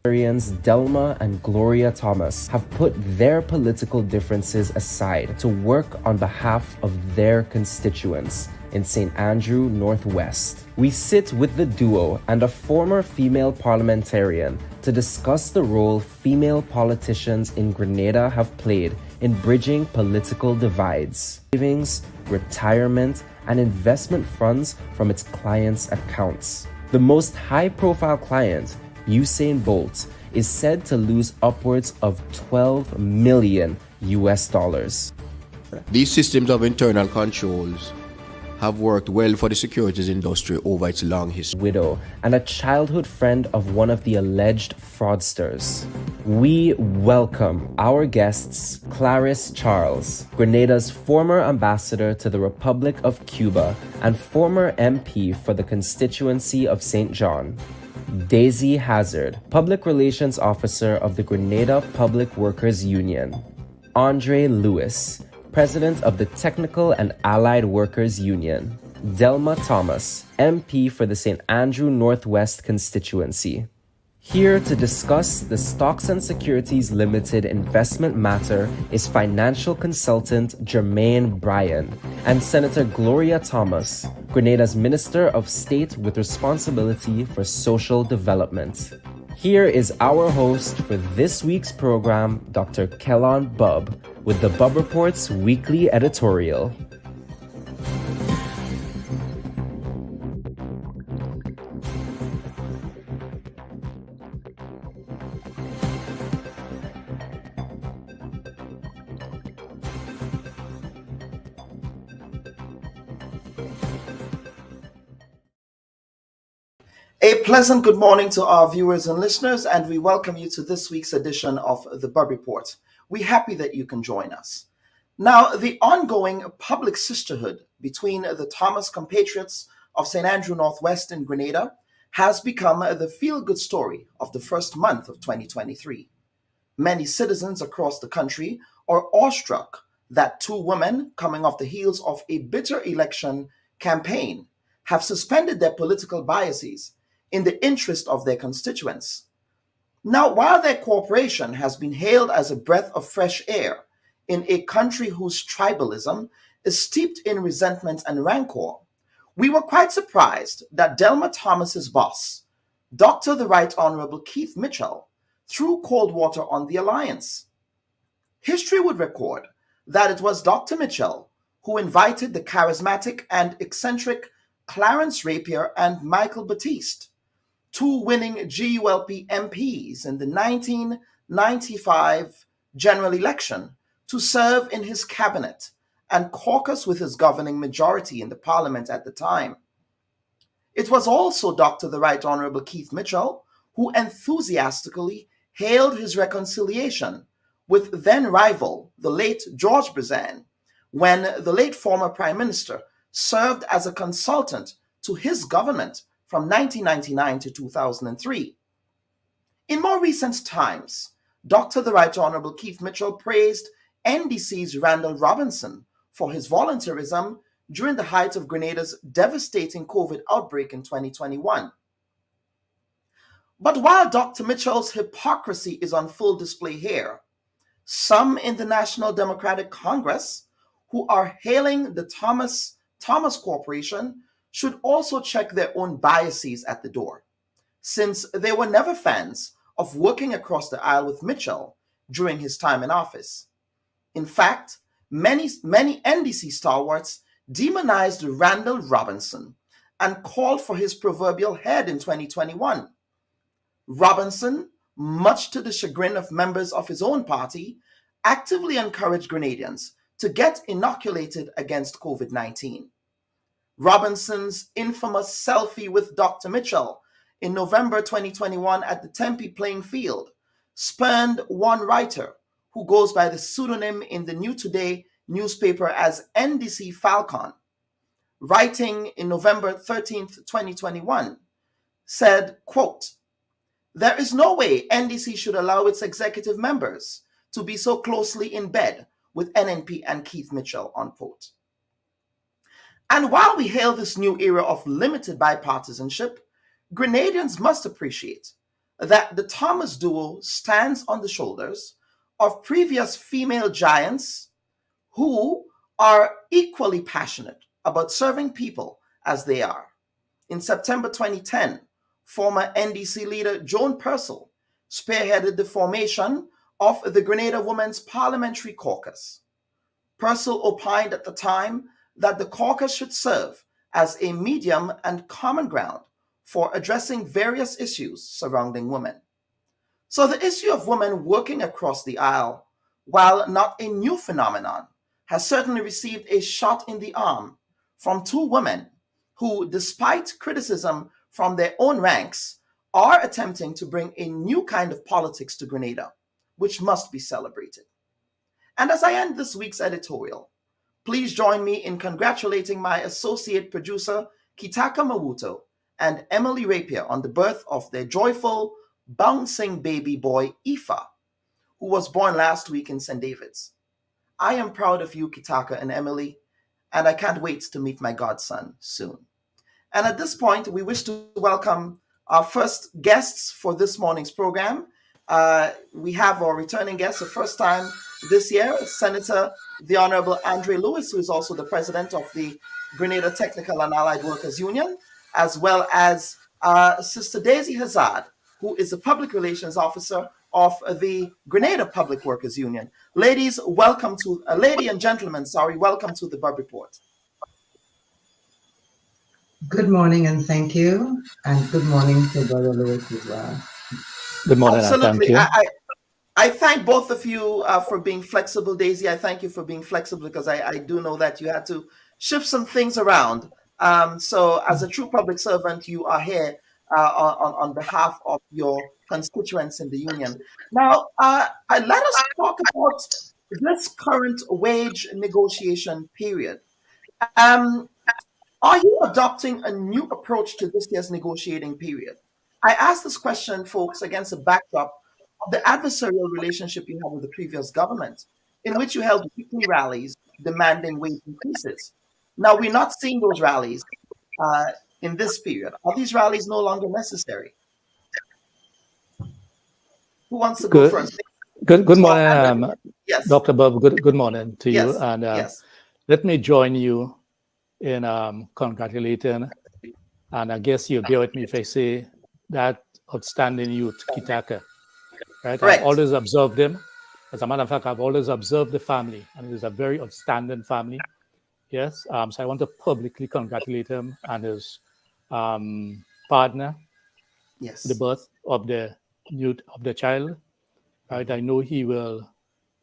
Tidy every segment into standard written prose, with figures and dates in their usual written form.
Delma and Gloria Thomas have put their political differences aside to work on behalf of their constituents in St. Andrew Northwest. We sit with the duo and a former female parliamentarian to discuss the role female politicians in Grenada have played in bridging political divides, savings, retirement, and investment funds from its clients' accounts. The most high-profile client, Usain Bolt, is said to lose upwards of $12 million. These systems of internal controls have worked well for the securities industry over its long history. Widow and a childhood friend of one of the alleged fraudsters. We welcome our guests, Clarice Charles, Grenada's former ambassador to the Republic of Cuba and former MP for the constituency of St. John. Daisy Hazard, Public Relations Officer of the Grenada Public Workers Union. Andre Lewis, President of the Technical and Allied Workers Union. Delma Thomas, MP for the St. Andrew Northwest constituency. Here to discuss the Stocks and Securities Limited investment matter is financial consultant Jermaine Bryan and Senator Gloria Thomas, Grenada's Minister of State with responsibility for social development. Here is our host for this week's program, Dr. Kellon Bubb, with the Bubb Report's weekly editorial. A pleasant good morning to our viewers and listeners, and we welcome you to this week's edition of the Bubb Report. We're happy that you can join us. Now, the ongoing public sisterhood between the Thomas compatriots of St. Andrew Northwest in Grenada has become the feel-good story of the first month of 2023. Many citizens across the country are awestruck that two women, coming off the heels of a bitter election campaign, have suspended their political biases in the interest of their constituents. Now, while their cooperation has been hailed as a breath of fresh air in a country whose tribalism is steeped in resentment and rancor, we were quite surprised that Delma Thomas's boss, Dr. the Right Honorable Keith Mitchell, threw cold water on the alliance. History would record that it was Dr. Mitchell who invited the charismatic and eccentric Clarence Rapier and Michael Batiste, two winning GULP MPs in the 1995 general election, to serve in his cabinet and caucus with his governing majority in the parliament at the time. It was also Dr. the Right Honorable Keith Mitchell who enthusiastically hailed his reconciliation with then rival, the late George Brazan, when the late former Prime Minister served as a consultant to his government from 1999 to 2003. In more recent times, Dr. the Right Honorable Keith Mitchell praised NDC's Randall Robinson for his volunteerism during the height of Grenada's devastating COVID outbreak in 2021. But while Dr. Mitchell's hypocrisy is on full display here, some in the National Democratic Congress who are hailing the Thomas Corporation should also check their own biases at the door, since they were never fans of working across the aisle with Mitchell during his time in office. In fact, many NDC stalwarts demonized Randall Robinson and called for his proverbial head in 2021. Robinson, much to the chagrin of members of his own party, actively encouraged Grenadians to get inoculated against COVID-19. Robinson's infamous selfie with Dr. Mitchell in November 2021 at the Tempe playing field spurned one writer who goes by the pseudonym in the New Today newspaper as NDC Falcon, writing in November 13th, 2021, said, quote, "There is no way NDC should allow its executive members to be so closely in bed with NNP and Keith Mitchell," unquote. And while we hail this new era of limited bipartisanship, Grenadians must appreciate that the Thomas duo stands on the shoulders of previous female giants who are equally passionate about serving people as they are. In September 2010, former NDC leader Joan Purcell spearheaded the formation of the Grenada Women's Parliamentary Caucus. Purcell opined at the time that the caucus should serve as a medium and common ground for addressing various issues surrounding women. So the issue of women working across the aisle, while not a new phenomenon, has certainly received a shot in the arm from two women who, despite criticism from their own ranks, are attempting to bring a new kind of politics to Grenada, which must be celebrated. And as I end this week's editorial, please join me in congratulating my associate producer, Kitaka Mawuto, and Emily Rapier on the birth of their joyful, bouncing baby boy, Ifa, who was born last week in St. David's. I am proud of you, Kitaka and Emily, and I can't wait to meet my godson soon. And at this point, we wish to welcome our first guests for this morning's program. We have our returning guest, the first time this year, Senator the Honorable Andre Lewis, who is also the president of the Grenada Technical and Allied Workers Union, as well as Sister Daisy Hazard, who is the public relations officer of the Grenada Public Workers Union. Ladies, welcome to, lady and gentlemen, welcome to the Bubb Report. Good morning and thank you, and good morning to Brother Lewis as well. Good morning. Absolutely. And thank you. I thank both of you for being flexible. Daisy, I thank you for being flexible because I do know that you had to shift some things around. So as a true public servant, you are here on behalf of your constituents in the union. Now, let us talk about this current wage negotiation period. Are you adopting a new approach to this year's negotiating period? I ask this question, folks, against a backdrop of the adversarial relationship you have with the previous government, in which you held weekly rallies demanding wage increases. Now, we're not seeing those rallies in this period. Are these rallies no longer necessary? Who wants to go first? Good morning, yes. Dr. Bubb. Good morning to you. Yes. And yes. Let me join you in congratulating, and I guess you'll bear with me if I say that outstanding youth, Kitaka. Right? Correct. I've always observed him. As a matter of fact, I've always observed the family, and it is a very outstanding family. Yes. So I want to publicly congratulate him and his partner. Yes. The birth of the youth of the child. Right. I know he will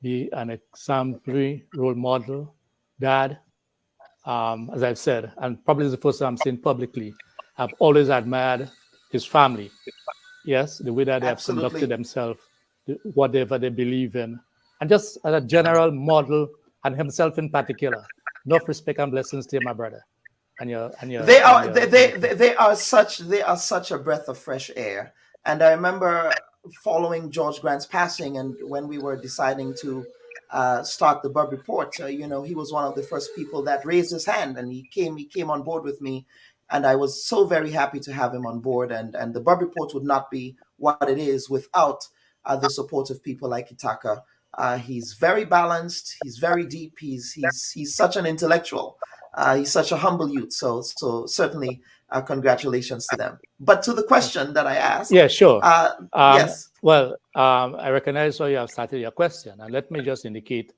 be an exemplary role model, dad. As I've said, and probably the first time I'm saying publicly, I've always admired his family. Yes, the way that they have conducted themselves, whatever they believe in, and just as a general model, and himself in particular. Enough respect and blessings to you, my brother. They are such a breath of fresh air. And I remember following George Grant's passing, and when we were deciding to start the Bubb Report, he was one of the first people that raised his hand, and he came on board with me, and I was so very happy to have him on board. And the Bubb Report would not be what it is without the support of people like Kitaka. He's very balanced. He's very deep. He's such an intellectual. He's such a humble youth. So certainly, congratulations to them. But to the question that I asked. Yeah, sure. Yes. Well, I recognize how you have started your question. And let me just indicate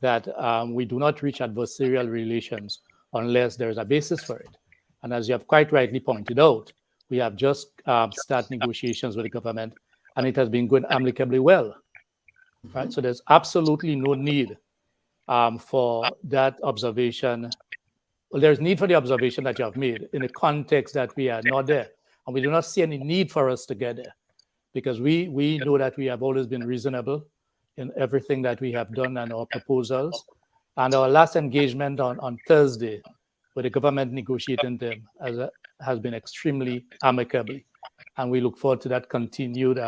that we do not reach adversarial relations unless there is a basis for it. And as you have quite rightly pointed out, we have just started negotiations with the government, and it has been going amicably well. Right? So there's absolutely no need for that observation. Well, there's need for the observation that you have made in the context that we are not there. And we do not see any need for us to get there, because we know that we have always been reasonable in everything that we have done and our proposals. And our last engagement on Thursday with the government negotiating them has been extremely amicable. And we look forward to that continued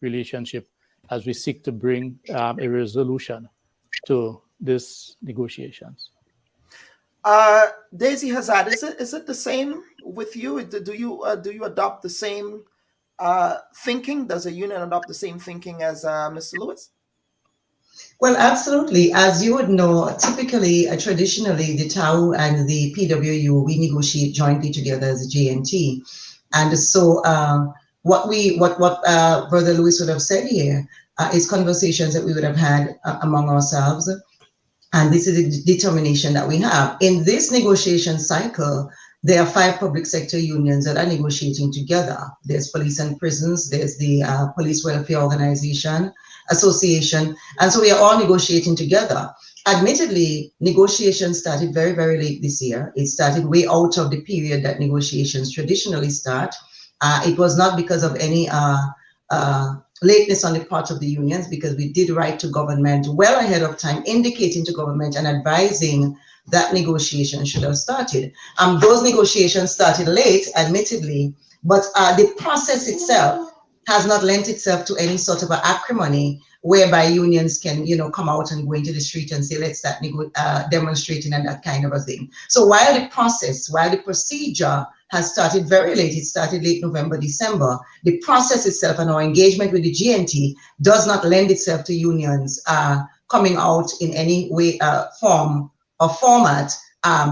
relationship as we seek to bring a resolution to these negotiations. Daisy Hazard, is it the same with you? Do you adopt the same thinking? Does the union adopt the same thinking as Mr. Lewis? Well, absolutely. As you would know, typically, traditionally, the TAU and the PWU, we negotiate jointly together as a GNT. And so what Brother Lewis would have said here is conversations that we would have had among ourselves. And this is a determination that we have. In this negotiation cycle, there are 5 public sector unions that are negotiating together. There's Police and Prisons, there's the Police Welfare Organization, Association, and so we are all negotiating together. Admittedly, negotiations started very, very late this year. It started way out of the period that negotiations traditionally start. It was not because of any lateness on the part of the unions, because we did write to government well ahead of time, indicating to government and advising that negotiations should have started. Those negotiations started late, admittedly, but the process itself has not lent itself to any sort of acrimony whereby unions can, come out and go into the street and say, let's start demonstrating and that kind of a thing. So while the procedure has started very late, it started late November, December, the process itself and our engagement with the GNT does not lend itself to unions coming out in any way, form or format,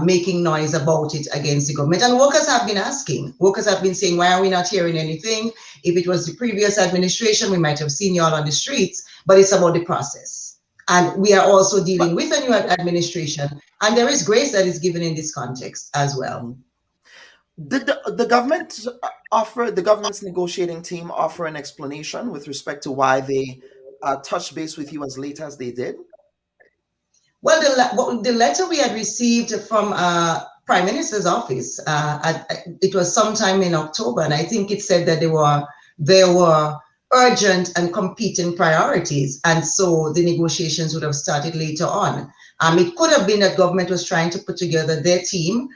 making noise about it against the government. And workers have been asking. Workers have been saying, why are we not hearing anything? If it was the previous administration, we might have seen you all on the streets, but it's about the process. And we are also dealing with a new administration, and there is grace that is given in this context as well. Did the government offer, the government's negotiating team offer an explanation with respect to why they touched base with you as late as they did? Well, the letter we had received from Prime Minister's office, it was sometime in October, and I think it said that there were urgent and competing priorities, and so the negotiations would have started later on. It could have been that government was trying to put together their team.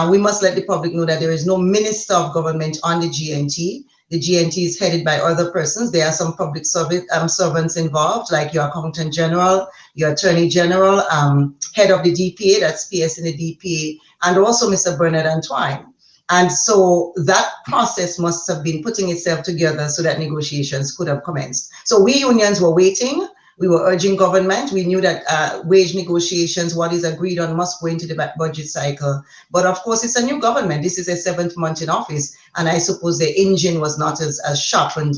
We must let the public know that there is no minister of government on the GNT. The GNT is headed by other persons. There are some public servants involved, like your Accountant General, your Attorney General, head of the DPA, that's PS in the DPA, and also Mr. Bernard Antoine. And so that process must have been putting itself together so that negotiations could have commenced. So we unions were waiting. We were urging government. We knew that wage negotiations, what is agreed on, must go into the budget cycle. But of course, it's a new government. This is a 7th month in office. And I suppose the engine was not as sharpened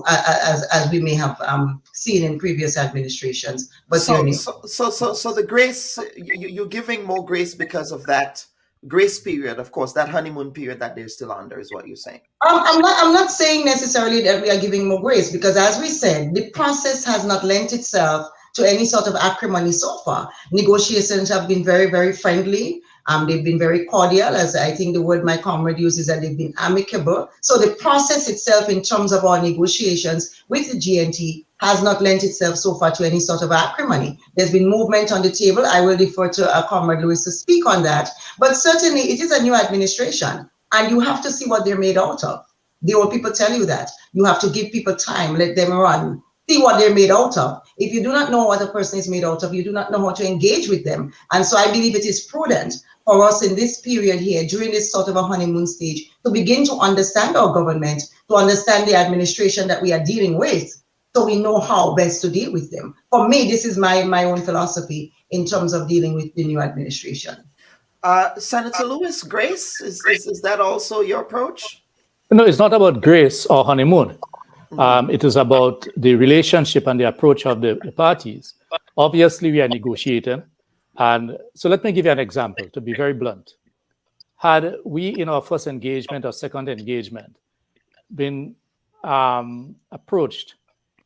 as we may have seen in previous administrations. But so the grace, you're giving more grace because of that grace period, of course, that honeymoon period that they're still under, is what you're saying. I'm not saying necessarily that we are giving more grace, because as we said, the process has not lent itself to any sort of acrimony so far. Negotiations have been very, very friendly. They've been very cordial, as I think the word my comrade uses, that they've been amicable. So the process itself in terms of our negotiations with the GNT has not lent itself so far to any sort of acrimony. There's been movement on the table. I will defer to Comrade Lewis to speak on that. But certainly it is a new administration, and you have to see what they're made out of. The old people tell you that. You have to give people time, let them run, see what they're made out of. If you do not know what a person is made out of, you do not know how to engage with them. And so I believe it is prudent for us in this period here, during this sort of a honeymoon stage, to begin to understand our government, to understand the administration that we are dealing with, so we know how best to deal with them. For me, this is my own philosophy in terms of dealing with the new administration. Senator Lewis, grace, is that also your approach? No, it's not about grace or honeymoon. It is about the relationship and the approach of the parties. Obviously, we are negotiating. And so let me give you an example, to be very blunt. Had we, in our first engagement or second engagement, been approached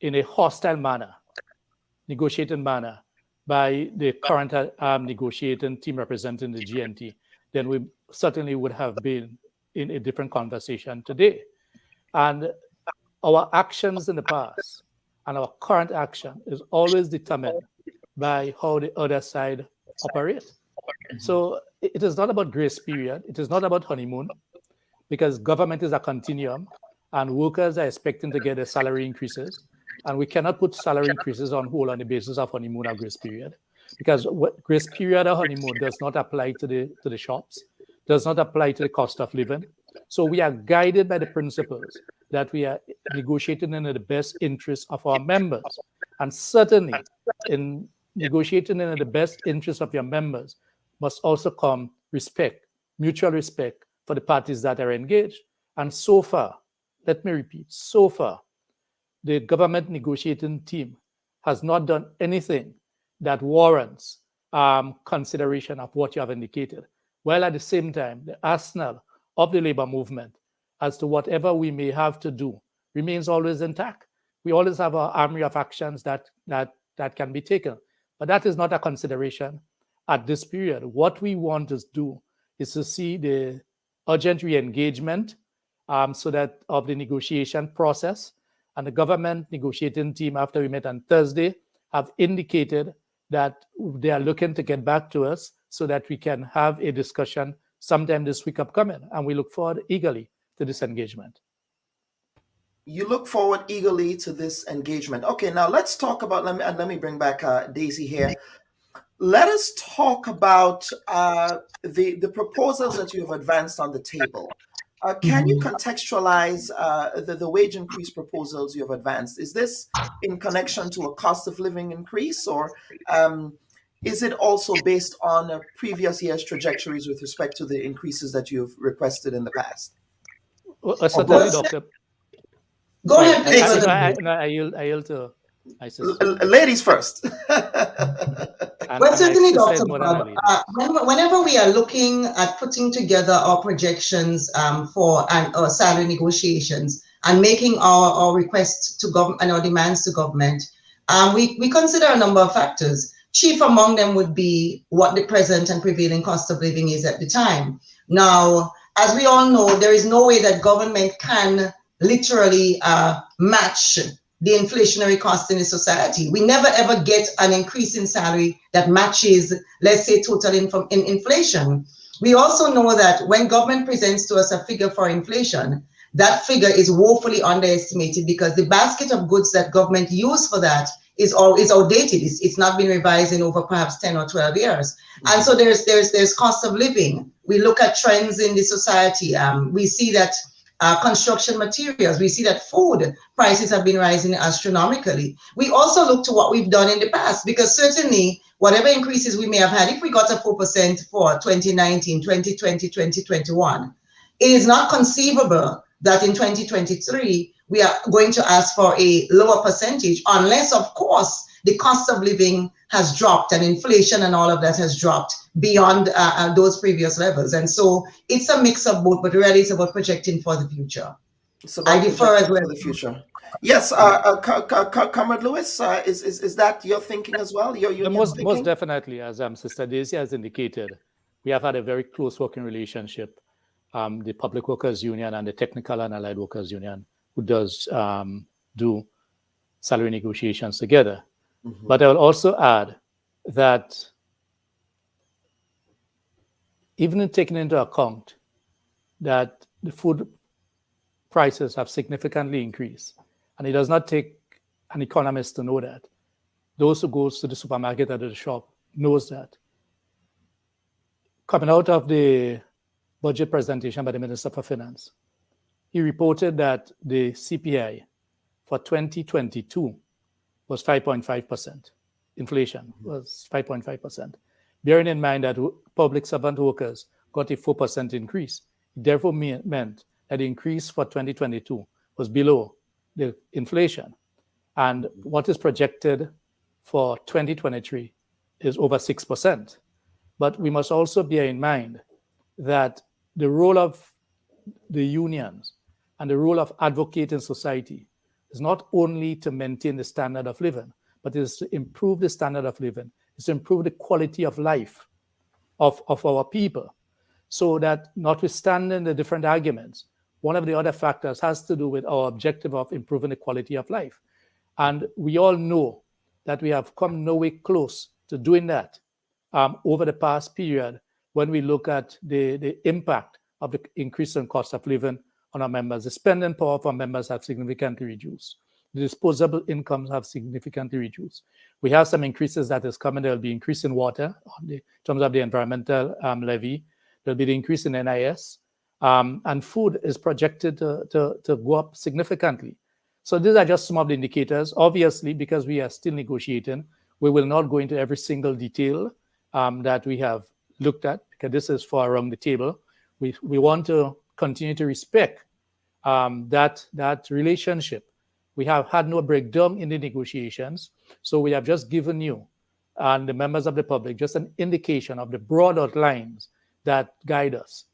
in a hostile manner, negotiating manner, by the current negotiating team representing the GNT, then we certainly would have been in a different conversation today. And our actions in the past and our current action is always determined by how the other side operate. So it is not about grace period. It is not about honeymoon, because government is a continuum and workers are expecting to get their salary increases. And we cannot put salary increases on hold on the basis of honeymoon or grace period, because what grace period or honeymoon does not apply to the shops, does not apply to the cost of living. So we are guided by the principles that we are negotiating in the best interest of our members. And certainly, in negotiating in the best interest of your members must also come respect, mutual respect for the parties that are engaged. And so far, let me repeat, so far, the government negotiating team has not done anything that warrants consideration of what you have indicated, while at the same time, the arsenal of the labor movement as to whatever we may have to do remains always intact. We always have our army of actions that can be taken, but that is not a consideration at this period. What we want to do is to see the urgent re-engagement so that of the negotiation process, and the government negotiating team, after we met on Thursday, have indicated that they are looking to get back to us so that we can have a discussion sometime this week upcoming, and we look forward eagerly to this engagement. You look forward eagerly to this engagement. Okay, now let's talk about, let me bring back Daisy here. Let us talk about the proposals that you have advanced on the table. Can you contextualize the wage increase proposals you have advanced? Is this in connection to a cost of living increase, or is it also based on previous year's trajectories with respect to the increases that you've requested in the past? Certainly, Doctor. Go ahead, please. I yield to my sister. Ladies first. Well, certainly, Dr. Bubb, whenever we are looking at putting together our projections for our salary negotiations and making our requests to government and our demands to government, we consider a number of factors. Chief among them would be what the present and prevailing cost of living is at the time. Now, as we all know, there is no way that government can literally match the inflationary cost in the society. We never ever get an increase in salary that matches, let's say, total inflation. We also know that when government presents to us a figure for inflation, that figure is woefully underestimated because the basket of goods that government use for that is outdated. It's not been revised in over perhaps 10 or 12 years. And so there's cost of living. We look at trends in the society. We see that construction materials, we see that food prices have been rising astronomically. We also look to what we've done in the past, because certainly whatever increases we may have had, if we got a 4% for 2019, 2020, 2021, it is not conceivable that in 2023 we are going to ask for a lower percentage, unless, of course, the cost of living has dropped and inflation and all of that has dropped beyond those previous levels. And so it's a mix of both, but really it's about projecting for the future. I defer as well. For the future. Yes, Comrade Lewis, is that your thinking as well? Most definitely, as Sister Daisy has indicated, we have had a very close working relationship, the Public Workers Union and the Technical and Allied Workers Union, who does do salary negotiations together. Mm-hmm. But I will also add that even in taking into account that the food prices have significantly increased, and it does not take an economist to know that. Those who goes to the supermarket or the shop knows that. Coming out of the budget presentation by the Minister for Finance, he reported that the CPI for 2022 was 5.5%. Inflation was 5.5%. Bearing in mind that public servant workers got a 4% increase, it therefore meant that the increase for 2022 was below the inflation. And what is projected for 2023 is over 6%. But we must also bear in mind that the role of the unions and the role of advocate in society is not only to maintain the standard of living, but it is to improve the standard of living, it's to improve the quality of life of our people. So that notwithstanding the different arguments, one of the other factors has to do with our objective of improving the quality of life. And we all know that we have come no way close to doing that over the past period when we look at the impact of the increase in cost of living on our members. The spending power of our members have significantly reduced. The disposable incomes have significantly reduced. We have some increases that is coming. There will be increase in water in terms of the environmental levy. There will be the increase in NIS. and food is projected to go up significantly. So these are just some of the indicators. Obviously, because we are still negotiating, we will not go into every single detail that we have looked at, because this is for around the table. We want to continue to respect that relationship. We have had no breakdown in the negotiations, so we have just given you and the members of the public just an indication of the broad outlines that guide us.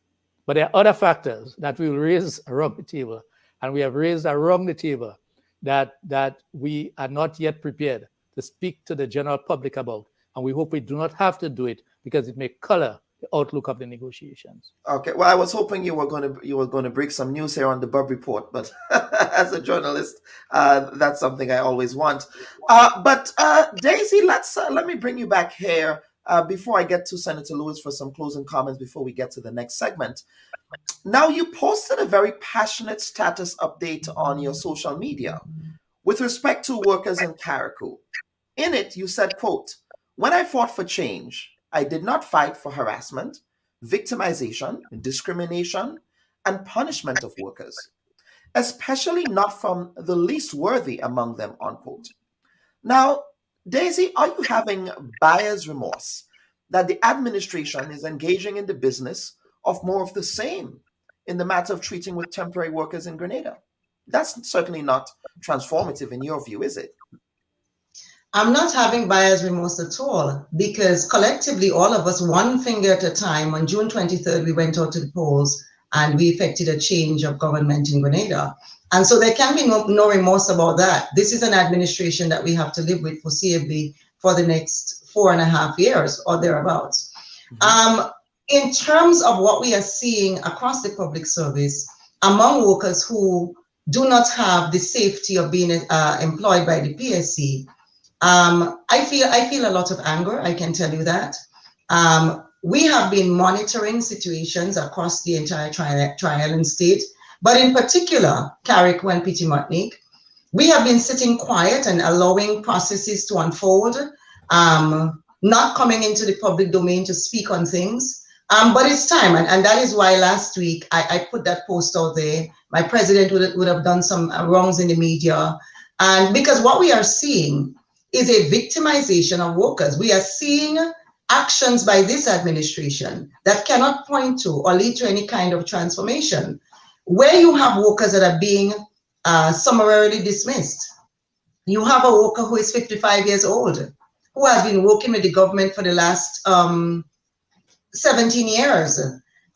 But there are other factors that we will raise around the table, and we have raised around the table that we are not yet prepared to speak to the general public about, and we hope we do not have to do it because it may color the outlook of the negotiations. Okay, well, I was hoping you were going to bring some news here on the Bubb Report, but as a journalist, that's something I always want. But Daisy, let me bring you back here before I get to Senator Lewis for some closing comments before we get to the next segment. Now, you posted a very passionate status update on your social media with respect to workers in Carriacou. In it, you said, quote, "When I fought for change, I did not fight for harassment, victimization, discrimination, and punishment of workers, especially not from the least worthy among them," unquote. Now, Daisy, are you having buyer's remorse that the administration is engaging in the business of more of the same in the matter of treating with temporary workers in Grenada? That's certainly not transformative in your view, is it? I'm not having buyer's remorse at all, because collectively, all of us, one finger at a time, on June 23rd, we went out to the polls and we effected a change of government in Grenada. And so there can be no remorse about that. This is an administration that we have to live with foreseeably for the next 4.5 years or thereabouts. Mm-hmm. In terms of what we are seeing across the public service, among workers who do not have the safety of being employed by the PSC, I feel a lot of anger, I can tell you that. We have been monitoring situations across the entire Tri-Island state, but in particular, Carriacou and Petit-Martinique. We have been sitting quiet and allowing processes to unfold, not coming into the public domain to speak on things. But it's time, and that is why last week I put that post out there. My president would have done some wrongs in the media. And because what we are seeing is a victimization of workers. We are seeing actions by this administration that cannot point to or lead to any kind of transformation. Where you have workers that are being summarily dismissed, you have a worker who is 55 years old, who has been working with the government for the last 17 years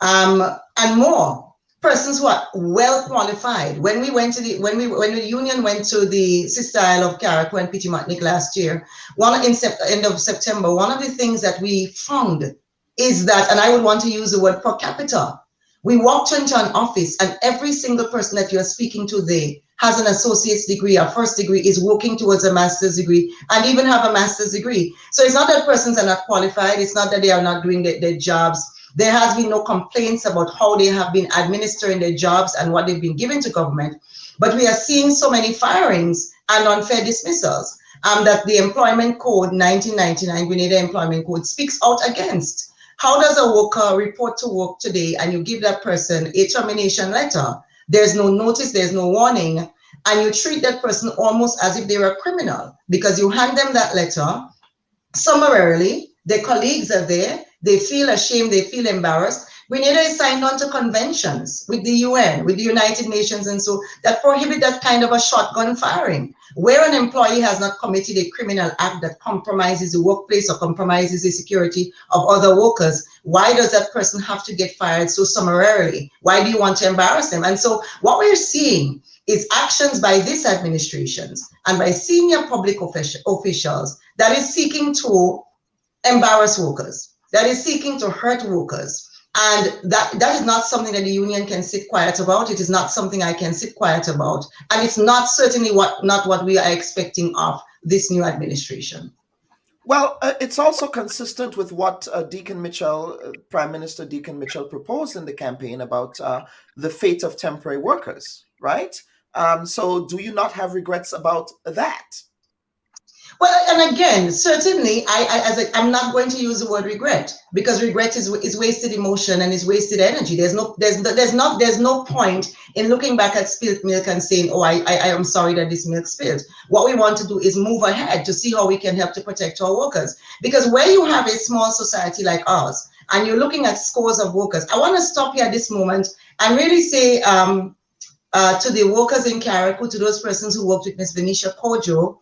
and more. Persons who are well qualified. When we went to when the union went to the Sister Isle of Carriacou and Petit-Martinique last year, end of September, one of the things that we found is that, and I would want to use the word per capita. We walked into an office and every single person that you are speaking to there has an associate's degree, a first degree, is working towards a master's degree, and even have a master's degree. So it's not that persons are not qualified. It's not that they are not doing their jobs. There has been no complaints about how they have been administering their jobs and what they've been given to government. But we are seeing so many firings and unfair dismissals that the Employment Code 1999, Grenada Employment Code, speaks out against. How does a worker report to work today and you give that person a termination letter? There's no notice, there's no warning, and you treat that person almost as if they were a criminal because you hand them that letter summarily. Their colleagues are there. They feel ashamed, they feel embarrassed. Grenada is signed on to conventions with the UN, with the United Nations, and so that prohibit that kind of a shotgun firing. Where an employee has not committed a criminal act that compromises the workplace or compromises the security of other workers, why does that person have to get fired so summarily? Why do you want to embarrass them? And so what we're seeing is actions by this administration and by senior public officials that is seeking to embarrass workers, that is seeking to hurt workers. And that is not something that the union can sit quiet about. It is not something I can sit quiet about. And it's not certainly not what we are expecting of this new administration. Well, it's also consistent with what Deacon Mitchell, Prime Minister Deacon Mitchell, proposed in the campaign about the fate of temporary workers, right? So do you not have regrets about that? Well, and again, certainly, I'm not going to use the word regret, because regret is wasted emotion and is wasted energy. There's no point in looking back at spilt milk and saying, oh, I am sorry that this milk spilled. What we want to do is move ahead to see how we can help to protect our workers. Because where you have a small society like ours, and you're looking at scores of workers, I want to stop here at this moment and really say to the workers in Carriacou, to those persons who worked with Ms. Venetia Kojo.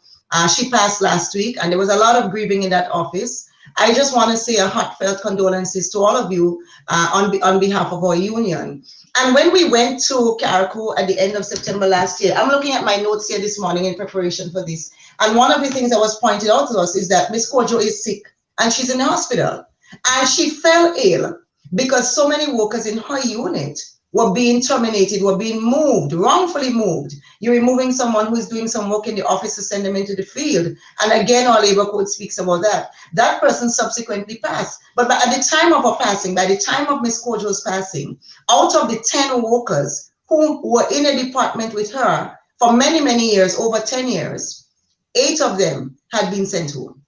She passed last week, and there was a lot of grieving in that office. I just want to say a heartfelt condolences to all of you on behalf of our union. And when we went to Carriacou at the end of September last year, I'm looking at my notes here this morning in preparation for this. And one of the things that was pointed out to us is that Ms. Kojo is sick and she's in the hospital. And she fell ill because so many workers in her unit were being terminated, were being moved, wrongfully moved. You're removing someone who is doing some work in the office to send them into the field. And again, our labor code speaks about that. That person subsequently passed. But at the time of her passing, by the time of Ms. Kojo's passing, out of the 10 workers who were in a department with her for many, many years, over 10 years, 8 of them had been sent home.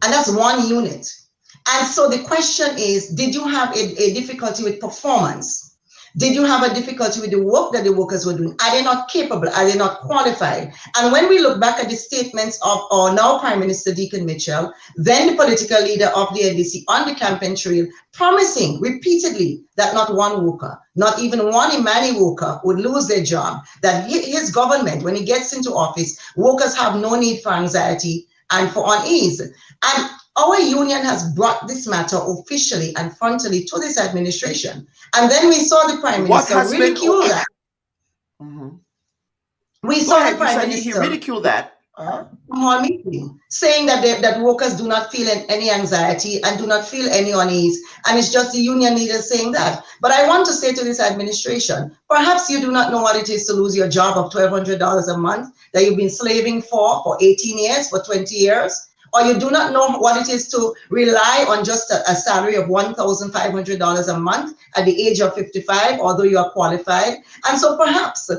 And that's one unit. And so the question is, did you have a difficulty with performance? Did you have a difficulty with the work that the workers were doing? Are they not capable? Are they not qualified? And when we look back at the statements of our now Prime Minister Deacon Mitchell, then the political leader of the NDC on the campaign trail, promising repeatedly that not one worker, not even one Imani worker would lose their job, that his government, when he gets into office, workers have no need for anxiety and for unease. And our union has brought this matter officially and frontally to this administration. And then we saw the Prime Minister ridicule that. Mm-hmm. We saw the Prime Minister. He ridiculed that. Meeting, saying that workers do not feel any anxiety and do not feel any unease. And it's just the union leaders saying that. But I want to say to this administration, perhaps you do not know what it is to lose your job of $1,200 a month that you've been slaving for 18 years, for 20 years. Or you do not know what it is to rely on just a salary of $1,500 a month at the age of 55, although you are qualified. And so perhaps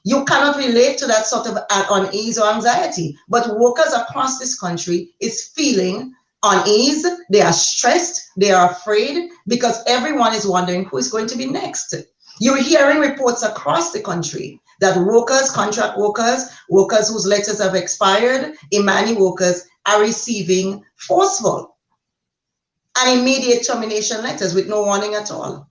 you cannot relate to that sort of unease or anxiety. But workers across this country is feeling unease. They are stressed. They are afraid because everyone is wondering who is going to be next. You're hearing reports across the country that workers, contract workers, workers whose letters have expired, Imani workers, are receiving forceful and immediate termination letters with no warning at all.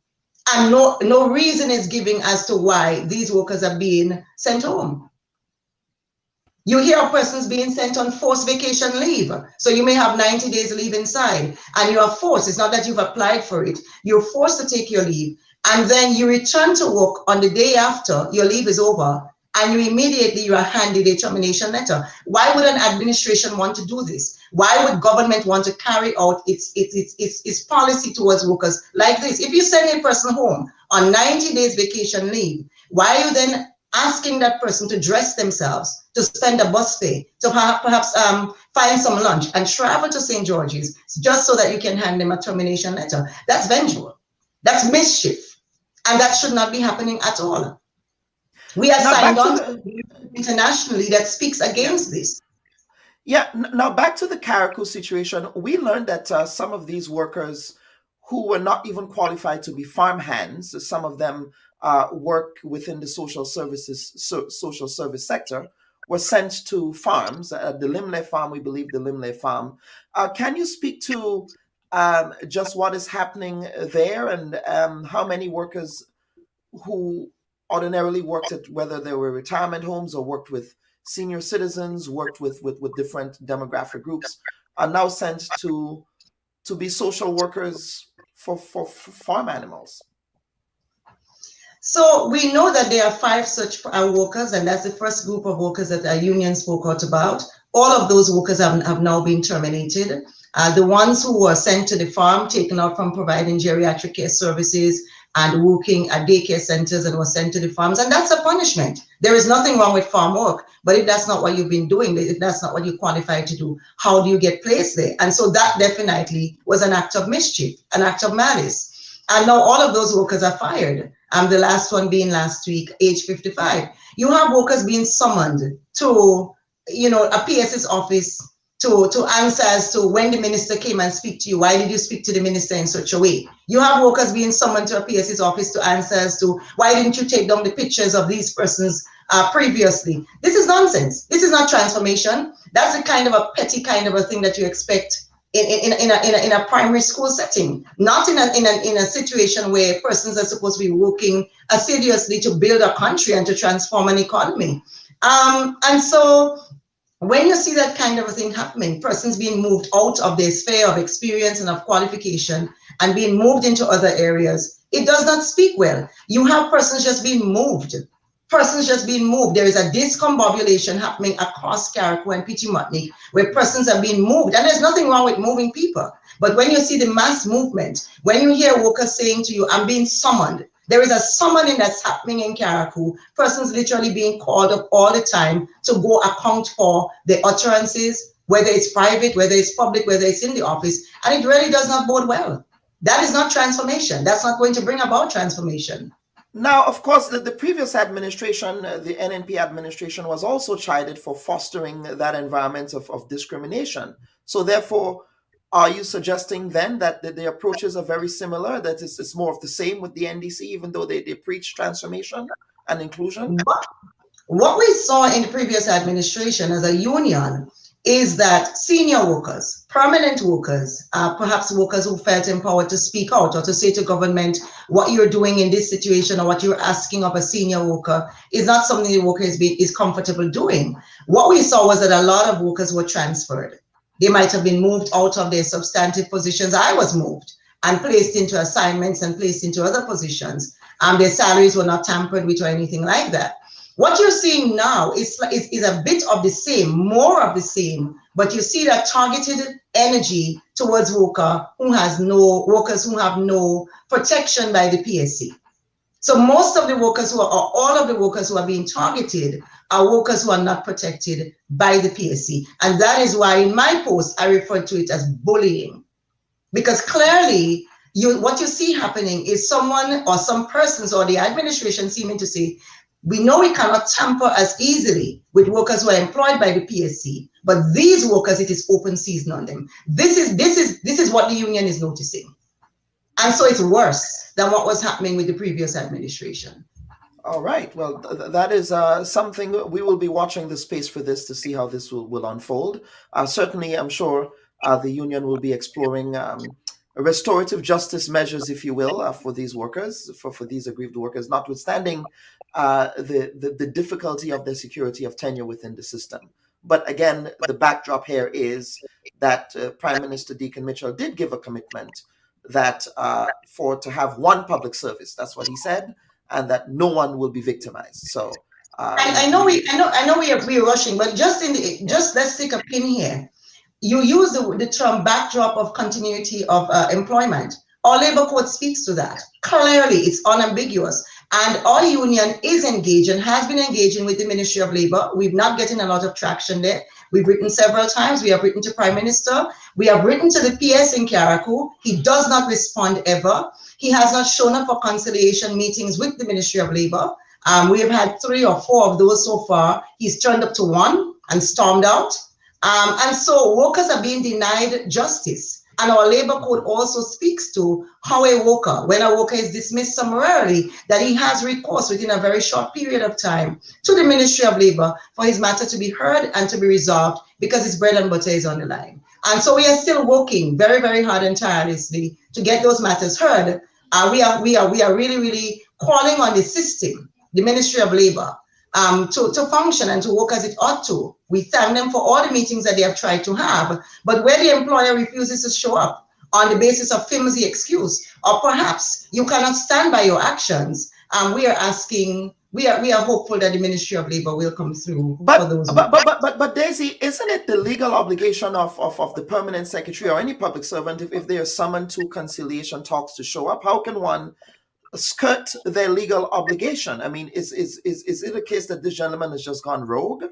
And no reason is given as to why these workers are being sent home. You hear of persons being sent on forced vacation leave. So you may have 90 days leave inside and you are forced. It's not that you've applied for it. You're forced to take your leave. And then you return to work on the day after your leave is over, and you are handed a termination letter. Why would an administration want to do this? Why would government want to carry out its policy towards workers like this? If you send a person home on 90 days vacation leave, why are you then asking that person to dress themselves, to spend a bus fare, to perhaps find some lunch and travel to St. George's just so that you can hand them a termination letter? That's vengeful. That's mischief. And that should not be happening at all. We are signed on internationally that speaks against this. Yeah, now back to the Carriacou situation. We learned that some of these workers who were not even qualified to be farm hands, some of them work within the social service sector, were sent to farms, the Limley farm, we believe the Limley farm. Can you speak to just what is happening there and how many workers who ordinarily worked at, whether they were retirement homes or worked with senior citizens, worked with different demographic groups, are now sent to be social workers for farm animals? So we know that there are 5 such workers, and that's the first group of workers that our union spoke out about. All of those workers have now been terminated. The ones who were sent to the farm, taken out from providing geriatric care services and working at daycare centers and were sent to the farms, and that's a punishment. There is nothing wrong with farm work, but if that's not what you've been doing, if that's not what you're qualified to do, how do you get placed there? And so that definitely was an act of mischief, an act of malice. And now all of those workers are fired. The last one being last week, age 55. You have workers being summoned to a PS's office to answer as to when the minister came and speak to you. Why did you speak to the minister in such a way? You have workers being summoned to a PS's office to answer as to why didn't you take down the pictures of these persons previously? This is nonsense. This is not transformation. That's the kind of a petty kind of a thing that you expect in a primary school setting, not in a situation where persons are supposed to be working assiduously to build a country and to transform an economy. And so when you see that kind of a thing happening, persons being moved out of their sphere of experience and of qualification and being moved into other areas, it does not speak well. You have persons just being moved. Persons just being moved. There is a discombobulation happening across Carriacou and Pichimutnik where persons are being moved. And there's nothing wrong with moving people. But when you see the mass movement, when you hear workers saying to you, I'm being summoned, there is a summoning that's happening in Carriacou, persons literally being called up all the time to go account for the utterances, whether it's private, whether it's public, whether it's in the office, and it really does not bode well. That is not transformation. That's not going to bring about transformation. Now, of course, the previous administration, the NNP administration, was also chided for fostering that environment of discrimination. So therefore, are you suggesting then that the approaches are very similar, that it's more of the same with the NDC, even though they preach transformation and inclusion? What we saw in the previous administration as a union is that senior workers, permanent workers, perhaps workers who felt empowered to speak out or to say to government what you're doing in this situation or what you're asking of a senior worker is not something the worker is comfortable doing. What we saw was that a lot of workers were transferred. They might have been moved out of their substantive positions. I was moved and placed into assignments and placed into other positions. Their salaries were not tampered with or anything like that. What you're seeing now is a bit of the same, more of the same, but you see that targeted energy towards workers who have no protection by the PSC. So most of the workers all of the workers who are being targeted are workers who are not protected by the PSC. And that is why in my post, I refer to it as bullying. Because clearly, what you see happening is someone or some persons or the administration seeming to say, we know we cannot tamper as easily with workers who are employed by the PSC, but these workers, it is open season on them. This is what the union is noticing. And so it's worse than what was happening with the previous administration. All right. Well, that is something we will be watching the space for this to see how this will unfold. Certainly, I'm sure the union will be exploring restorative justice measures, if you will, for these workers, for these aggrieved workers, notwithstanding the difficulty of their security of tenure within the system. But again, the backdrop here is that Prime Minister Deacon Mitchell did give a commitment that to have one public service. That's what he said, and that no one will be victimized. So I know we're rushing, but just let's take a pin here. You use the term backdrop of continuity of employment. Our labor code speaks to that. Clearly, it's unambiguous. And our union is engaged and has been engaging with the Ministry of Labor. We're not getting a lot of traction there. We've written several times. We have written to Prime Minister. We have written to the PS in Carriacou. He does not respond ever. He has not shown up for conciliation meetings with the Ministry of Labor. We have had 3 or 4 of those so far. He's turned up to 1 and stormed out. And so workers are being denied justice. And our labor code also speaks to how when a worker is dismissed summarily, that he has recourse within a very short period of time to the Ministry of Labor for his matter to be heard and to be resolved because his bread and butter is on the line. And so we are still working very, very hard and tirelessly to get those matters heard. We are really, really calling on the system, the Ministry of Labor, to function and to work as it ought to. We thank them for all the meetings that they have tried to have, but where the employer refuses to show up on the basis of flimsy excuse, or perhaps you cannot stand by your actions, we are hopeful that the Ministry of Labor will come through for those. But Daisy, isn't it the legal obligation of the permanent secretary or any public servant if they are summoned to conciliation talks to show up? How can one skirt their legal obligation? I mean, is it a case that this gentleman has just gone rogue?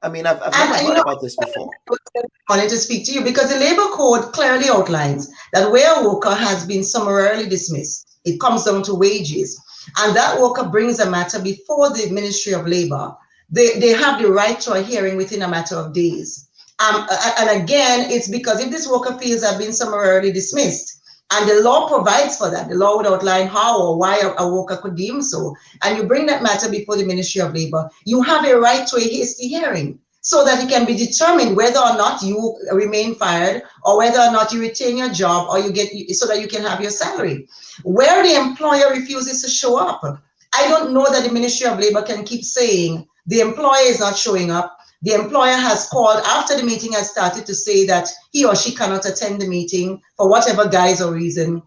I mean, I've never heard about this before. I wanted to speak to you because the labor code clearly outlines that where a worker has been summarily dismissed, it comes down to wages, and that worker brings a matter before the Ministry of Labor. they have the right to a hearing within a matter of days. And again, it's because if this worker feels have been summarily dismissed, and the law provides for that, the law would outline how or why a worker could deem so, and you bring that matter before the Ministry of Labor, you have a right to a hasty hearing so that it can be determined whether or not you remain fired or whether or not you retain your job or you get, so that you can have your salary. Where the employer refuses to show up, I don't know that the Ministry of Labor can keep saying the employer is not showing up. The employer has called after the meeting has started to say that he or she cannot attend the meeting for whatever guise or reason.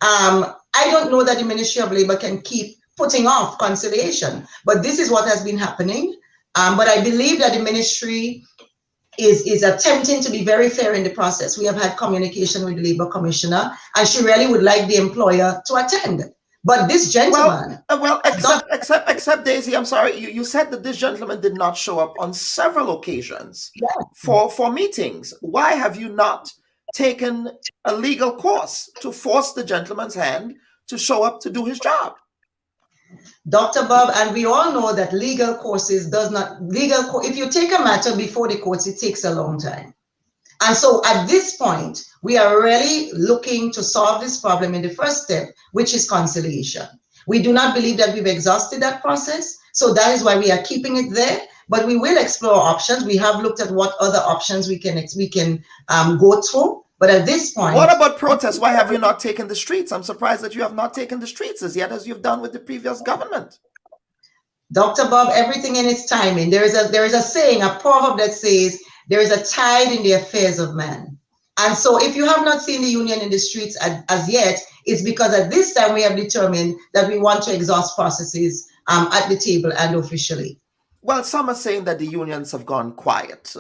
I don't know that the Ministry of Labor can keep putting off conciliation, but this is what has been happening. But I believe that the ministry is attempting to be very fair in the process. We have had communication with the Labor Commissioner, and she really would like the employer to attend. But this gentleman... Except Daisy, I'm sorry, you said that this gentleman did not show up on several occasions for meetings. Why have you not taken a legal course to force the gentleman's hand to show up to do his job? Dr. Bubb, and we all know that legal courses if you take a matter before the courts, it takes a long time. And so at this point, we are really looking to solve this problem in the first step, which is conciliation. We do not believe that we've exhausted that process, so that is why we are keeping it there, but we will explore options. We have looked at what other options we can go through, but at this point... What about protests? Why have you not taken the streets? I'm surprised that you have not taken the streets as yet as you've done with the previous government. Dr. Bubb, everything in its timing. There is a saying, a proverb that says, there is a tide in the affairs of man. And so if you have not seen the union in the streets as yet, it's because at this time we have determined that we want to exhaust processes at the table and officially. Well, some are saying that the unions have gone quiet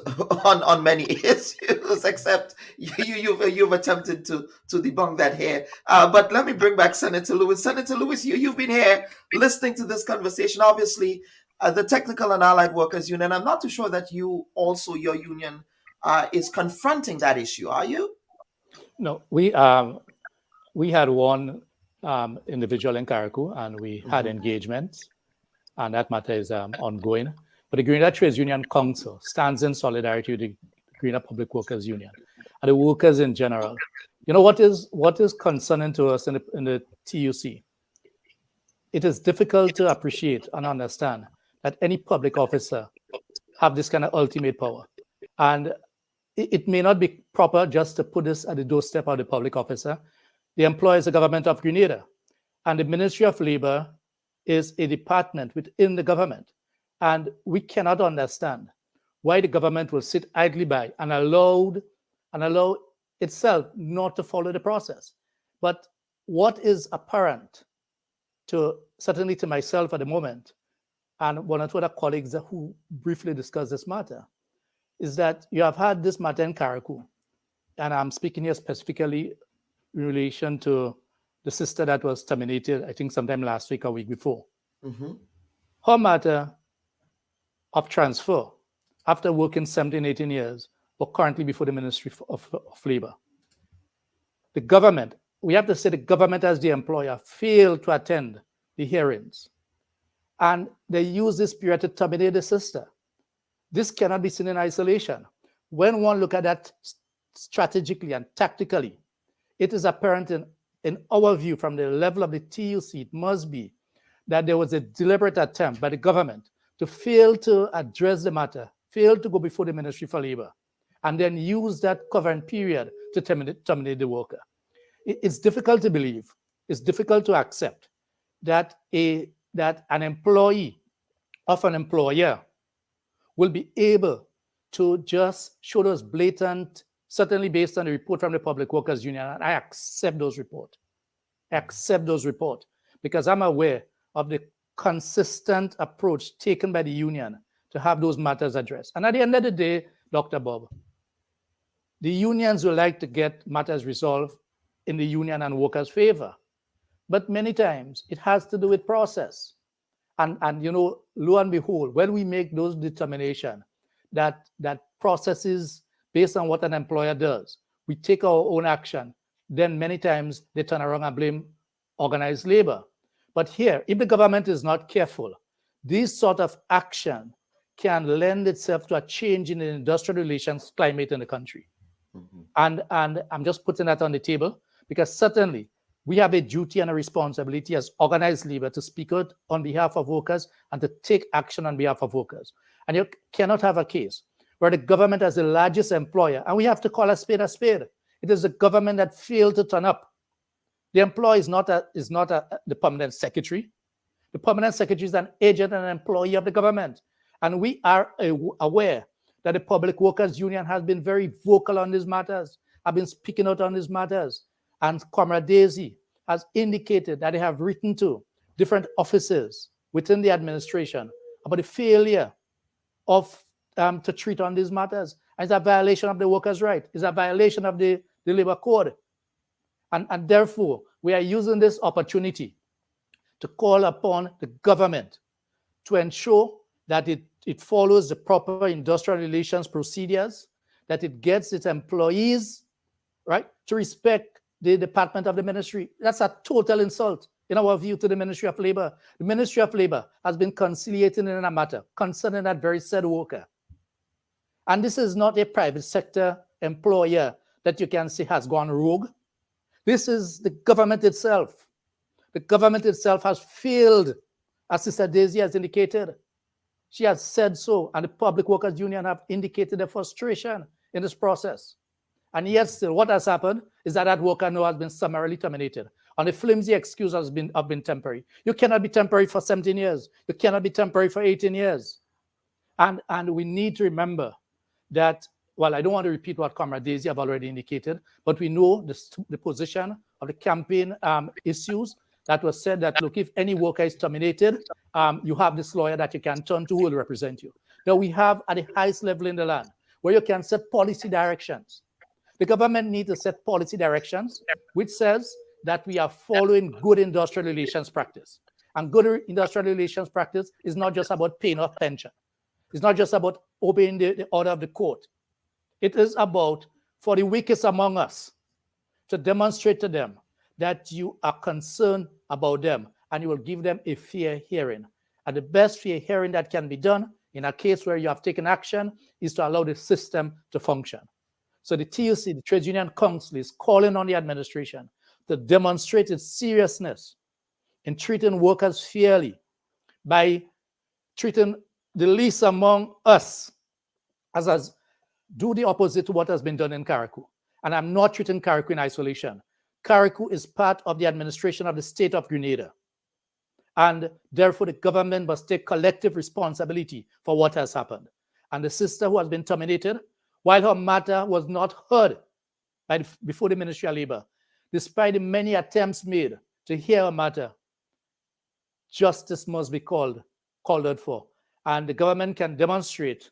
on many issues, except you've attempted to debunk that here. But let me bring back Senator Lewis. Senator Lewis, you've been here listening to this conversation. Obviously, the Technical and Allied Workers Union, I'm not too sure that your union is confronting that issue, are you? No, we had one individual in Carriacou, and we had engagements, and that matter is ongoing. But the Grenada Trades Union Council stands in solidarity with the Grenada Public Workers Union and the workers in general. You know what is concerning to us in the TUC? It is difficult to appreciate and understand that any public officer have this kind of ultimate power. And it may not be proper just to put this at the doorstep of the public officer. The employer is the government of Grenada, and the Ministry of Labor is a department within the government. And we cannot understand why the government will sit idly by and allow itself not to follow the process. But what is apparent certainly to myself at the moment, and one or two other colleagues who briefly discussed this matter, is that you have had this matter in Carriacou, and I'm speaking here specifically in relation to the sister that was terminated, I think sometime last week or week before. Her matter of transfer, after working 17, 18 years, were currently before the Ministry of Labor. The government, we have to say the government as the employer, failed to attend the hearings. And they use this period to terminate the sister. This cannot be seen in isolation. When one look at that strategically and tactically, it is apparent in our view from the level of the TUC, it must be that there was a deliberate attempt by the government to fail to address the matter, fail to go before the Ministry for Labor, and then use that current period to terminate the worker. It's difficult to believe, it's difficult to accept that an employee of an employer will be able to just show those blatant, certainly based on the report from the Public Workers Union, and I accept those reports. Because I'm aware of the consistent approach taken by the union to have those matters addressed. And at the end of the day, Dr. Bubb, the unions would like to get matters resolved in the union and workers' favor. But many times it has to do with process. And you know, lo and behold, when we make those determinations that processes based on what an employer does, we take our own action, then many times they turn around and blame organized labor. But here, if the government is not careful, these sort of action can lend itself to a change in the industrial relations climate in the country. And I'm just putting that on the table because certainly we have a duty and a responsibility as organized labor to speak out on behalf of workers and to take action on behalf of workers. And you cannot have a case where the government as the largest employer, and we have to call a spade a spade. It is the government that failed to turn up. The employee is not the permanent secretary. The permanent secretary is an agent and an employee of the government. And we are aware that the Public Workers Union has been very vocal on these matters. I've been speaking out on these matters. And Comrade Daisy has indicated that they have written to different offices within the administration about the failure of to treat on these matters. And it's a violation of the workers' right. It's a violation of the labor code. And therefore, we are using this opportunity to call upon the government to ensure that it follows the proper industrial relations procedures, that it gets its employees, right, to respect the Department of the Ministry. That's a total insult, in our view, to the Ministry of Labor. The Ministry of Labor has been conciliating in a matter concerning that very said worker. And this is not a private sector employer that you can say has gone rogue. This is the government itself. The government itself has failed, as Sister Daisy has indicated. She has said so, and the Public Workers Union have indicated their frustration in this process. And yet still, what has happened is that worker now has been summarily terminated on the flimsy excuse of being temporary. You cannot be temporary for 17 years. You cannot be temporary for 18 years. And we need to remember that, well, I don't want to repeat what Comrade Daisy have already indicated, but we know the position of the campaign issues that was said that, look, if any worker is terminated, you have this lawyer that you can turn to who will represent you. Now we have at the highest level in the land where you can set policy directions. The government needs to set policy directions, which says that we are following good industrial relations practice. And good industrial relations practice is not just about paying off pension. It's not just about obeying the order of the court. It is about, for the weakest among us, to demonstrate to them that you are concerned about them and you will give them a fair hearing. And the best fair hearing that can be done in a case where you have taken action is to allow the system to function. So the TUC, the Trade Union Council, is calling on the administration to demonstrate its seriousness in treating workers fairly by treating the least among us as do the opposite to what has been done in Carriacou. And I'm not treating Carriacou in isolation. Carriacou is part of the administration of the state of Grenada. And therefore, the government must take collective responsibility for what has happened. And the sister who has been terminated, while her matter was not heard before the Ministry of Labor, despite the many attempts made to hear her matter, justice must be called out for. And the government can demonstrate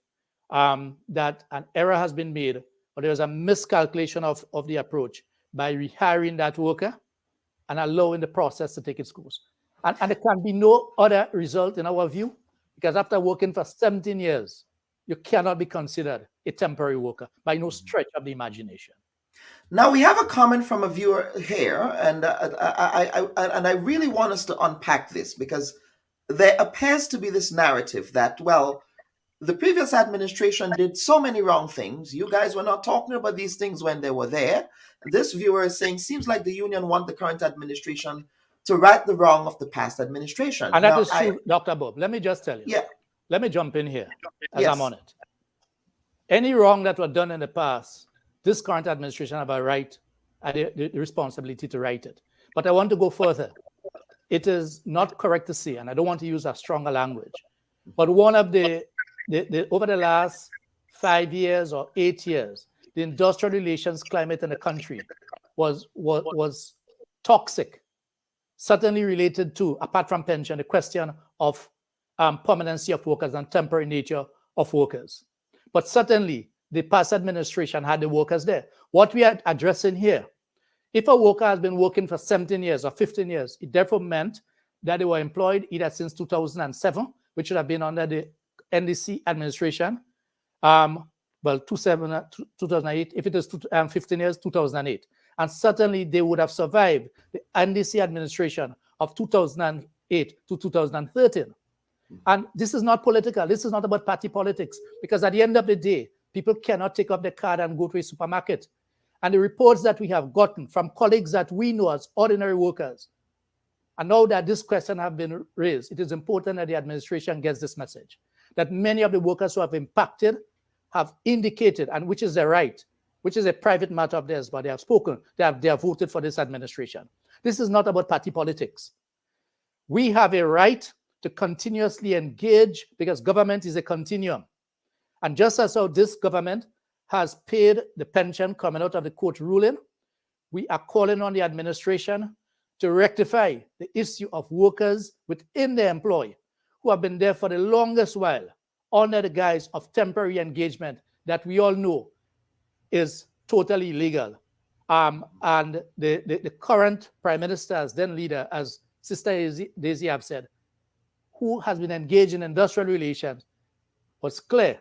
that an error has been made or there is a miscalculation of the approach by rehiring that worker and allowing the process to take its course. And there can be no other result in our view, because after working for 17 years, you cannot be considered a temporary worker by no stretch of the imagination. Now we have a comment from a viewer here, and I really want us to unpack this, because there appears to be this narrative that, well, the previous administration did so many wrong things. You guys were not talking about these things when they were there. This viewer is saying, seems like the union want the current administration to right the wrong of the past administration. And that is true, Dr. Bubb. Let me just tell you. Yeah. Let me jump in here as I'm on it. Any wrong that was done in the past, this current administration have a right and the responsibility to right it. But I want to go further. It is not correct to say, and I don't want to use a stronger language, but one of the over the last 5 years or 8 years, the industrial relations climate in the country was toxic, certainly related to, apart from pension, the question of permanency of workers and temporary nature of workers. But certainly, the past administration had the workers there. What we are addressing here, if a worker has been working for 17 years or 15 years, it therefore meant that they were employed either since 2007, which should have been under the NDC administration, 2008, if it is 15 years, 2008. And certainly they would have survived the NDC administration of 2008 to 2013. And this is not political. This is not about party politics, because at the end of the day, people cannot take up their card and go to a supermarket. And the reports that we have gotten from colleagues that we know as ordinary workers, and now that this question has been raised, it is important that the administration gets this message, that many of the workers who have impacted have indicated, and which is their right, which is a private matter of theirs, but they have spoken, they have voted for this administration. This is not about party politics. We have a right to continuously engage, because government is a continuum. And just as how this government has paid the pension coming out of the court ruling, we are calling on the administration to rectify the issue of workers within their employ who have been there for the longest while under the guise of temporary engagement that we all know is totally illegal. And the current Prime Minister, as then leader, as Sister Daisy have said, who has been engaged in industrial relations, was clear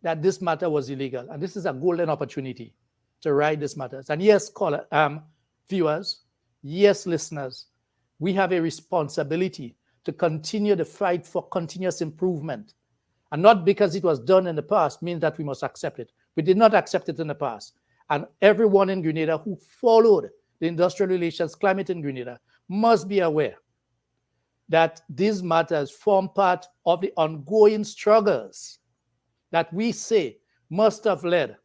that this matter was illegal. And this is a golden opportunity to right this matter. And yes, viewers, yes, listeners, we have a responsibility to continue the fight for continuous improvement. And not because it was done in the past means that we must accept it. We did not accept it in the past. And everyone in Grenada who followed the industrial relations climate in Grenada must be aware that these matters form part of the ongoing struggles that we say must have led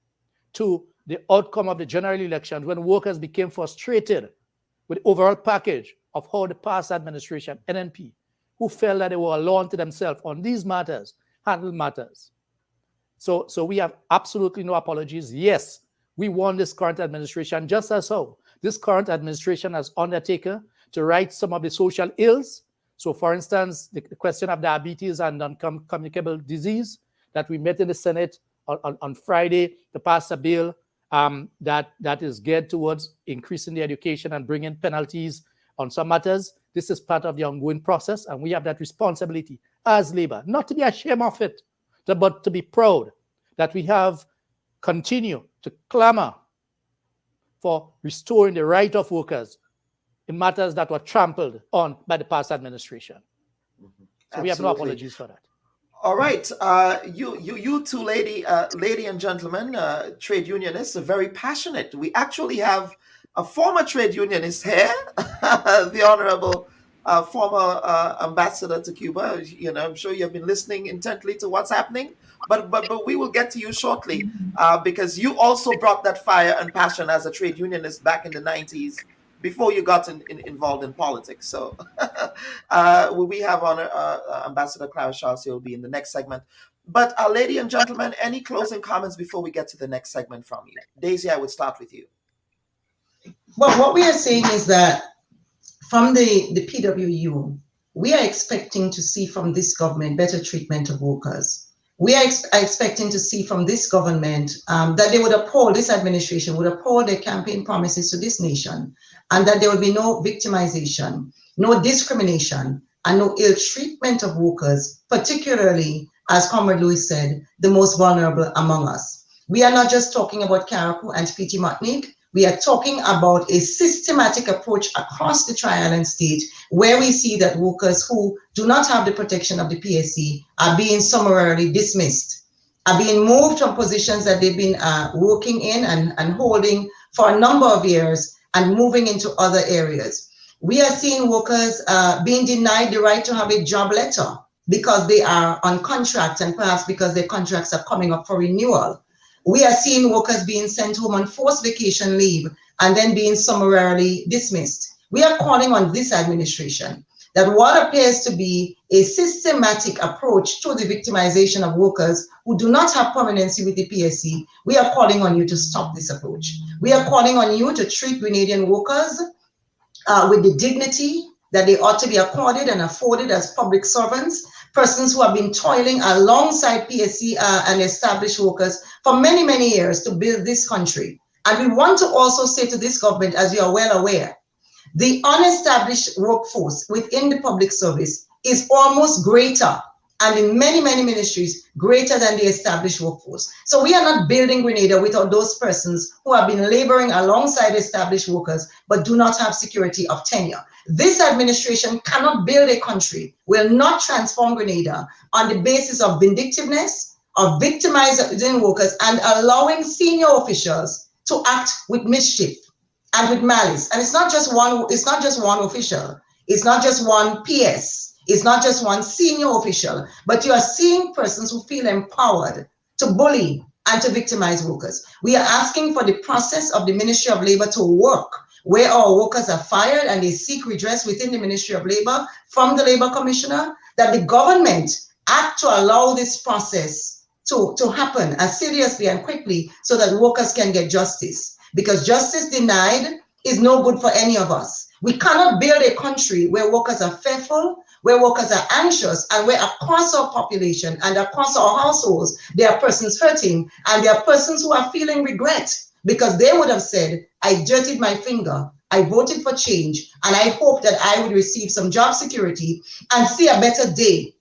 to the outcome of the general election, when workers became frustrated with the overall package of how the past administration, NNP, who felt that they were alone to themselves on these matters, handled matters. So we have absolutely no apologies. Yes, we want this current administration, just as how this current administration has undertaken to right some of the social ills. So for instance, the question of diabetes and non-communicable disease, that we met in the Senate on Friday to pass a bill that is geared towards increasing the education and bringing penalties on some matters. This is part of the ongoing process, and we have that responsibility as Labour, not to be ashamed of it, but to be proud that we have continued to clamor for restoring the right of workers in matters that were trampled on by the past administration. So we have no apologies for that. All right, you two lady and gentlemen, trade unionists, are very passionate. We actually have a former trade unionist here, the Honorable former ambassador to Cuba. You know, I'm sure you've been listening intently to what's happening, but we will get to you shortly because you also brought that fire and passion as a trade unionist back in the 90s. Before you got involved in politics. So we have Ambassador Clara Charles, who will be in the next segment. But ladies and gentlemen, any closing comments before we get to the next segment from you? Daisy, I would start with you. Well, what we are saying is that from the PWU, we are expecting to see from this government better treatment of workers. We are expecting to see from this government that they would uphold, this administration would uphold their campaign promises to this nation, and that there will be no victimization, no discrimination, and no ill treatment of workers, particularly, as Comrade Lewis said, the most vulnerable among us. We are not just talking about Carriacou and Petit Martinique. We are talking about a systematic approach across the Tri-Island state, where we see that workers who do not have the protection of the PSC are being summarily dismissed, are being moved from positions that they've been working in and holding for a number of years and moving into other areas. We are seeing workers being denied the right to have a job letter because they are on contract, and perhaps because their contracts are coming up for renewal. We are seeing workers being sent home on forced vacation leave and then being summarily dismissed. We are calling on this administration that what appears to be a systematic approach to the victimization of workers who do not have permanency with the PSC, we are calling on you to stop this approach. We are calling on you to treat Grenadian workers with the dignity that they ought to be accorded and afforded as public servants, persons who have been toiling alongside PSC and established workers for many, many years to build this country. And we want to also say to this government, as you are well aware, the unestablished workforce within the public service is almost greater and in many, many ministries, greater than the established workforce. So we are not building Grenada without those persons who have been laboring alongside established workers, but do not have security of tenure. This administration cannot build a country, will not transform Grenada on the basis of vindictiveness, of victimizing workers, and allowing senior officials to act with mischief and with malice. And it's not just one official, it's not just one PS, it's not just one senior official, but you are seeing persons who feel empowered to bully and to victimize workers. We are asking for the process of the Ministry of Labor to work where our workers are fired and they seek redress within the Ministry of Labor from the Labor Commissioner, that the government act to allow this process to happen as seriously and quickly so that workers can get justice. Because justice denied is no good for any of us. We cannot build a country where workers are fearful, where workers are anxious, and where across our population and across our households, there are persons hurting and there are persons who are feeling regret because they would have said, I dirtied my finger, I voted for change, and I hope that I would receive some job security and see a better day,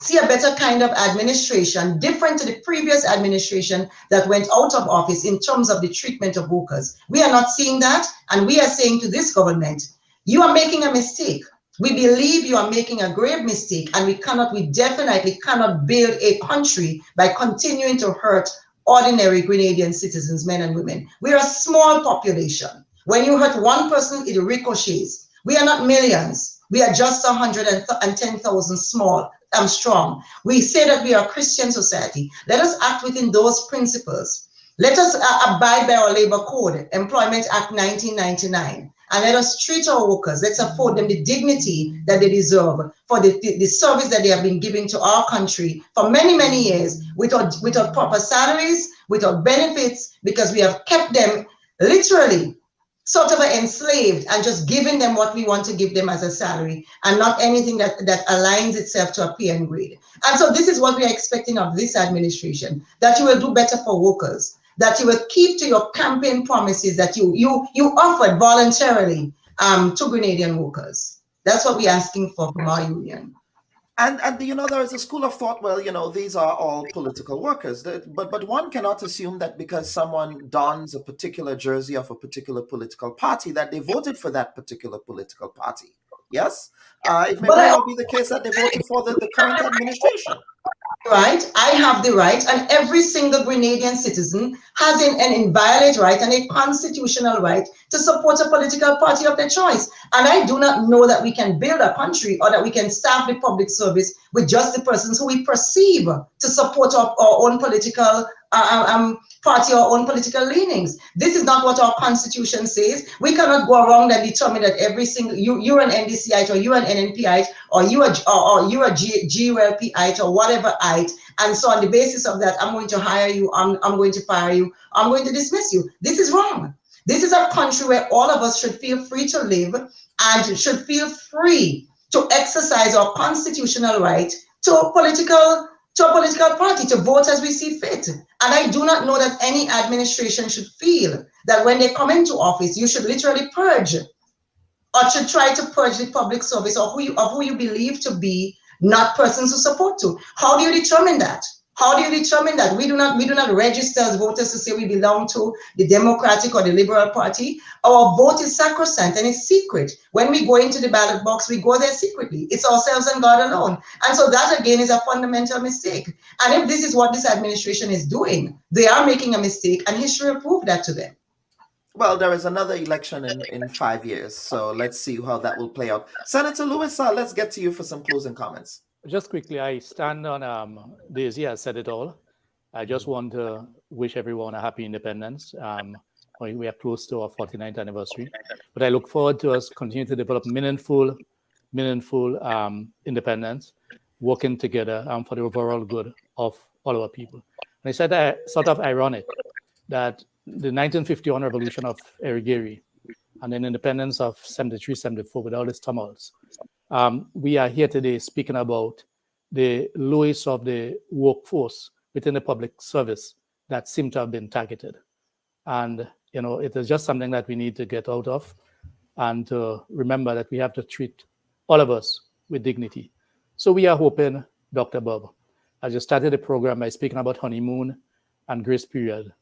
see a better kind of administration, different to the previous administration that went out of office in terms of the treatment of workers. We are not seeing that, and we are saying to this government, you are making a mistake. We believe you are making a grave mistake, and we definitely cannot build a country by continuing to hurt ordinary Grenadian citizens, men and women. We are a small population. When you hurt one person, it ricochets. We are not millions. We are just 110,000 strong. We say that we are a Christian society. Let us act within those principles. Let us abide by our labor code, Employment Act 1999. And let us treat our workers, let's afford them the dignity that they deserve for the service that they have been giving to our country for many, many years without proper salaries, without benefits, because we have kept them literally sort of enslaved and just giving them what we want to give them as a salary and not anything that aligns itself to a pay and grade. And so this is what we are expecting of this administration, that you will do better for workers, that you will keep to your campaign promises that you offered voluntarily to Grenadian workers. That's what we're asking for from our union. And there is a school of thought, well, these are all political workers, but one cannot assume that because someone dons a particular jersey of a particular political party that they voted for that particular political party. Yes, it may very well be the case that they voted for the current administration. Right, I have the right, and every single Grenadian citizen has an inviolate right and a constitutional right to support a political party of their choice. And I do not know that we can build a country or that we can staff the public service with just the persons who we perceive to support our own political party or own political leanings. This is not what our constitution says. We cannot go around and determine that every single you're an NDCite or you're an NNPite or you're a GULPite or whatever ite, and so on the basis of that, I'm going to hire you, I'm going to fire you, I'm going to dismiss you. This is wrong. This is a country where all of us should feel free to live and should feel free to exercise our constitutional right to a political party, to vote as we see fit. And I do not know that any administration should feel that when they come into office, you should literally purge or should try to purge the public service or who you believe to be not persons who support to. How do you determine that? How do you determine that? We do not register as voters to say we belong to the Democratic or the Liberal Party. Our vote is sacrosanct and it's secret. When we go into the ballot box, we go there secretly. It's ourselves and God alone. And so that again is a fundamental mistake. And if this is what this administration is doing, they are making a mistake, and history will prove that to them. Well, there is another election in 5 years, so let's see how that will play out. Senator Lewis, let's get to you for some closing comments. Just quickly, I stand on Daisy has said it all. I just want to wish everyone a happy independence. We are close to our 49th anniversary, but I look forward to us continue to develop meaningful independence, working together for the overall good of all our people. And I said that sort of ironic that the 1951 revolution of Erigeri and then independence of 73, 74 with all its tumults. We are here today speaking about the lowest of the workforce within the public service that seem to have been targeted. And, it is just something that we need to get out of and to remember that we have to treat all of us with dignity. So we are hoping Dr. Bubb, as you started the program by speaking about honeymoon and grace period,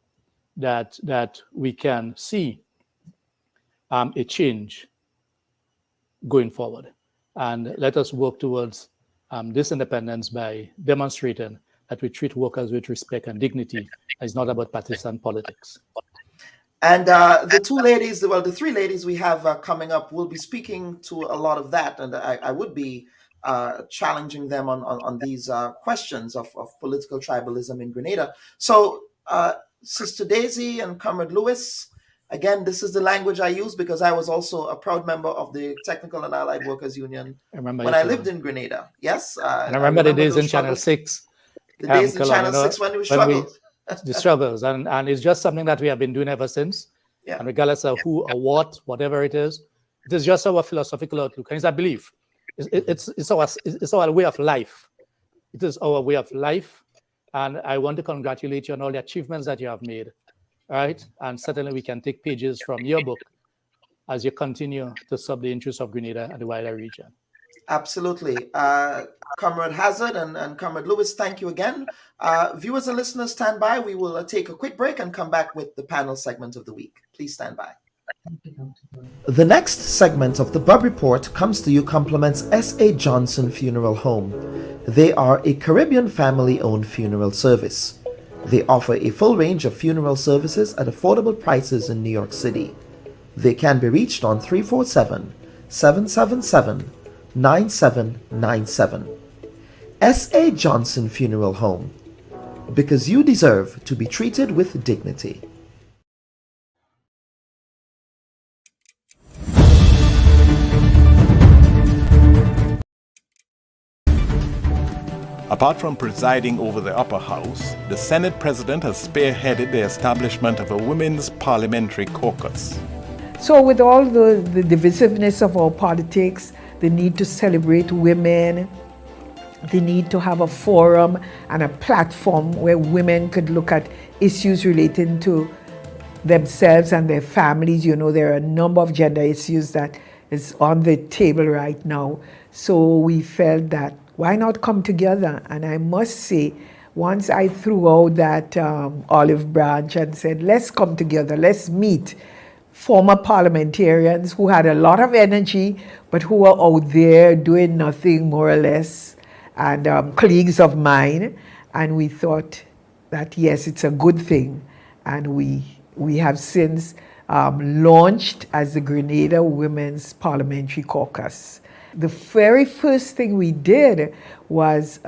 that we can see a change going forward. And let us work towards this independence by demonstrating that we treat workers with respect and dignity. It's not about partisan politics. And the three ladies we have coming up will be speaking to a lot of that. And I would be challenging them on these questions of political tribalism in Grenada. So, Sister Daisy and Comrade Lewis, again, this is the language I use because I was also a proud member of the Technical and Allied Workers Union when I lived in Grenada. Yes. I remember the days in Channel 6. The days in Channel 6 when we struggled. The struggles. And it's just something that we have been doing ever since. Yeah. And regardless of who or what, whatever it is just our philosophical outlook. And it's a belief. It's our way of life. It is our way of life. And I want to congratulate you on all the achievements that you have made. All right. And certainly we can take pages from your book as you continue to serve the interests of Grenada and the wider region. Absolutely. Comrade Hazard and Comrade Lewis, thank you again. Viewers and listeners, stand by. We will take a quick break and come back with the panel segment of the week. Please stand by. The next segment of the Bubb Report comes to you compliments S.A. Johnson Funeral Home. They are a Caribbean family-owned funeral service. They offer a full range of funeral services at affordable prices in New York City. They can be reached on 347-777-9797. S.A. Johnson Funeral Home, because you deserve to be treated with dignity. Apart from presiding over the upper house, the Senate President has spearheaded the establishment of a women's parliamentary caucus. So with all the divisiveness of our politics, the need to celebrate women, the need to have a forum and a platform where women could look at issues relating to themselves and their families. You know, there are a number of gender issues that is on the table right now. So we felt that why not come together? And I must say, once I threw out that olive branch and said, let's come together, let's meet former parliamentarians who had a lot of energy, but who were out there doing nothing more or less, and colleagues of mine. And we thought that, yes, it's a good thing. And we have since launched as the Grenada Women's Parliamentary Caucus. The very first thing we did was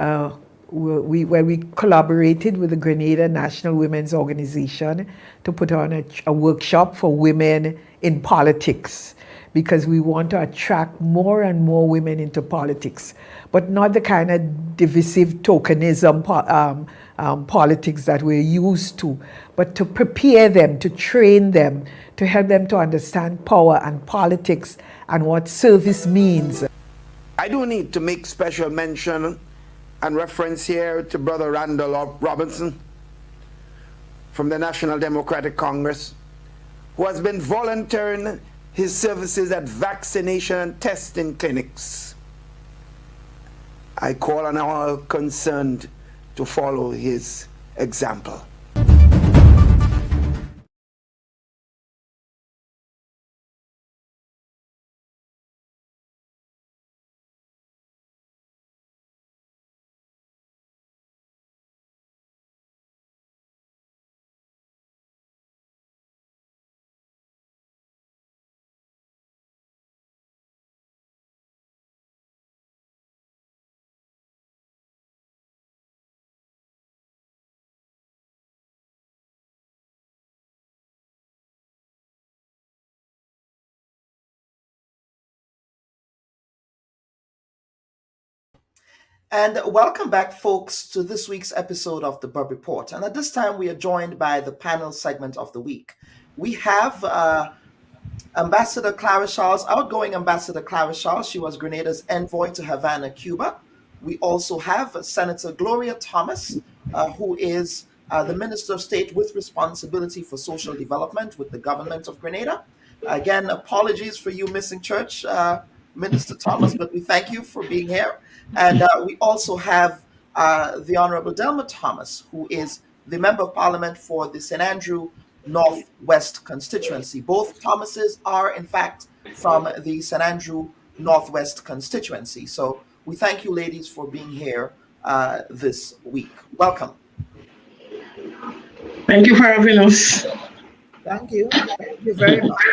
when we collaborated with the Grenada National Women's Organization to put on a workshop for women in politics, because we want to attract more and more women into politics, but not the kind of divisive tokenism politics that we're used to, but to prepare them, to train them, to help them to understand power and politics and what service means. I do need to make special mention and reference here to Brother Randall Robinson from the National Democratic Congress, who has been volunteering his services at vaccination and testing clinics. I call on all concerned to follow his example. And welcome back, folks, to this week's episode of the Bubb Report. And at this time, we are joined by the panel segment of the week. We have Ambassador Clara Charles, outgoing Ambassador Clara Charles. She was Grenada's envoy to Havana, Cuba. We also have Senator Gloria Thomas, who is the Minister of State with responsibility for social development with the government of Grenada. Again, apologies for you missing church, Minister Thomas, but we thank you for being here. And we also have the Honorable Delma Thomas, who is the Member of Parliament for the St. Andrew Northwest constituency. Both Thomases are, in fact, from the St. Andrew Northwest constituency. So we thank you, ladies, for being here this week. Welcome. Thank you for having us. Thank you. Thank you very much.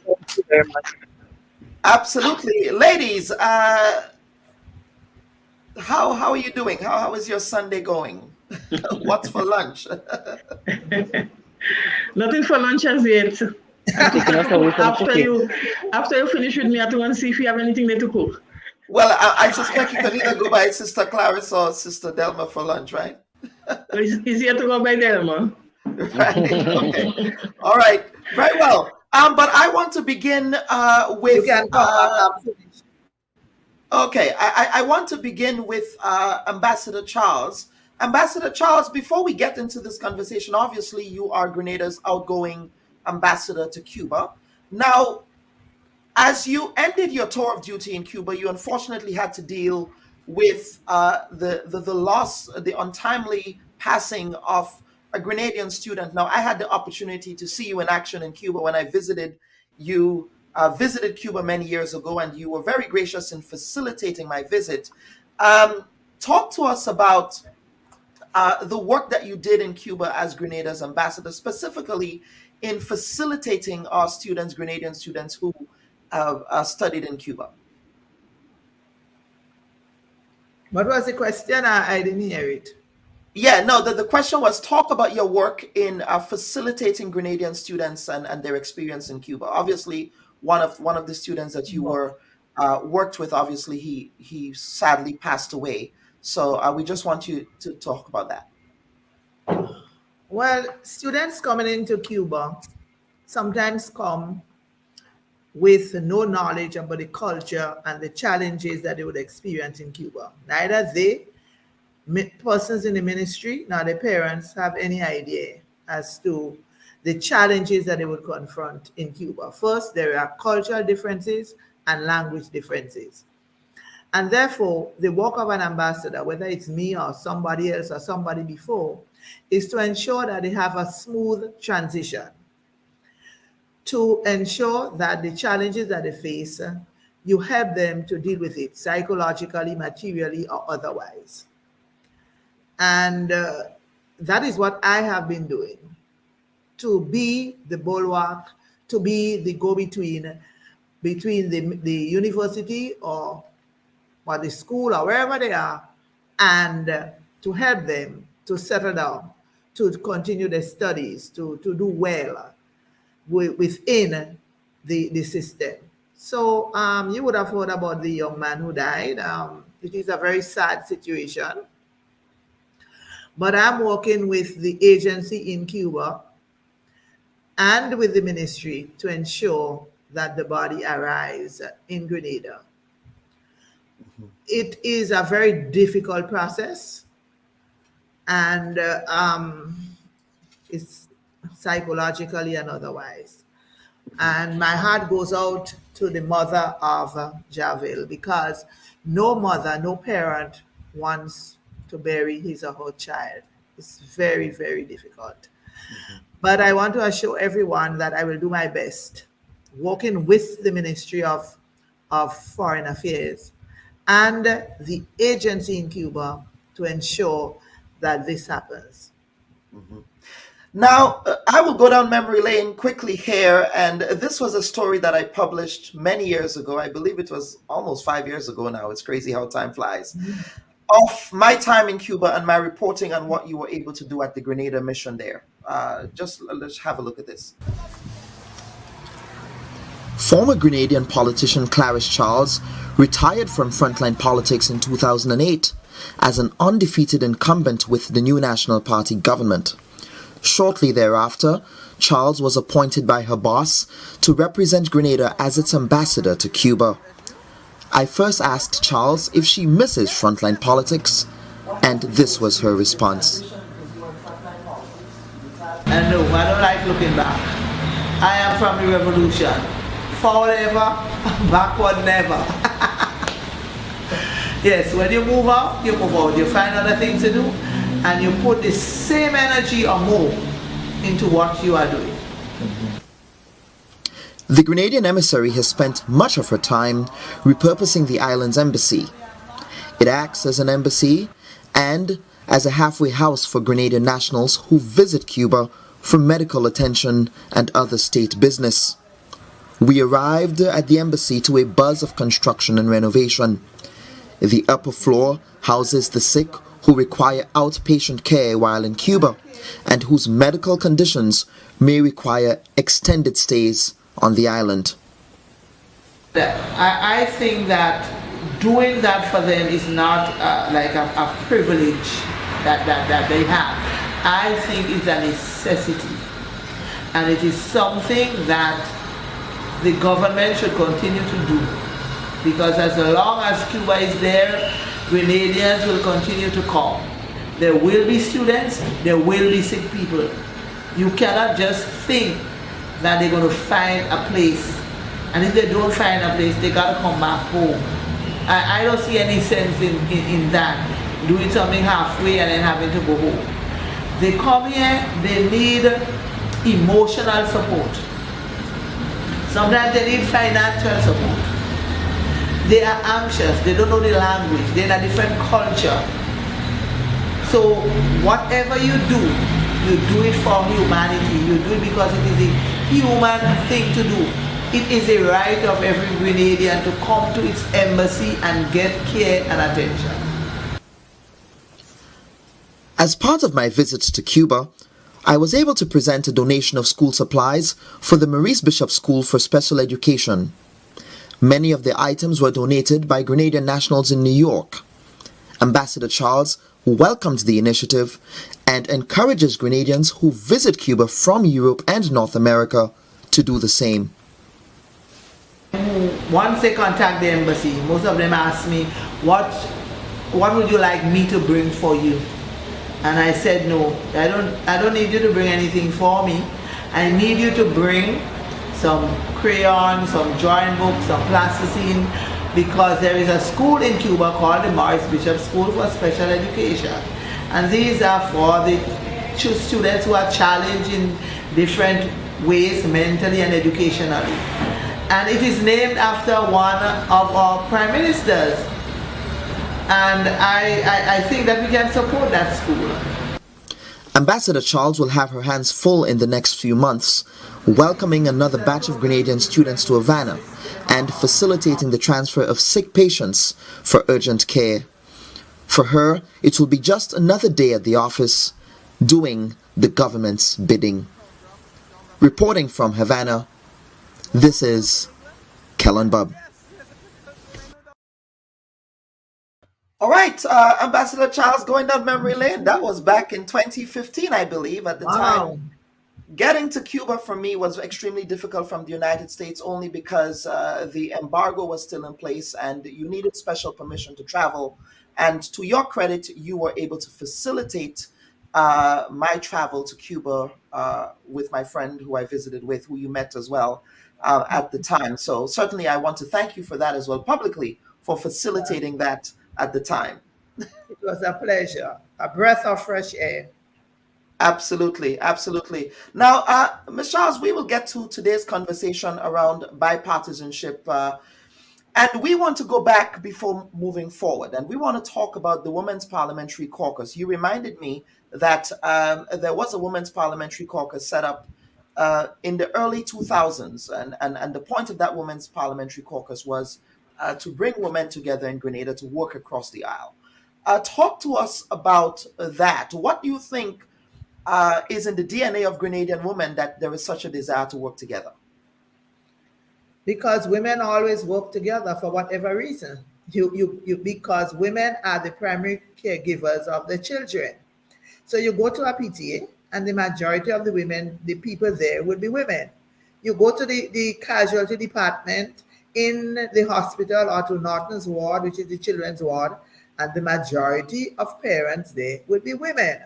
Thank you very much. Absolutely. Ladies, how are you doing? How is your Sunday going? What's for lunch? Nothing for lunch as yet. after you finish with me, I want to see if you have anything there to cook. Well, I suspect you can either go by Sister Clarice or Sister Delma for lunch, right? It's easier to go by Delma. Right. Okay. All right. Very well. But I want to begin with. You can okay. I want to begin with Ambassador Charles. Ambassador Charles, before we get into this conversation, obviously you are Grenada's outgoing ambassador to Cuba. Now, as you ended your tour of duty in Cuba, you unfortunately had to deal with the loss, the untimely passing of a Grenadian student. Now, I had the opportunity to see you in action in Cuba when I visited you, visited Cuba many years ago, and you were very gracious in facilitating my visit. Talk to us about the work that you did in Cuba as Grenada's ambassador, specifically in facilitating our students, Grenadian students who studied in Cuba. What was the question? I didn't hear it. Yeah, no, the question was talk about your work in facilitating Grenadian students and their experience in Cuba. Obviously, one of the students that you were worked with, obviously, he sadly passed away. So we just want you to talk about that. Well, students coming into Cuba sometimes come with no knowledge about the culture and the challenges that they would experience in Cuba. Neither they, persons in the ministry, nor their parents have any idea as to the challenges that they would confront in Cuba. First, there are cultural differences and language differences. And therefore, the work of an ambassador, whether it's me or somebody else or somebody before, is to ensure that they have a smooth transition, to ensure that the challenges that they face, you help them to deal with it psychologically, materially, or otherwise. And that is what I have been doing, to be the bulwark, to be the go-between between the university or the school or wherever they are, and to help them to settle down, to continue their studies, to do well within the system. So you would have heard about the young man who died. It is a very sad situation. But I'm working with the agency in Cuba and with the ministry to ensure that the body arrives in Grenada. It is a very difficult process, and it's psychologically and otherwise. And my heart goes out to the mother of Javel, because no mother, no parent wants to bury his or her child. It's very, very difficult. Mm-hmm. But I want to assure everyone that I will do my best, working with the Ministry of Foreign Affairs and the agency in Cuba to ensure that this happens. Mm-hmm. Now, I will go down memory lane quickly here, and this was a story that I published many years ago. I believe it was almost 5 years ago now. It's crazy how time flies. Mm-hmm. Of my time in Cuba and my reporting on what you were able to do at the Grenada mission there. Let's have a look at this. Former Grenadian politician Clarice Charles retired from frontline politics in 2008 as an undefeated incumbent with the new National Party government. Shortly thereafter, Charles was appointed by her boss to represent Grenada as its ambassador to Cuba. I first asked Charles if she misses frontline politics, and this was her response. And no, I don't like looking back. I am from the revolution. Forward ever, backward never. Yes, when you move out, you find other things to do, and you put the same energy or more into what you are doing. The Grenadian emissary has spent much of her time repurposing the island's embassy. It acts as an embassy and as a halfway house for Grenadian nationals who visit Cuba for medical attention and other state business. We arrived at the embassy to a buzz of construction and renovation. The upper floor houses the sick who require outpatient care while in Cuba and whose medical conditions may require extended stays on the island. I think that doing that for them is not like a privilege that they have. I think it's a necessity, and it is something that the government should continue to do, because as long as Cuba is there, Grenadians will continue to come. There will be students, there will be sick people. You cannot just think that they're going to find a place, and if they don't find a place, they got to come back home. I don't see any sense in that, doing something halfway and then having to go home. They come here, they need emotional support. Sometimes they need financial support. They are anxious, they don't know the language, they're in a different culture. So whatever you do it for humanity. You do it because it is a human thing to do. It is a right of every Grenadian to come to its embassy and get care and attention. As part of my visit to Cuba, I was able to present a donation of school supplies for the Maurice Bishop School for Special Education. Many of the items were donated by Grenadian nationals in New York. Ambassador Charles welcomed the initiative and encourages Grenadians who visit Cuba from Europe and North America to do the same. Once they contact the embassy, most of them ask me, what would you like me to bring for you? And I said, no, I don't need you to bring anything for me. I need you to bring some crayons, some drawing books, some plasticine, because there is a school in Cuba called the Maurice Bishop School for Special Education. And these are for the students who are challenged in different ways, mentally and educationally. And it is named after one of our prime ministers. And I think that we can support that school. Ambassador Charles will have her hands full in the next few months, welcoming another batch of Grenadian students to Havana and facilitating the transfer of sick patients for urgent care. For her, it will be just another day at the office, doing the government's bidding. Reporting from Havana, this is Kellen Bubb. All right, Ambassador Charles, going down memory lane, that was back in 2015, I believe, at the time. Getting to Cuba for me was extremely difficult from the United States only because the embargo was still in place and you needed special permission to travel. And to your credit, you were able to facilitate my travel to Cuba with my friend who I visited with, who you met as well at the time. So certainly I want to thank you for that as well, publicly, for facilitating that at the time. It was a pleasure, a breath of fresh air. Absolutely, absolutely. Now, Ms. Charles, we will get to today's conversation around bipartisanship. And we want to go back before moving forward. And we want to talk about the Women's Parliamentary Caucus. You reminded me that there was a Women's Parliamentary Caucus set up in the early 2000s. And the point of that Women's Parliamentary Caucus was to bring women together in Grenada to work across the aisle. Talk to us about that. What do you think is in the DNA of Grenadian women that there is such a desire to work together? Because women always work together for whatever reason. Because women are the primary caregivers of the children. So you go to a PTA and the majority of the women, the people there would be women. You go to the casualty department in the hospital or to Norton's ward, which is the children's ward, and the majority of parents there would be women.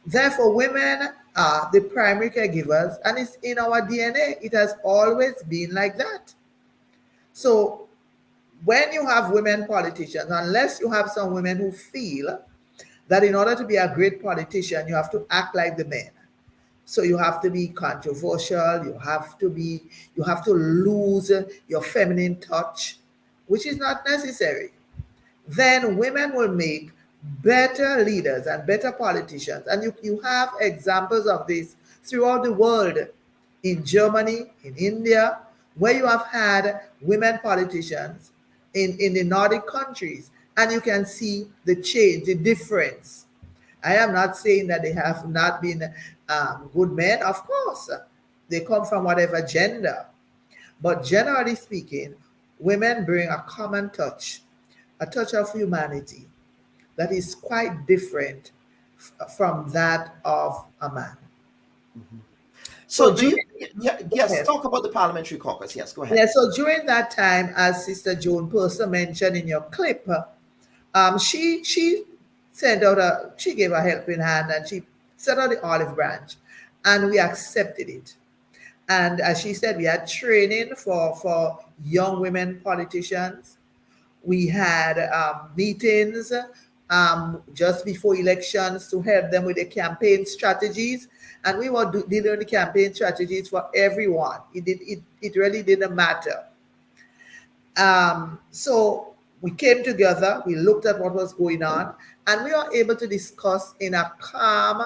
Therefore, women are the primary caregivers, and it's in our DNA. It has always been like that. So when you have women politicians, unless you have some women who feel that in order to be a great politician, you have to act like the men. So you have to be controversial, you have to lose your feminine touch, which is not necessary. Then women will make better leaders and better politicians. And you have examples of this throughout the world, in Germany, in India, where you have had women politicians in the Nordic countries. And you can see the change, the difference. I am not saying that they have not been good men. Of course, they come from whatever gender. But generally speaking, women bring a common touch, a touch of humanity that is quite different from that of a man. Mm-hmm. So yes, talk about the parliamentary caucus. Yes, go ahead. Yeah, so during that time, as Sister Joan Purser mentioned in your clip, she she gave a helping hand and she set out the olive branch, and we accepted it. And as she said, we had training for young women politicians. We had meetings just before elections to help them with the campaign strategies. And we were dealing with the campaign strategies for everyone. It really didn't matter. So we came together, we looked at what was going on, and we were able to discuss in a calm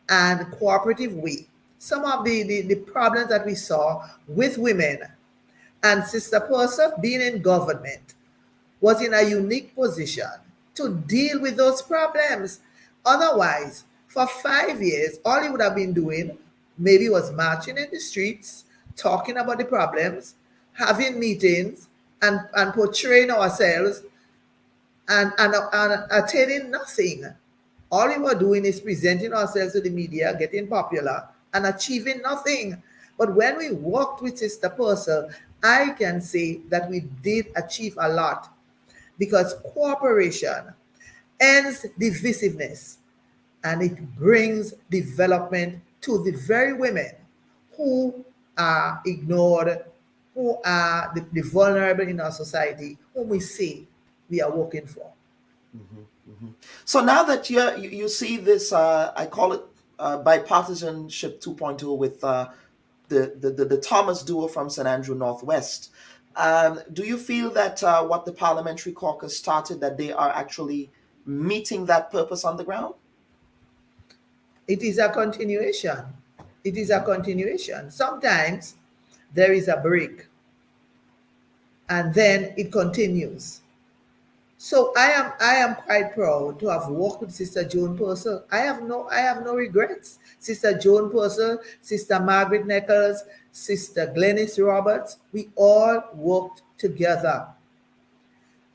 and cooperative way some of the problems that we saw with women. And Sister Purser, being in government, was in a unique position to deal with those problems. Otherwise, for 5 years, all he would have been doing maybe was marching in the streets, talking about the problems, having meetings, and portraying ourselves and attaining nothing. All we were doing is presenting ourselves to the media, getting popular, and achieving nothing. But when we worked with Sister Purser, I can say that we did achieve a lot, because cooperation ends divisiveness and it brings development to the very women who are ignored, who are the vulnerable in our society, whom we say we are working for. Mm-hmm, mm-hmm. So now that you see this, I call it bi-partisanship 2.0 with the Thomas duo from St. Andrew Northwest, do you feel that what the Parliamentary Caucus started, that they are actually meeting that purpose on the ground? It is a continuation. It is a continuation. Sometimes there is a break and then it continues. So I am quite proud to have worked with Sister Joan Purser. I have no regrets. Sister Joan Purser, Sister Margaret Nichols, Sister Glenys Roberts, we all worked together.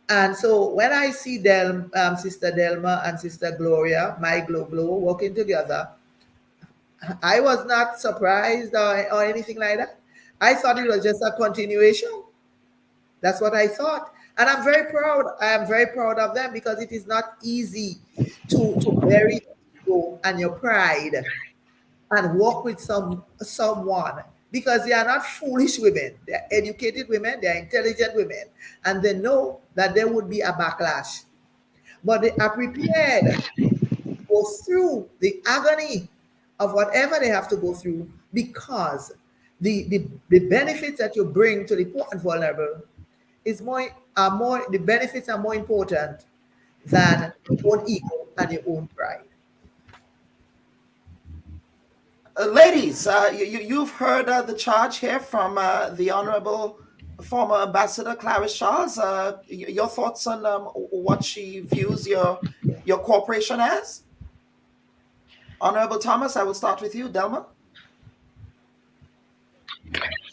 And so when I see Sister Delma and Sister Gloria, my Glow working together, I was not surprised or anything like that. I thought it was just a continuation. That's what I thought. And I'm very proud. I am very proud of them, because it is not easy to bury your ego and your pride and work with someone, because they are not foolish women. They're educated women, they're intelligent women, and they know that there would be a backlash. But they are prepared to go through the agony of whatever they have to go through, because the benefits that you bring to the poor and vulnerable the benefits are more important than your own ego and your own pride. Ladies, you've heard the charge here from the Honorable former Ambassador Clarice Charles. Your thoughts on what she views your cooperation as? Honorable Thomas, I will start with you. Delma?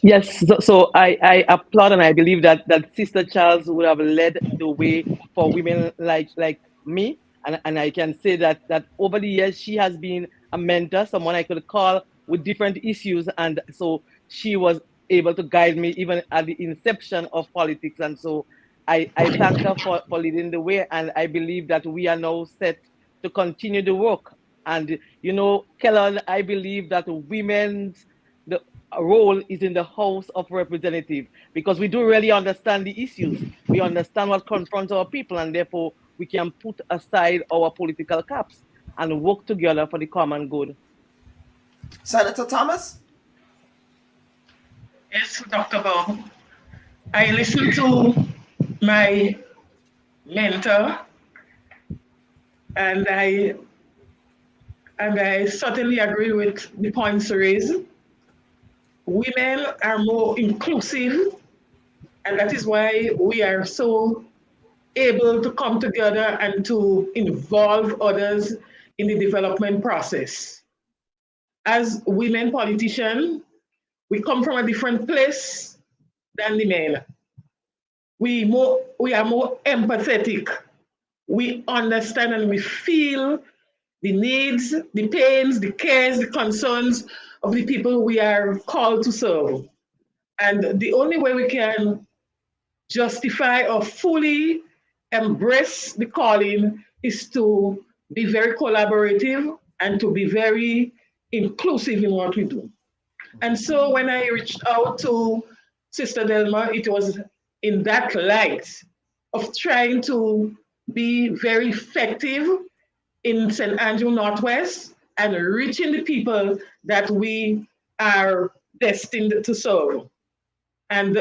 Yes, so I applaud, and I believe that Sister Charles would have led the way for women like me, and I can say that over the years she has been a mentor, someone I could call with different issues, and so she was able to guide me even at the inception of politics, and so I thank her for leading the way, and I believe that we are now set to continue the work. And Kellogg, I believe that role is in the House of Representatives, because we do really understand the issues. We understand what confronts our people, and therefore we can put aside our political caps and work together for the common good. Senator Thomas? Yes, Dr. Bob. I listened to my mentor, and I certainly agree with the points raised. Women are more inclusive, and that is why we are so able to come together and to involve others in the development process. As women politicians, we come from a different place than the men. We are more empathetic. We understand and we feel the needs, the pains, the cares, the concerns of the people we are called to serve. And the only way we can justify or fully embrace the calling is to be very collaborative and to be very inclusive in what we do. And so when I reached out to Sister Delma, it was in that light of trying to be very effective in St. Andrew Northwest and reaching the people that we are destined to serve. And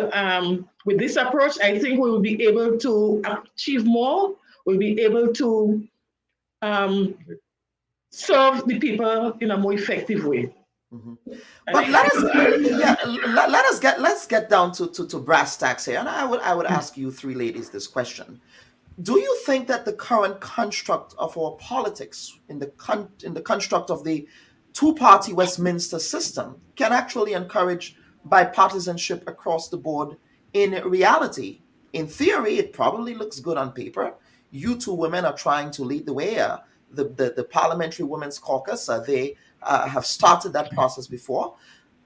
with this approach, I think we will be able to achieve more. We'll be able to serve the people in a more effective way. Mm-hmm. But let's get down to brass tacks here. And I would ask you three ladies this question. Do you think that the current construct of our politics in the construct of the two-party Westminster system can actually encourage bipartisanship across the board in reality? In theory, it probably looks good on paper. You two women are trying to lead the way. The Parliamentary Women's Caucus, they have started that process before.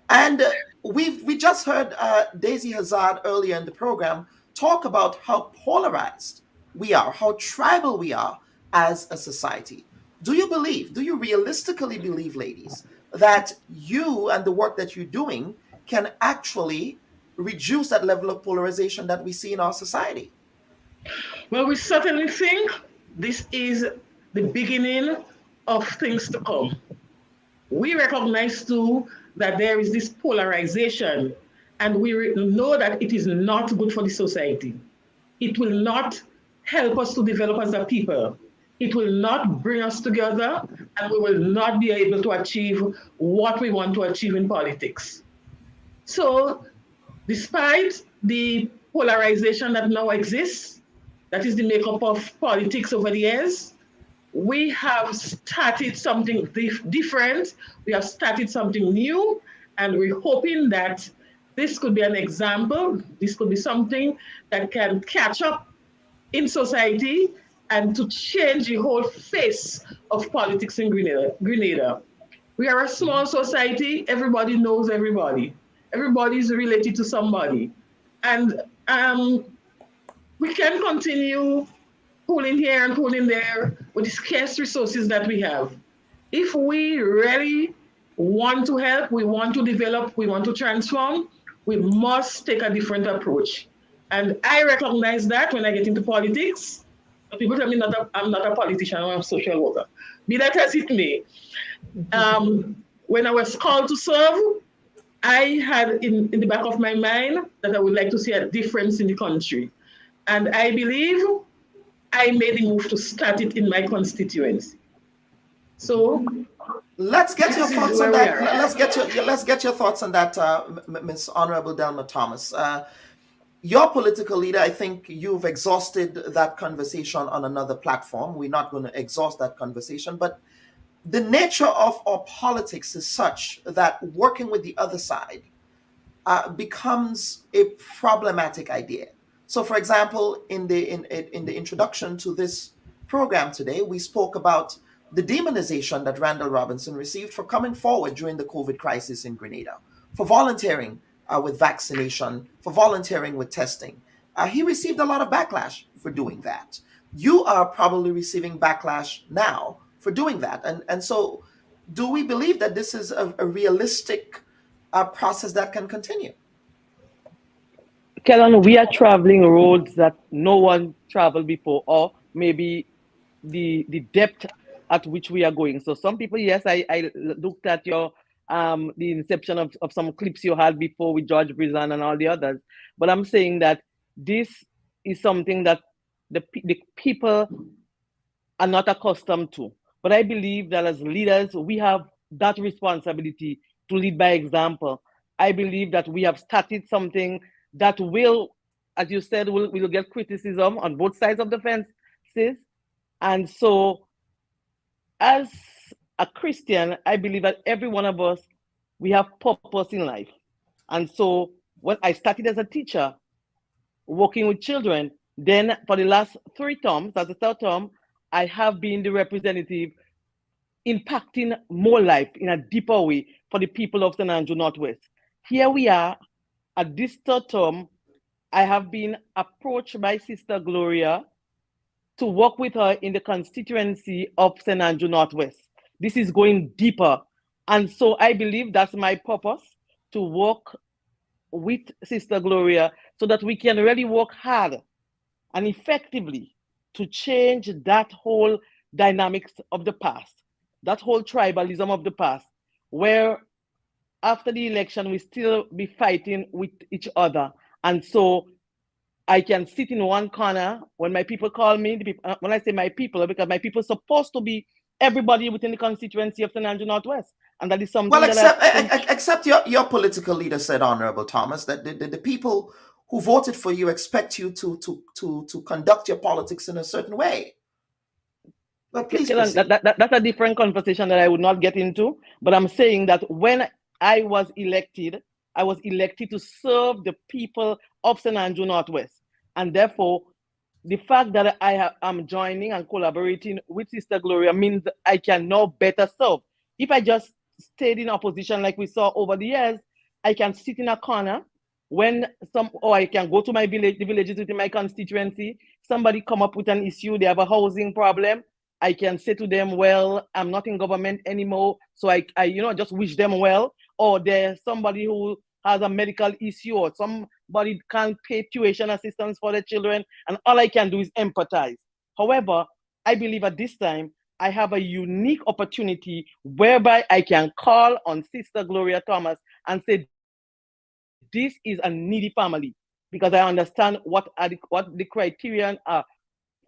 And we just heard Daisy Hazard earlier in the program talk about how polarized we are, how tribal we are as a society. Do you realistically believe, ladies, that you and the work that you're doing can actually reduce that level of polarization that we see in our society? Well, we certainly think this is the beginning of things to come. We recognize too that there is this polarization, and we know that it is not good for the society. It will not help us to develop as a people. It will not bring us together, and we will not be able to achieve what we want to achieve in politics. So, despite the polarization that now exists, that is the makeup of politics over the years, we have started something different. We have started something new, and we're hoping that this could be an example. This could be something that can catch up in society and to change the whole face of politics in Grenada. We are a small society. Everybody knows everybody. Everybody is related to somebody. And we can continue pulling here and pulling there with the scarce resources that we have. If we really want to help, we want to develop, we want to transform, we must take a different approach. And I recognize that when I get into politics. People tell me I'm not a politician, I'm a social worker. Be that as it may. When I was called to serve, I had in the back of my mind that I would like to see a difference in the country. And I believe I made the move to start it in my constituency. So let's get your thoughts on that. Let's get your thoughts on that, Ms. Honorable Delma Thomas. Your political leader, I think you've exhausted that conversation on another platform. We're not going to exhaust that conversation, but the nature of our politics is such that working with the other side becomes a problematic idea. So, for example, in the introduction to this program today, we spoke about the demonization that Randall Robinson received for coming forward during the COVID crisis in Grenada, for volunteering with vaccination, for volunteering with testing. He received a lot of backlash for doing that. You are probably receiving backlash now for doing that. And so do we believe that this is a realistic process that can continue. Kellen, we are traveling roads that no one traveled before, or maybe the depth at which we are going. So some people, yes, I looked at your the inception of some clips you had before with George Brizan and all the others. But I'm saying that this is something that the people are not accustomed to. But I believe that as leaders, we have that responsibility to lead by example. I believe that we have started something that will, as you said, will get criticism on both sides of the fences. And so, as a Christian, I believe that every one of us, we have purpose in life. And so, when I started as a teacher, working with children, then for the last 3 terms, as the third term, I have been the representative impacting more life in a deeper way for the people of St. Andrew Northwest. Here we are at this third term. I have been approached by Sister Gloria to work with her in the constituency of St. Andrew Northwest. This is going deeper. And so I believe that's my purpose, to work with Sister Gloria so that we can really work hard and effectively to change that whole dynamics of the past, that whole tribalism of the past, where after the election we still be fighting with each other. And so I can sit in one corner when my people call me, when I say my people, because my people are supposed to be everybody within the constituency of St. Andrew Northwest. And that is something except your political leader said, Honorable Thomas, that the people who voted for you expect you to conduct your politics in a certain way. But please proceed. That's a different conversation that I would not get into. But I'm saying that when I was elected to serve the people of St. Andrew Northwest. And therefore, the fact that am joining and collaborating with Sister Gloria means that I can now better serve. If I just stayed in opposition like we saw over the years, I can sit in a corner or I can go to my village, the villages within my constituency, somebody come up with an issue, they have a housing problem, I can say to them, well, I'm not in government anymore, so I just wish them well. Or there's somebody who has a medical issue, or somebody can't pay tuition assistance for their children, and all I can do is empathize. However, I believe at this time, I have a unique opportunity whereby I can call on Sister Gloria Thomas and say, this is a needy family, because I understand what the criterion are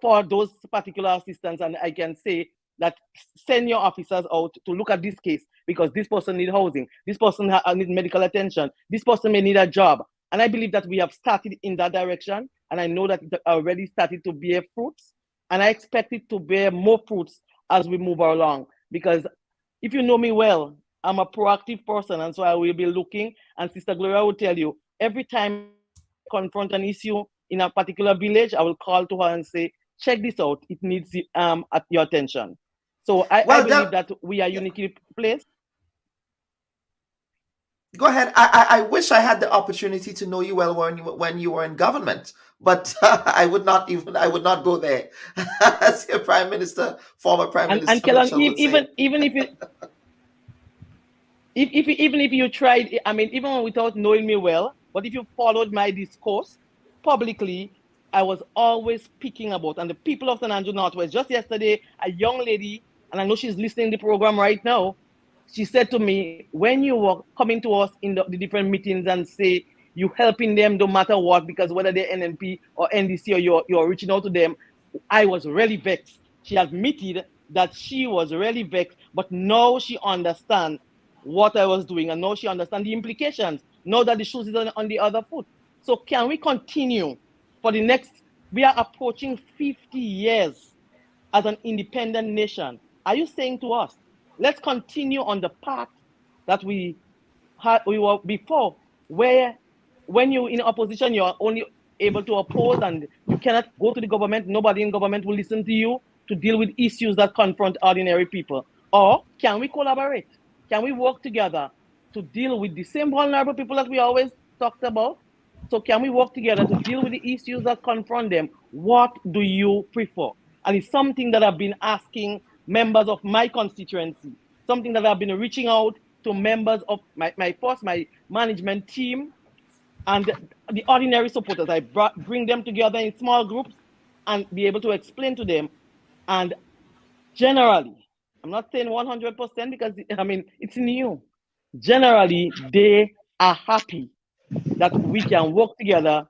for those particular assistants, and I can say that send your officers out to look at this case, because this person needs housing, this person needs medical attention, this person may need a job. And I believe that we have started in that direction, and I know that it already started to bear fruits, and I expect it to bear more fruits as we move along. Because if you know me well, I'm a proactive person, and so I will be looking, and Sister Gloria will tell you, every time I confront an issue in a particular village, I will call to her and say, check this out, it needs at your attention. So I believe that we are uniquely placed. Go ahead. I wish I had the opportunity to know you well when you were in government, but I would not go there. As your prime minister, former prime minister. And Kellan, even if you tried, I mean, even without knowing me well, but if you followed my discourse publicly, I was always speaking about, and the people of St. Andrew Northwest. Just yesterday, a young lady, and I know she's listening to the program right now, she said to me, when you were coming to us in the different meetings and say you helping them no matter what, because whether they're NNP or NDC or you're reaching out to them, I was really vexed. She admitted that she was really vexed, but now she understands what I was doing, and now she understands the implications, now that the shoes is on the other foot. So can we continue for the next, we are approaching 50 years as an independent nation. Are you saying to us, let's continue on the path that we were before, where when you're in opposition, you're only able to oppose and you cannot go to the government, nobody in government will listen to you to deal with issues that confront ordinary people? Or can we collaborate? Can we work together to deal with the same vulnerable people that we always talked about? So can we work together to deal with the issues that confront them? What do you prefer? And it's something that I've been asking members of my constituency, something that I've been reaching out to members of my force, my management team, and the ordinary supporters. I bring them together in small groups and be able to explain to them. And generally, I'm not saying 100% because I mean it's new. Generally, they are happy that we can work together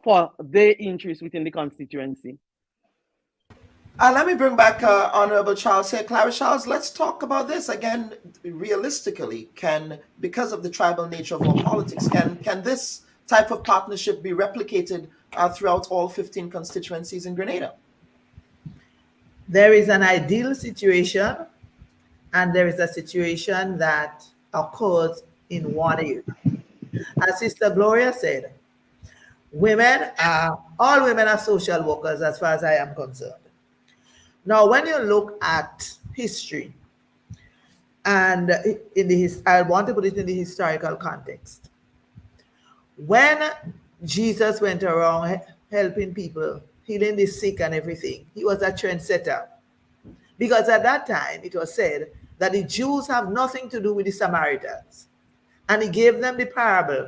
for their interests within the constituency. Let me bring back Honorable Charles here. Clarice Charles, let's talk about this again realistically. Because of the tribal nature of our politics, can this type of partnership be replicated throughout all 15 constituencies in Grenada? There is an ideal situation, and there is a situation that occurs in one area. As Sister Gloria said, all women are social workers as far as I am concerned. Now, when you look at history, and I want to put it in the historical context. When Jesus went around helping people, healing the sick and everything, he was a trendsetter. Because at that time, it was said that the Jews have nothing to do with the Samaritans. And he gave them the parable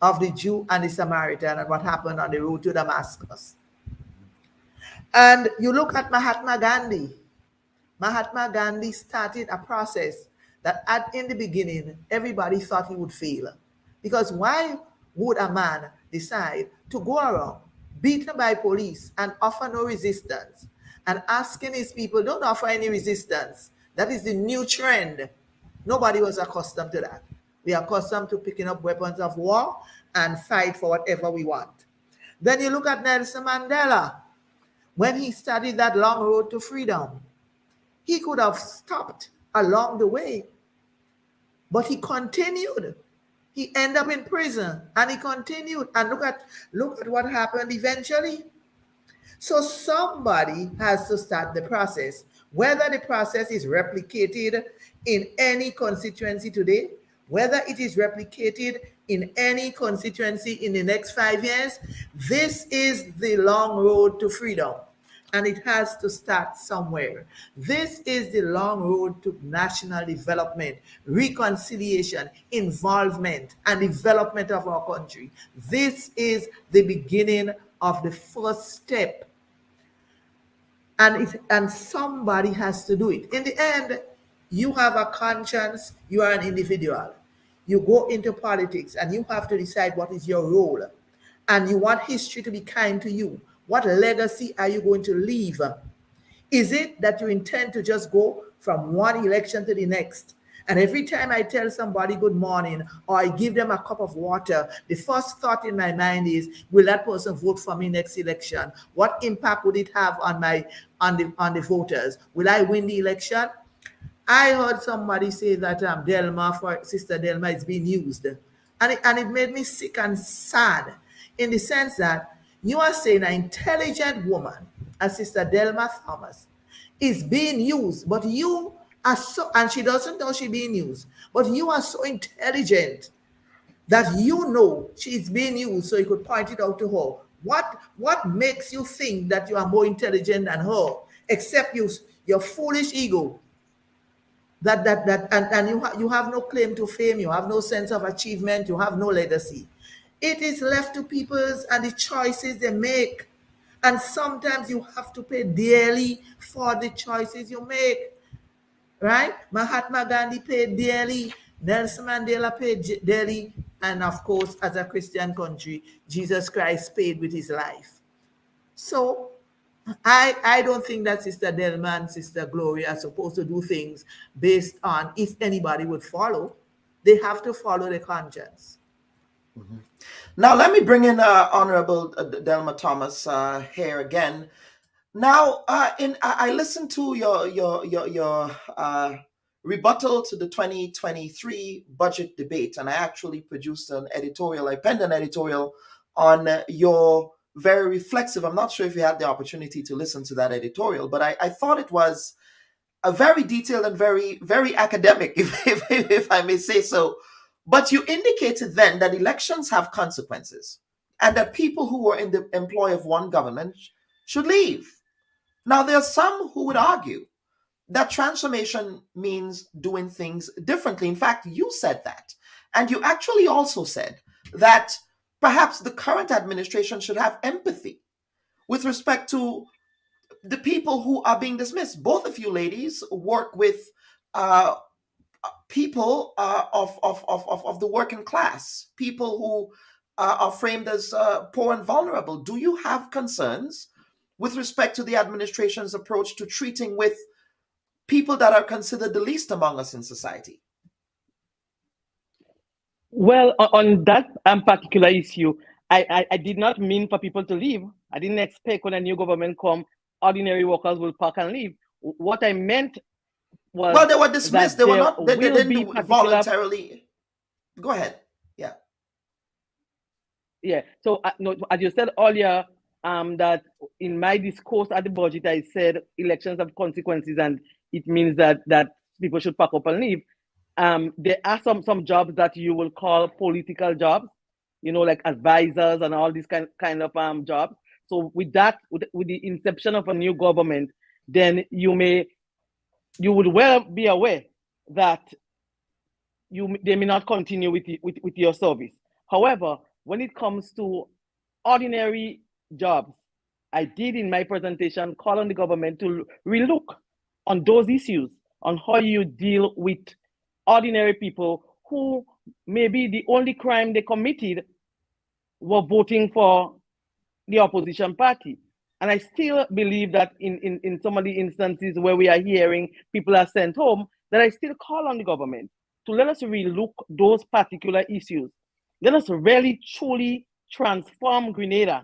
of the Jew and the Samaritan and what happened on the road to Damascus. And you look at Mahatma Gandhi. Mahatma Gandhi started a process that in the beginning, everybody thought he would fail. Because why would a man decide to go around beaten by police and offer no resistance and asking his people, don't offer any resistance? That is the new trend. Nobody was accustomed to that. We are accustomed to picking up weapons of war and fight for whatever we want. Then you look at Nelson Mandela. When he started that long road to freedom, he could have stopped along the way, but he continued. He ended up in prison and he continued. And look at what happened eventually. So somebody has to start the process. Whether the process is replicated in any constituency today, whether it is replicated in any constituency in the next 5 years, this is the long road to freedom. And it has to start somewhere. This is the long road to national development, reconciliation, involvement, and development of our country. This is the beginning of the first step. And somebody has to do it. In the end, you have a conscience, you are an individual. You go into politics and you have to decide what is your role. And you want history to be kind to you. What legacy are you going to leave? Is it that you intend to just go from one election to the next? And every time I tell somebody good morning or I give them a cup of water, the first thought in my mind is, will that person vote for me next election? What impact would it have on the voters? Will I win the election? I heard somebody say that Sister Delma is being used. And it made me sick and sad in the sense that you are saying an intelligent woman, as Sister Delma Thomas, is being used, but you are so, and she doesn't know she's being used, but you are so intelligent that you know she's being used, so you could point it out to her. What makes you think that you are more intelligent than her, except your foolish ego? And you have no claim to fame, you have no sense of achievement, you have no legacy. It is left to people and the choices they make. And sometimes you have to pay dearly for the choices you make. Right? Mahatma Gandhi paid dearly. Nelson Mandela paid dearly. And of course, as a Christian country, Jesus Christ paid with his life. So I don't think that Sister Delma and Sister Gloria are supposed to do things based on if anybody would follow. They have to follow their conscience. Mm-hmm. Now, let me bring in Honorable Delma Thomas here again. Now, I listened to your rebuttal to the 2023 budget debate, and I actually produced an editorial. I penned an editorial on your very reflexive. I'm not sure if you had the opportunity to listen to that editorial, but I thought it was a very detailed and very, very academic, if I may say so. But you indicated then that elections have consequences and that people who were in the employ of one government should leave. Now, there are some who would argue that transformation means doing things differently. In fact, you said that. And you actually also said that perhaps the current administration should have empathy with respect to the people who are being dismissed. Both of you ladies work with people of the working class, people who are framed as poor and vulnerable. Do you have concerns with respect to the administration's approach to treating with people that are considered the least among us in society? Well, on that particular issue, I did not mean for people to leave. I didn't expect when a new government come, ordinary workers will pack and leave. What I meant was, well, they were dismissed. They were not. They didn't voluntarily. Go ahead. Yeah. Yeah. So, no, as you said earlier, that in my discourse at the budget, I said elections have consequences, and it means that people should pack up and leave. There are some jobs that you will call political jobs, like advisors and all these kind of jobs. So with that, with the inception of a new government, then you would well be aware that they may not continue with your service. However, when it comes to ordinary jobs, I did in my presentation call on the government to relook on those issues, on how you deal with ordinary people who maybe the only crime they committed were voting for the opposition party. And I still believe that in some of the instances where we are hearing people are sent home, that I still call on the government to let us relook those particular issues. Let us really truly transform Grenada.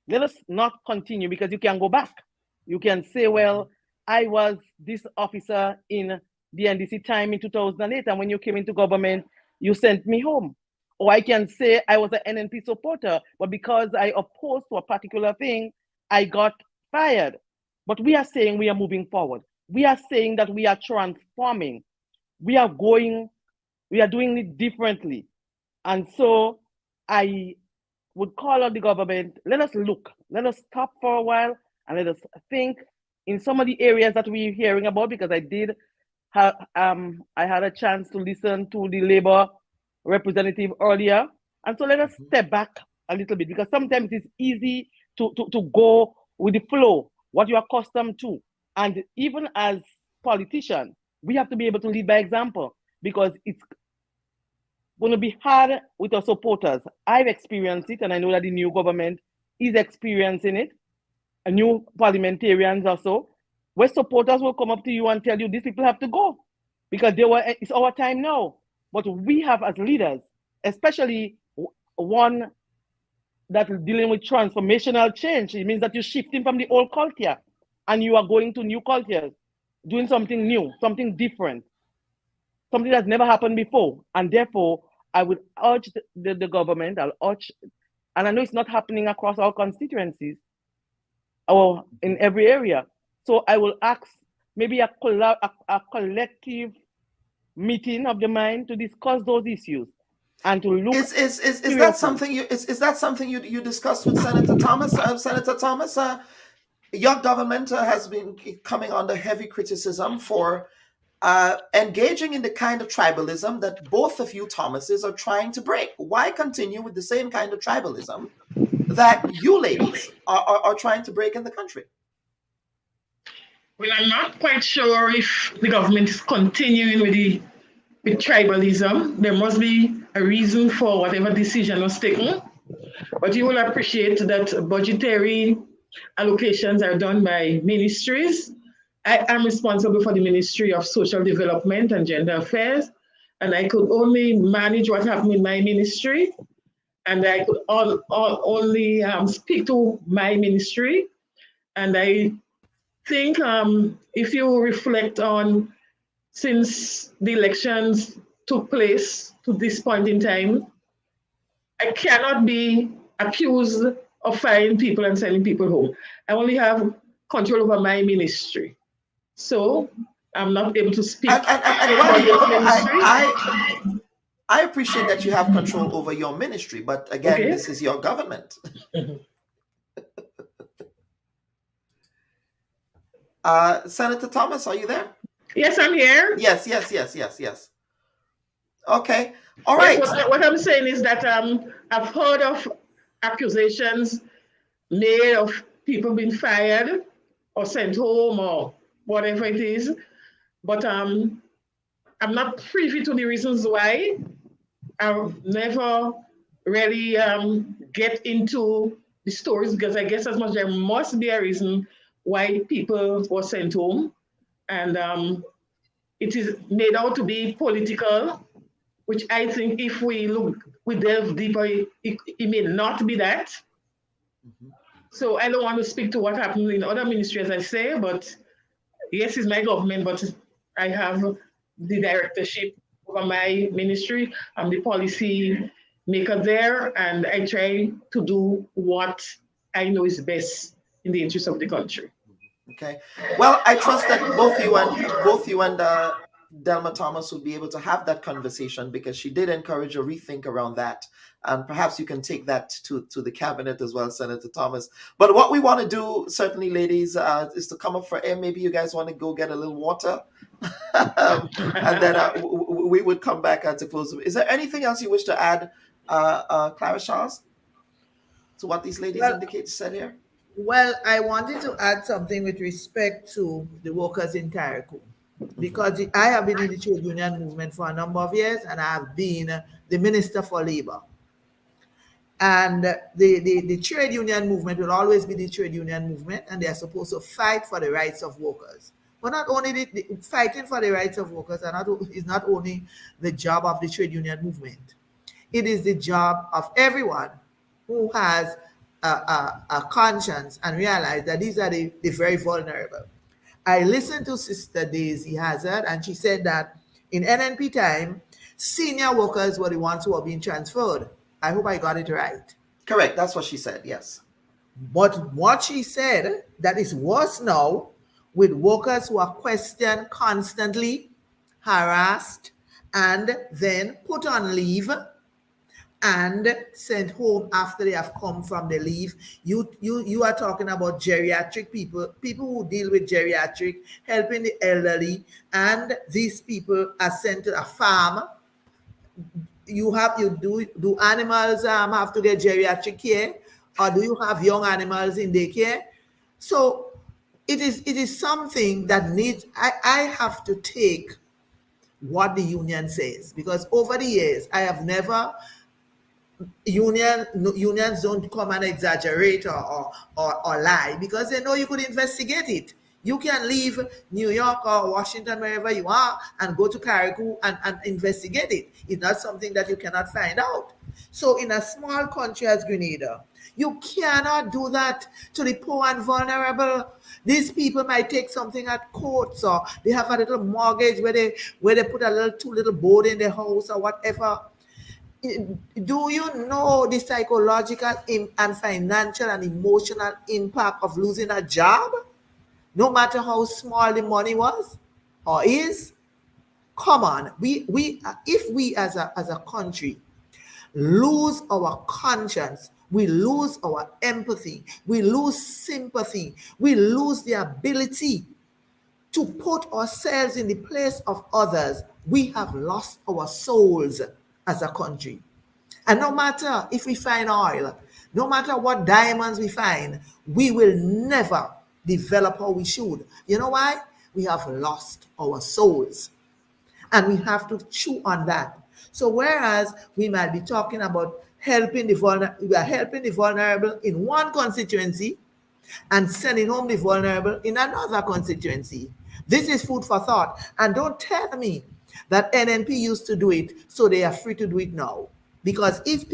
Let us not continue, because you can go back. You can say, well, I was this officer in the NDC time in 2008, and when you came into government, you sent me home. Or I can say I was an NNP supporter, but because I opposed to a particular thing, I got fired. But we are saying we are moving forward. We are saying that we are transforming. We are doing it differently. And so I would call on the government, let us look, let us stop for a while, and let us think in some of the areas that we're hearing about, because I had a chance to listen to the Labour representative earlier. And so let us step back a little bit, because sometimes it's easy to go with the flow, what you're accustomed to. And even as politicians, we have to be able to lead by example, because it's going to be hard with our supporters. I've experienced it, and I know that the new government is experiencing it, and new parliamentarians also, where supporters will come up to you and tell you these people have to go because it's our time now. But we have as leaders, especially one that is dealing with transformational change, it means that you're shifting from the old culture and you are going to new cultures, doing something new, something different, something that's never happened before. And therefore, I would urge the government, and I know it's not happening across our constituencies or in every area. So I will ask maybe a collective meeting of the mind to discuss those issues and to look. Is that something you discussed with Senator Thomas? Senator Thomas, your government has been coming under heavy criticism for engaging in the kind of tribalism that both of you Thomases are trying to break. Why continue with the same kind of tribalism that you ladies are trying to break in the country? Well, I'm not quite sure if the government is continuing with tribalism. There must be a reason for whatever decision was taken. But you will appreciate that budgetary allocations are done by ministries. I am responsible for the Ministry of Social Development and Gender Affairs, and I could only manage what happened in my ministry, and I could only speak to my ministry. And I think if you reflect on, since the elections took place to this point in time, I cannot be accused of firing people and sending people home. I only have control over my ministry. So I'm not able to speak and about your ministry. I appreciate that you have control over your ministry, but again, Okay. This is your government. Senator Thomas, are you there? Yes, I'm here. Yes. Okay. All right. Yes, what I'm saying is that I've heard of accusations made of people being fired or sent home or whatever it is, but I'm not privy to the reasons why. I've never really get into the stories because I guess as much there must be a reason why people were sent home, and it is made out to be political, which I think if we delve deeper, it may not be that. So I don't want to speak to what happened in other ministries, as I say, but yes, it's my government, but I have the directorship over my ministry. I'm the policy maker there, and I try to do what I know is best in the interest of the country. Okay. Well, I trust that both you and Delma Thomas will be able to have that conversation, because she did encourage a rethink around that. And perhaps you can take that to the cabinet as well, Senator Thomas. But what we want to do, certainly, ladies, is to come up for air. Maybe you guys want to go get a little water. And then we would come back to close. Is there anything else you wish to add, Clara Charles, to what these ladies said here? Well, I wanted to add something with respect to the workers in Carriacou, because I have been in the trade union movement for a number of years, and I have been the Minister for Labor. And the trade union movement will always be the trade union movement, and they are supposed to fight for the rights of workers. But not only the fighting for the rights of workers is not only the job of the trade union movement. It is the job of everyone who has a conscience and realize that these are the very vulnerable. I listened to Sister Daisy Hazard, and she said that in NNP time, senior workers were the ones who were being transferred. I hope I got it right. Correct. That's what she said. Yes. But what she said, that is worse now, with workers who are questioned constantly, harassed, and then put on leave and sent home after they have come from the leave. You are talking about geriatric people who deal with geriatric, helping the elderly, and these people are sent to a farm. Do animals have to get geriatric care, or do you have young animals in daycare? So it is something that needs. I have to take what the union says, because over the years I have never. Unions don't come and exaggerate or lie, because they know you could investigate it. You can leave New York or Washington, wherever you are, and go to Carriacou and investigate it. It's not something that you cannot find out. So in a small country as Grenada, you cannot do that to the poor and vulnerable. These people might take something at courts, or they have a little mortgage where they put two little board in their house or whatever. Do you know the psychological and financial and emotional impact of losing a job, no matter how small the money was or is? Come on, if we as a country lose our conscience, we lose our empathy, we lose sympathy, we lose the ability to put ourselves in the place of others, we have lost our souls as a country. And no matter if we find oil, no matter what diamonds we find, we will never develop how we should. You know why? We have lost our souls. And we have to chew on that. So whereas we might be talking about helping the vulnerable, we are helping the vulnerable in one constituency and sending home the vulnerable in another constituency. This is food for thought. And don't tell me that NNP used to do it, so they are free to do it now. Because if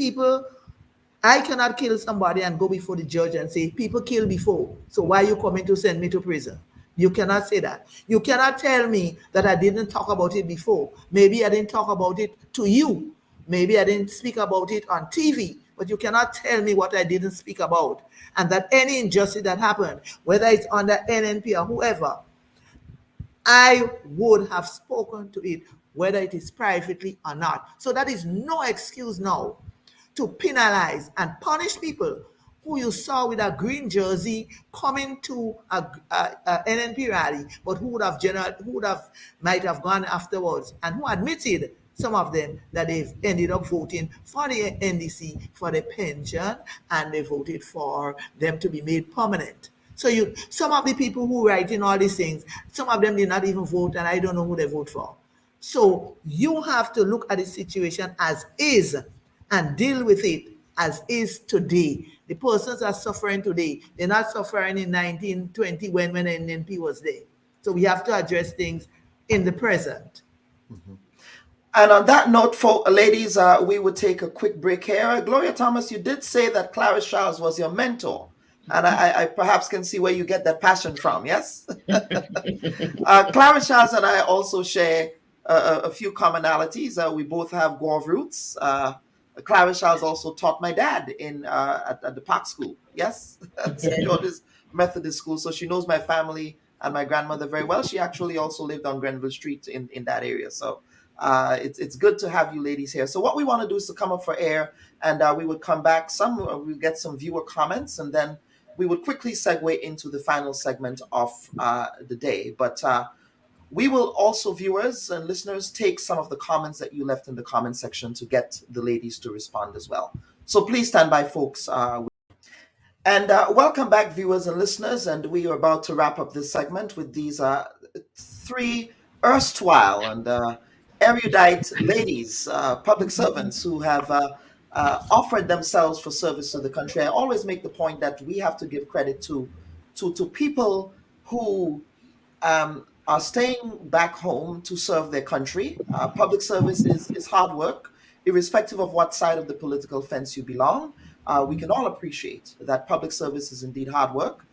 I cannot kill somebody and go before the judge and say, people killed before, so why are you coming to send me to prison? You cannot say that. You cannot tell me that I didn't talk about it before. Maybe I didn't talk about it to you. Maybe I didn't speak about it on TV, but you cannot tell me what I didn't speak about. And that any injustice that happened, whether it's under NNP or whoever, I would have spoken to it, whether it is privately or not. So that is no excuse now to penalize and punish people who you saw with a green jersey coming to a NNP rally, but who might have gone afterwards, and who admitted, some of them, that they've ended up voting for the NDC for the pension, and they voted for them to be made permanent. So some of the people who write in all these things, some of them did not even vote, and I don't know who they vote for. So you have to look at the situation as is and deal with it as is today. The persons are suffering today. They're not suffering in 1920 when NNP was there. So we have to address things in the present. Mm-hmm. And on that note, ladies, we would take a quick break here. Gloria Thomas, you did say that Clarice Charles was your mentor. And I perhaps can see where you get that passion from, yes? Clarice Charles and I also share a few commonalities. We both have Gov roots. Clarice Charles also taught my dad at the Park School, yes? St. George's Methodist School. So she knows my family and my grandmother very well. She actually also lived on Grenville Street in that area. So it's good to have you ladies here. So what we want to do is to come up for air, and we would come back. We'll get some viewer comments, and then we would quickly segue into the final segment of the day. But we will also, viewers and listeners, take some of the comments that you left in the comment section to get the ladies to respond as well. So please stand by, folks. And welcome back, viewers and listeners. And we are about to wrap up this segment with these three erstwhile and erudite ladies, public servants who have offered themselves for service to the country. I always make the point that we have to give credit to people who are staying back home to serve their country. Public service is hard work, irrespective of what side of the political fence you belong. We can all appreciate that public service is indeed hard work.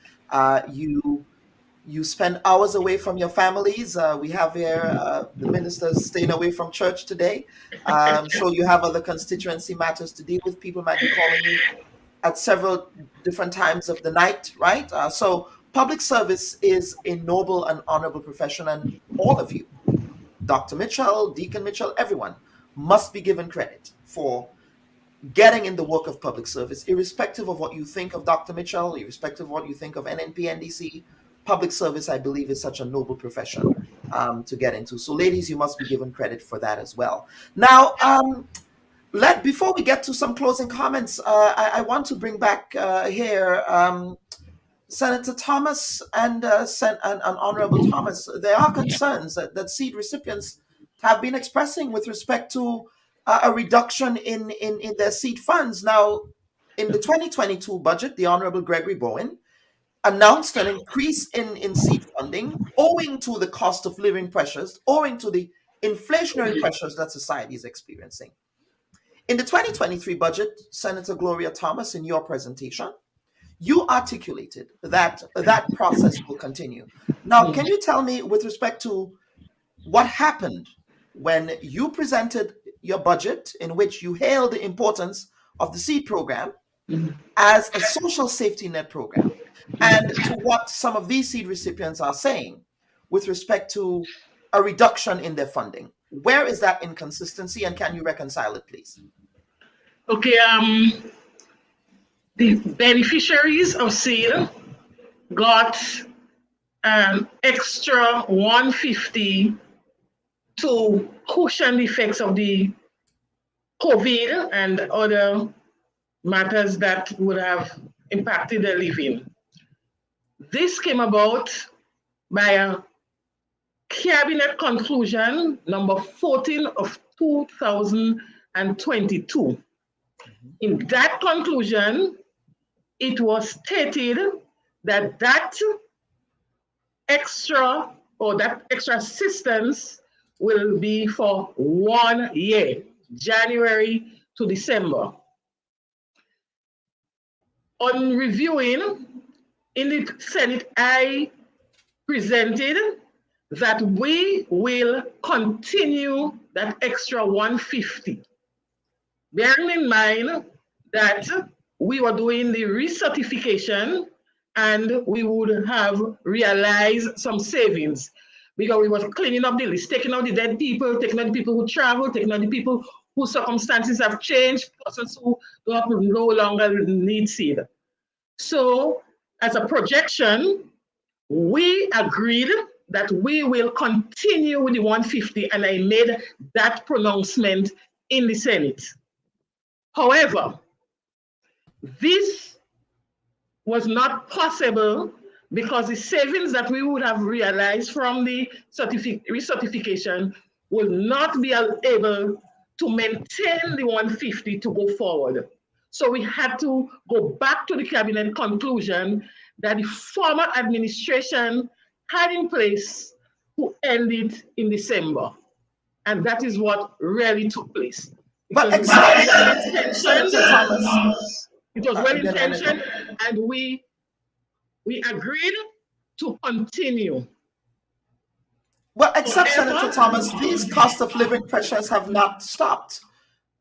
You spend hours away from your families. We have here the ministers staying away from church today. I'm sure you have other constituency matters to deal with. People might be calling you at several different times of the night, right? So public service is a noble and honorable profession, and all of you, Dr. Mitchell, Deacon Mitchell, everyone must be given credit for getting in the work of public service, irrespective of what you think of Dr. Mitchell, irrespective of what you think of NNP, NDC. Public service, I believe, is such a noble profession to get into. So, ladies, you must be given credit for that as well. Now, before we get to some closing comments, I want to bring back here Senator Thomas and Honorable Thomas. There are concerns that seed recipients have been expressing with respect to a reduction in their seed funds. Now, in the 2022 budget, the Honorable Gregory Bowen announced an increase in seed funding owing to the cost of living pressures, owing to the inflationary pressures that society is experiencing. In the 2023 budget, Senator Gloria Thomas, in your presentation, you articulated that that process will continue. Now, can you tell me, with respect to what happened when you presented your budget, in which you hailed the importance of the seed program as a social safety net program, and to what some of these seed recipients are saying with respect to a reduction in their funding? Where is that inconsistency, and can you reconcile it, please? Okay, the beneficiaries of seed got an extra $150 to cushion the effects of the COVID and other matters that would have impacted their living. This came about by a cabinet conclusion number 14 of 2022. In that conclusion, it was stated that that extra assistance will be for 1 year, January to December. On reviewing, in the Senate, I presented that we will continue that extra $150, bearing in mind that we were doing the recertification and we would have realized some savings, because we were cleaning up the list, taking out the dead people, taking out the people who travel, taking out the people whose circumstances have changed, persons who no longer need seed. So as a projection, we agreed that we will continue with the 150, and I made that pronouncement in the Senate. However, this was not possible because the savings that we would have realized from the recertification will not be able to maintain the 150 to go forward. So we had to go back to the cabinet conclusion that the former administration had in place to end it in December. And that is what really took place. But Because Senator Thomas, it was well intentioned, and we agreed to continue. Well, except Senator Thomas, these cost of living pressures have not stopped.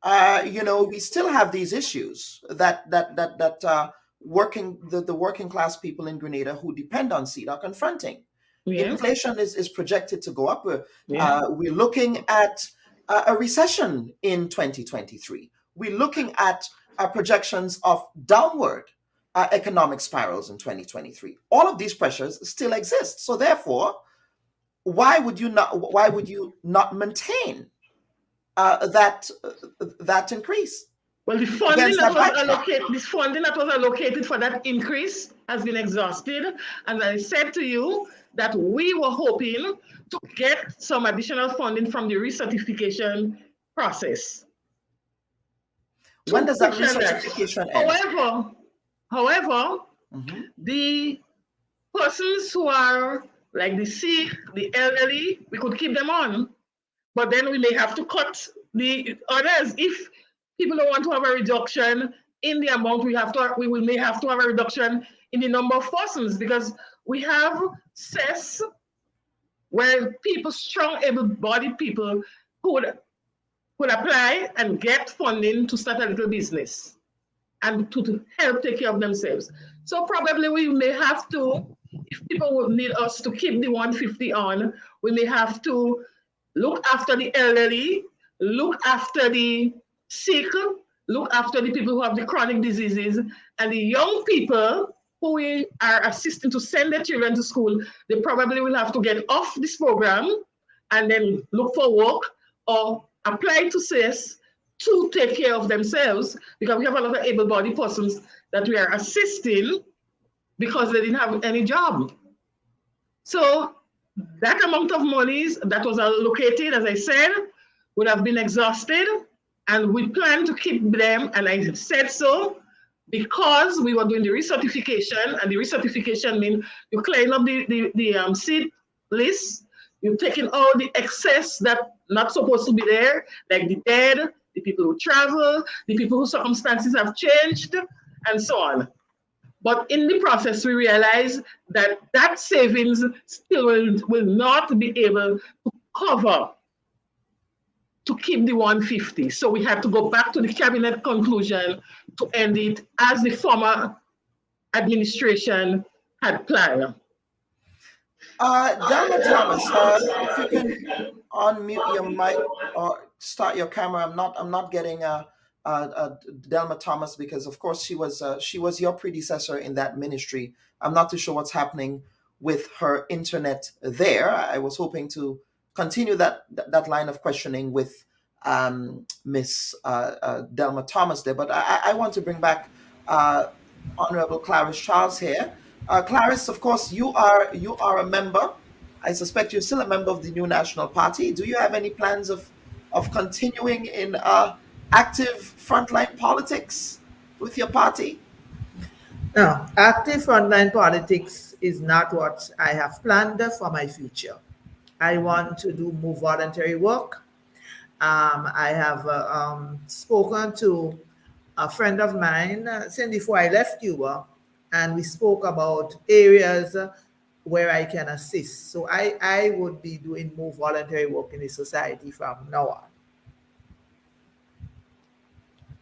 We still have these issues that the working class people in Grenada who depend on seed are confronting. Yeah. Inflation is projected to go up. We're looking at a recession in 2023. We're looking at projections of downward economic spirals in 2023. All of these pressures still exist. So therefore, why would you not maintain that increase? Well, the funding that was allocated for that increase has been exhausted. And I said to you that we were hoping to get some additional funding from the recertification process. When does that recertification end? However, the persons who are like the sick, the elderly, we could keep them on, but then we may have to cut the others. If people don't want to have a reduction in the amount, we may have to have a reduction in the number of persons, because we have CES where people, strong, able-bodied people could apply and get funding to start a little business and to help take care of themselves. So probably we may have to, if people would need us to keep the 150 on, we may have to look after the elderly, look after the sick, look after the people who have the chronic diseases, and the young people who we are assisting to send their children to school. They probably will have to get off this program and then look for work or apply to CES to take care of themselves, because we have a lot of able-bodied persons that we are assisting because they didn't have any job. So that amount of monies that was allocated, as I said, would have been exhausted, and we plan to keep them, and I said so because we were doing the recertification, and the recertification means you're clearing up the seed list, you're taking all the excess that not supposed to be there, like the dead, the people who travel, the people whose circumstances have changed, and so on. But in the process, we realized that that savings still will not be able to cover, to keep the 150. So we had to go back to the cabinet conclusion to end it as the former administration had planned. Delma Thomas, if you can unmute your mic or start your camera. I'm not getting Delma Thomas, because of course she was your predecessor in that ministry. I'm not too sure what's happening with her internet there. I was hoping to continue that line of questioning with Miss Delma Thomas there, but I want to bring back Honorable Clarice Charles here. Clarice, of course, you are a member. I suspect you're still a member of the New National Party. Do you have any plans of continuing in active frontline politics with your party? No, active frontline politics is not what I have planned for my future. I want to do more voluntary work. I have spoken to a friend of mine since before I left Cuba, and we spoke about areas where I can assist. So I would be doing more voluntary work in the society from now on.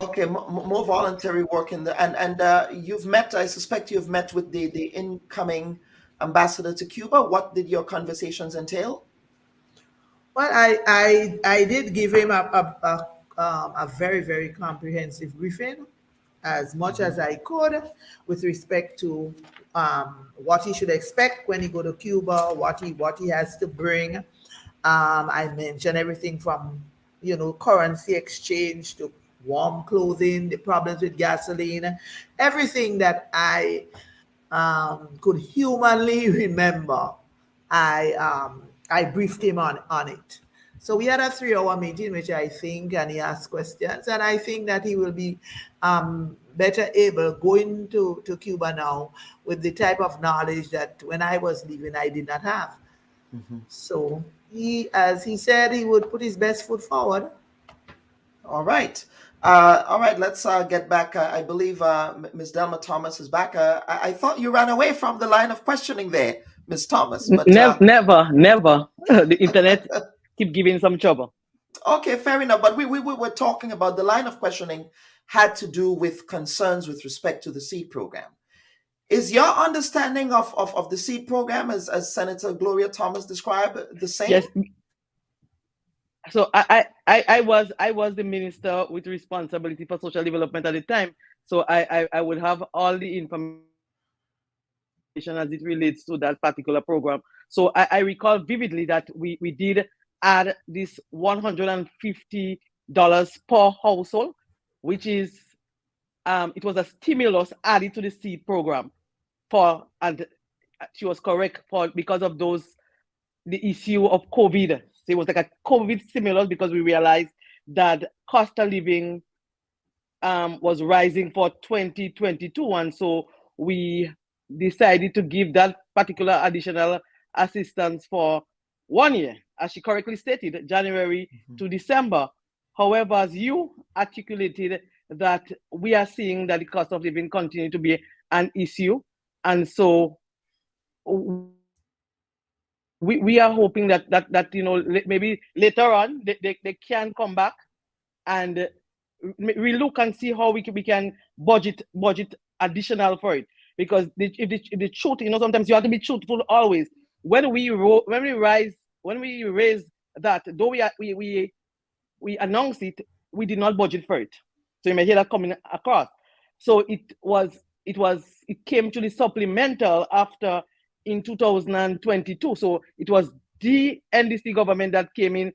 Okay, more voluntary work in the and you've met. I suspect you've met with the incoming ambassador to Cuba. What did your conversations entail? Well, I did give him a very, very comprehensive briefing as much as I could with respect to what he should expect when he go to Cuba, what he has to bring. I mentioned everything from, you know, currency exchange to warm clothing, the problems with gasoline, everything that I could humanly remember. I briefed him on it. So we had a 3-hour meeting, which I think, and he asked questions, and I think that he will be better able going to Cuba now with the type of knowledge that when I was leaving, I did not have. So he, as he said, he would put his best foot forward. All right. Let's get back. I believe Ms. Delma Thomas is back. I thought you ran away from the line of questioning there, Ms. Thomas. But never. The internet keep giving some trouble. Okay, fair enough. But we were talking about the line of questioning had to do with concerns with respect to the seed program. Is your understanding of the seed program, as Senator Gloria Thomas described, the same? Yes. So I was the minister with responsibility for social development at the time. So I would have all the information as it relates to that particular program. So I recall vividly that we did add this $150 per household, which is it was a stimulus added to the seed program and she was correct because of the issue of COVID. So it was like a COVID stimulus because we realized that cost of living was rising for 2022, and so we decided to give that particular additional assistance for 1 year, as she correctly stated, January to December. However, as you articulated, that we are seeing that the cost of living continue to be an issue, and so we are hoping that you know, maybe later on they can come back and we look and see how we can budget additional for it, because if the truth, you know, sometimes you have to be truthful always. When we raise that, though we announce it, we did not budget for it. So you may hear that coming across. So it came to the supplemental after in 2022. So it was the NDC government that came in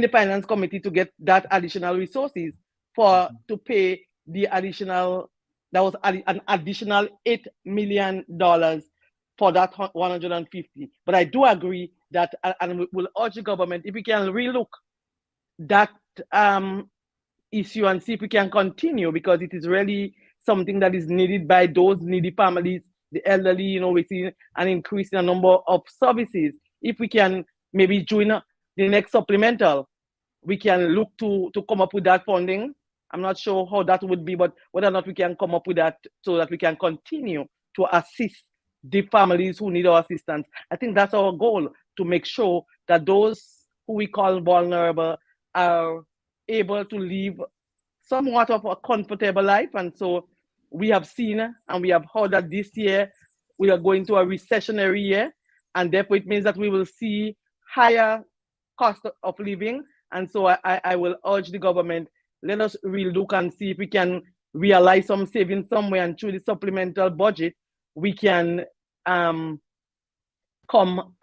the finance committee to get that additional resources to pay the additional, that was an additional $8 million for that 150. But I do agree that, and we'll urge the government, if we can relook that issue and see if we can continue, because it is really something that is needed by those needy families, the elderly. You know, we see an increase in the number of services. If we can maybe join the next supplemental, we can look to come up with that funding. I'm not sure how that would be, but whether or not we can come up with that so that we can continue to assist the families who need our assistance. I think that's our goal, to make sure that those who we call vulnerable are able to live somewhat of a comfortable life. And so we have seen and we have heard that this year we are going to a recessionary year, and therefore it means that we will see higher cost of living. And so I will urge the government, let us really look and see if we can realize some savings somewhere, and through the supplemental budget we can come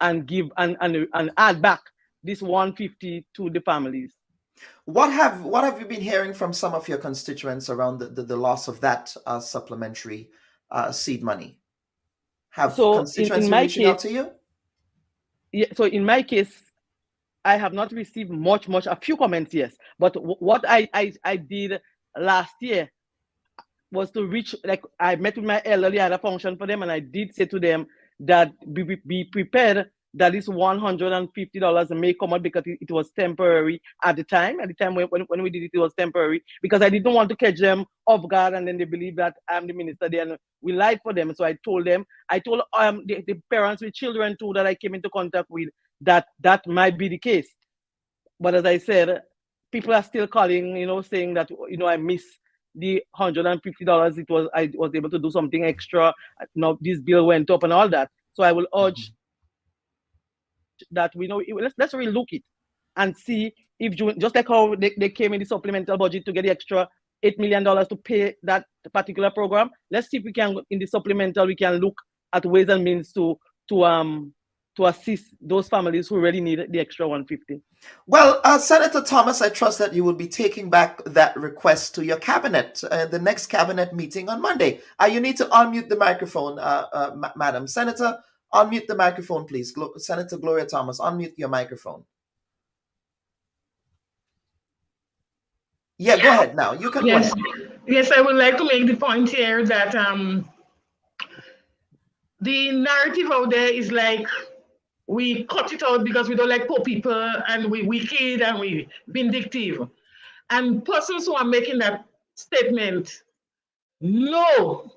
and give and add back this 150 to the families. What have you been hearing from some of your constituents around the loss of that supplementary seed money? Have constituents been reaching out to you? Yeah, so in my case, I have not received much, a few comments, yes. But what I did last year was to reach, like, I met with my elderly at a function for them, and I did say to them that be prepared that this $150 may come out, because it was temporary at the time. At the time when we did it, it was temporary, because I didn't want to catch them off guard and then they believe that I'm the minister there and we lied for them. So I told them, the parents with children too that I came into contact with, that might be the case. But as I said, people are still calling, you know, saying that, you know, I missed the $150. I was able to do something extra. Now this bill went up and all that. So I will urge that we know, let's really look it and see if, just like how they came in the supplemental budget to get the extra $8 million to pay that particular program. Let's see if we can, in the supplemental, we can look at ways and means to assist those families who really need the extra 150. Well, Senator Thomas, I trust that you will be taking back that request to your cabinet, the next cabinet meeting on Monday. You need to unmute the microphone, Madam Senator. Unmute the microphone, please. Senator Gloria Thomas, unmute your microphone. Yeah, go ahead now. You can go ahead. Yes, I would like to make the point here that the narrative out there is like we cut it out because we don't like poor people and we wicked and we vindictive. And persons who are making that statement know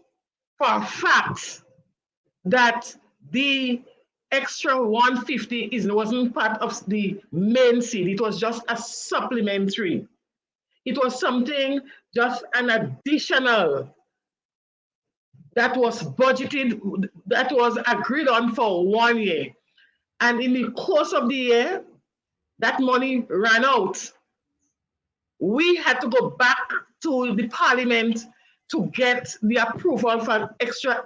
for a fact that the extra 150 wasn't part of the main seed. It was just a supplementary. It was something, just an additional that was budgeted, that was agreed on for 1 year. And in the course of the year, that money ran out. We had to go back to the parliament to get the approval for an extra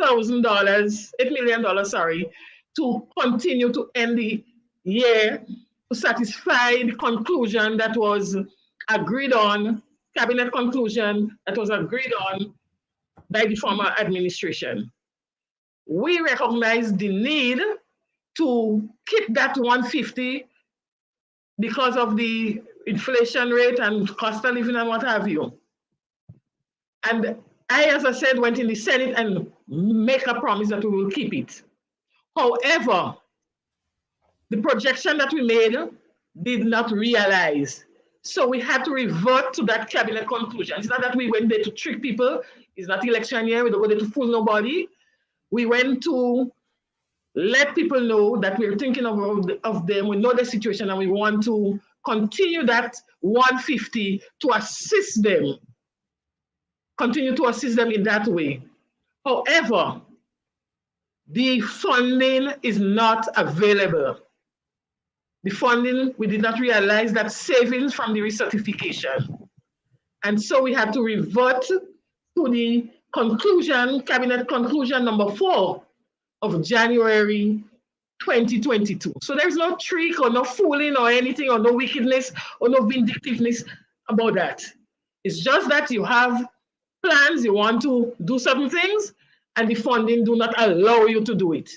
$8 million, sorry, to continue to end the year to satisfy the conclusion that was agreed on, cabinet conclusion that was agreed on by the former administration. We recognize the need to keep that 150 because of the inflation rate and cost of living and what have you. And I, as I said, went in the Senate and make a promise that we will keep it. However, the projection that we made did not realize. So we had to revert to that cabinet conclusion. It's not that we went there to trick people. It's not election year. We don't go there to fool nobody. We went to let people know that we're thinking of them. We know the situation and we want to continue that 150 to assist them. Continue to assist them in that way. However, the funding is not available. The funding, we did not realize that savings from the recertification. And so we had to revert to the conclusion, cabinet conclusion number 4 of January 2022. So there's no trick or no fooling or anything or no wickedness or no vindictiveness about that. It's just that you have plans, you want to do certain things, and the funding do not allow you to do it.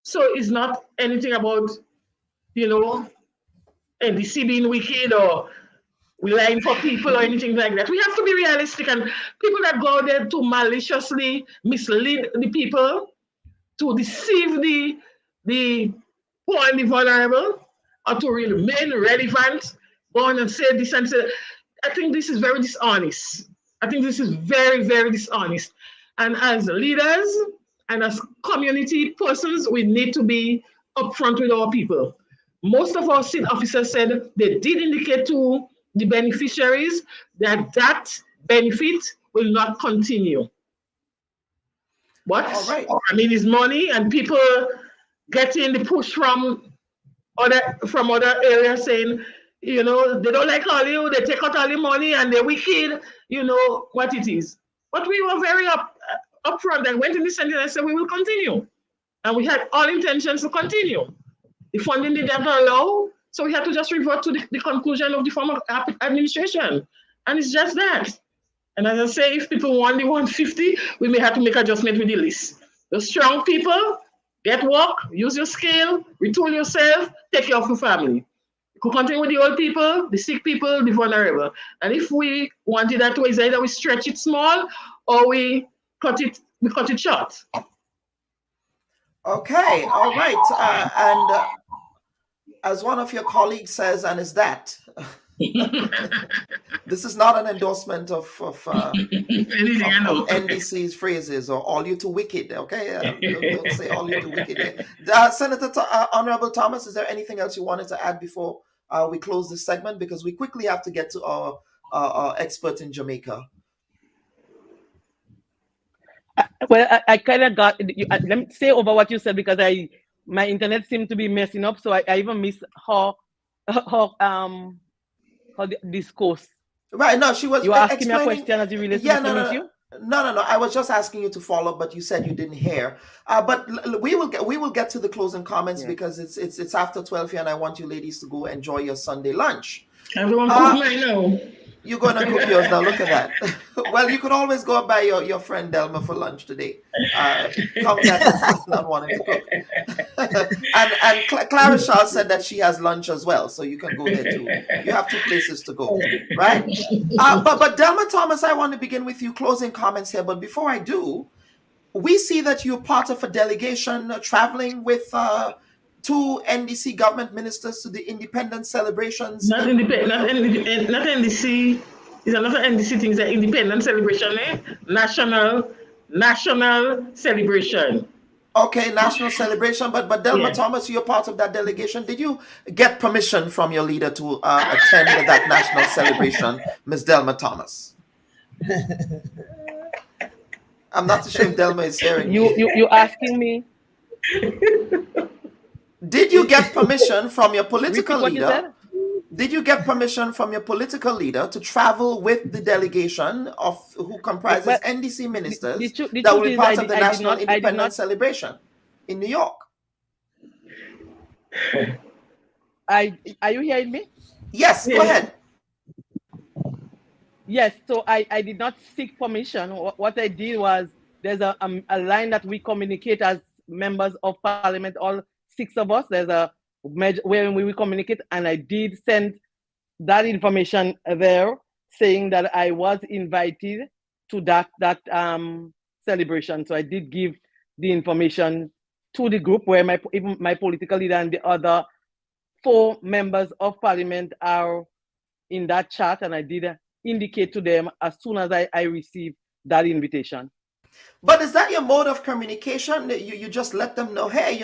So it's not anything about, NDC being wicked or we lying for people or anything like that. We have to be realistic, and people that go there to maliciously mislead the people, to deceive the poor and the vulnerable, or to remain relevant, go on and say this and say, I think this is very dishonest. I think this is very, very dishonest. And as leaders and as community persons, we need to be upfront with our people. Most of our state officers said they did indicate to the beneficiaries that that benefit will not continue. But I mean, it's money, and people getting the push from other areas saying, they don't like all you, they take out all the money and they're wicked, what it is. But we were very upfront and went in the Senate and said we will continue. And we had all intentions to continue. The funding did not allow, so we had to just revert to the conclusion of the former administration. And it's just that. And as I say, if people want the 150, we may have to make adjustment with the list. The strong people, get work, use your skill, retool yourself, take care of your family. You could continue with the old people, the sick people, the vulnerable. And if we want it that way, it's either we stretch it small or we cut it short. Okay, all right. And as one of your colleagues says, and is that, this is not an endorsement of NDC's phrases or all you too wicked, okay? Don't say all you too wicked. Senator Honorable Thomas, is there anything else you wanted to add before we close this segment? Because we quickly have to get to our expert in Jamaica. Well, I kind of got, let me say over what you said, because my internet seemed to be messing up, so I even missed how the discourse Right. No, she was You were asking me a explaining. question as it relates Yeah, to the no. issue? No. I was just asking you to follow up, but you said you didn't hear. But we will get to the closing comments because it's after 12 here, and I want you ladies to go enjoy your Sunday lunch. Everyone cook mine now. You're gonna cook yours now. Look at that. Well, you could always go by your friend Delma for lunch today. Count that as not wanting to cook. and Clara Shaw said that she has lunch as well, so you can go there too. You have two places to go, right? But Delma Thomas, I want to begin with you. Closing comments here, but before I do, we see that you're part of a delegation traveling with two NDC government ministers to the independence celebrations. Not NDC. It's another NDC thing. It's an independence celebration, National celebration. Okay, national celebration. But Delma Thomas, you're part of that delegation. Did you get permission from your leader to attend that national celebration, Ms. Delma Thomas? I'm not sure if Delma is hearing you asking me? Did you get permission from your political Repeat what you leader? said? Did you get permission from your political leader to travel with the delegation of who comprises NDC ministers that will be part of the National Independence Celebration in New York? Are you hearing me? Yes, go ahead. Yes, so I did not seek permission. What I did was, there's a line that we communicate as members of parliament, all 6 of us. There's a where we communicate, and I did send that information there, saying that I was invited to that celebration. So I did give the information to the group, where even my political leader and the other 4 members of parliament are in that chat, and I did indicate to them as soon as I received that invitation. But is that your mode of communication? You just let them know, hey,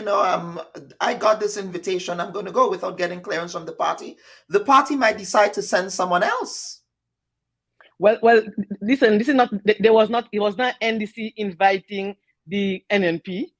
I got this invitation, I'm going to go, without getting clearance from the party. The party might decide to send someone else. Well, listen, this is not, it was not NDC inviting the NNP.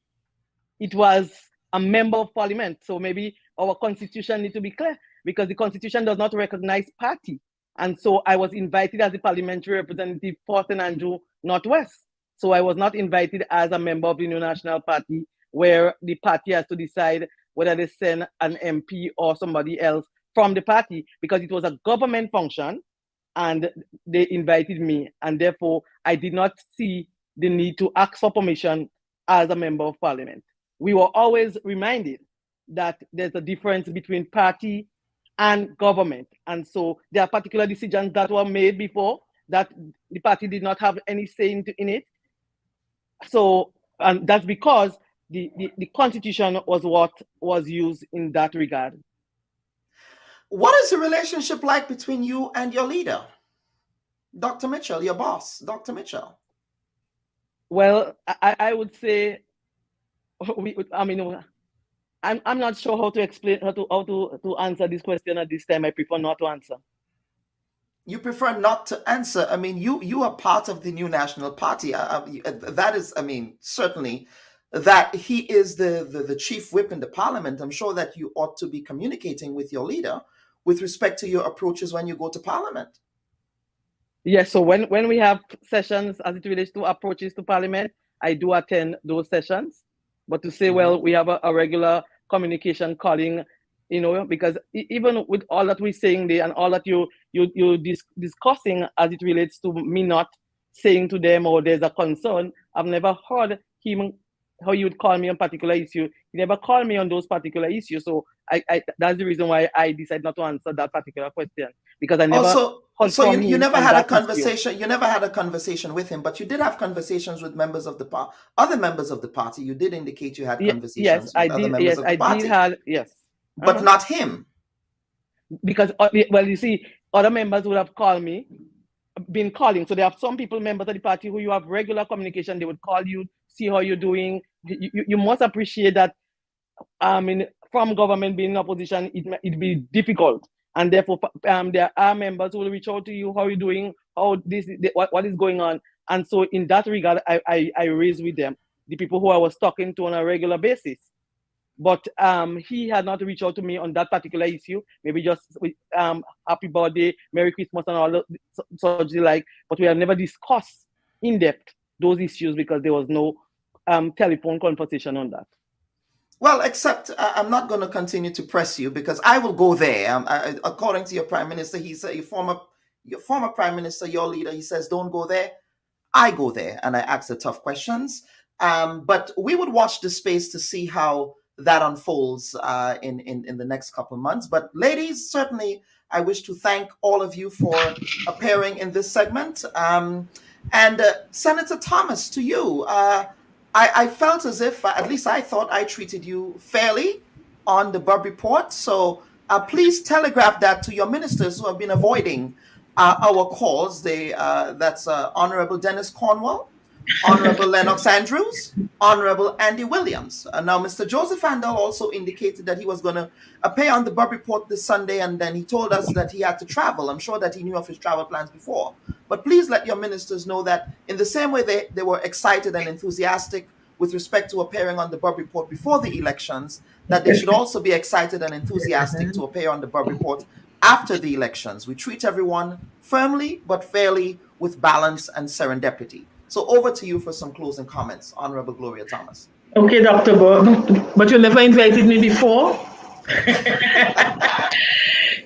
It was a member of parliament. So maybe our constitution needs to be clear, because the constitution does not recognize party. And so I was invited as the parliamentary representative for St. Andrew Northwest. So I was not invited as a member of the New National Party, where the party has to decide whether they send an MP or somebody else from the party, because it was a government function and they invited me. And therefore, I did not see the need to ask for permission as a member of parliament. We were always reminded that there's a difference between party and government. And so there are particular decisions that were made before that the party did not have any say in it. So, and that's because the constitution was what was used in that regard. What is the relationship like between you and your leader, Dr. Mitchell, your boss, Dr. Mitchell? Well, I would say, I'm not sure how to explain, how to answer this question at this time. I prefer not to answer. You prefer not to answer. I mean, you are part of the New National Party. That is, certainly that he is the chief whip in the parliament. I'm sure that you ought to be communicating with your leader with respect to your approaches when you go to parliament. Yes, so when we have sessions as it relates to approaches to parliament, I do attend those sessions. But to say, well, we have a regular communication calling, because even with all that we're saying there and all that you're discussing as it relates to me not saying to them, or there's a concern, I've never heard him, how you would call me on particular issue. He never called me on those particular issues. So that's the reason why I decided not to answer that particular question, because I never. So you never had a conversation. You never had a conversation with him, but you did have conversations with members of the other members of the party. You did indicate you had conversations with other members of the party. Yes. But not him. Because, well, you see, other members would have been calling. So there are some people, members of the party, who you have regular communication. They would call you, see how you're doing. You must appreciate that, from government being in opposition, it'd be difficult. And therefore, there are members who will reach out to you, how are you doing, what is going on. And so in that regard, I raise with them the people who I was talking to on a regular basis. but he had not reached out to me on that particular issue. Maybe just with happy birthday, Merry Christmas, and all the such like. But we have never discussed in depth those issues because there was no telephone conversation on that. Well, except I'm not going to continue to press you because I will go there. According to your prime minister, he's your former prime minister, your leader. He says, "Don't go there." I go there and I ask the tough questions. But we would watch the space to see how that unfolds in the next couple of months. But ladies, certainly, I wish to thank all of you for appearing in this segment. And Senator Thomas, to you. I felt as if, at least I thought I treated you fairly on the Bubb Report. So please telegraph that to your ministers who have been avoiding our calls. That's Honorable Dennis Cornwall, Honorable Lennox Andrews, Honorable Andy Williams. Now, Mr. Joseph Handel also indicated that he was going to appear on the Bubb Report this Sunday, and then he told us that he had to travel. I'm sure that he knew of his travel plans before. But please let your ministers know that in the same way they were excited and enthusiastic with respect to appearing on the Bubb Report before the elections, that they should also be excited and enthusiastic to appear on the Bubb Report after the elections. We treat everyone firmly but fairly with balance and serendipity. So over to you for some closing comments, Honorable Gloria Thomas. Okay, Dr. Bubb, but you never invited me before.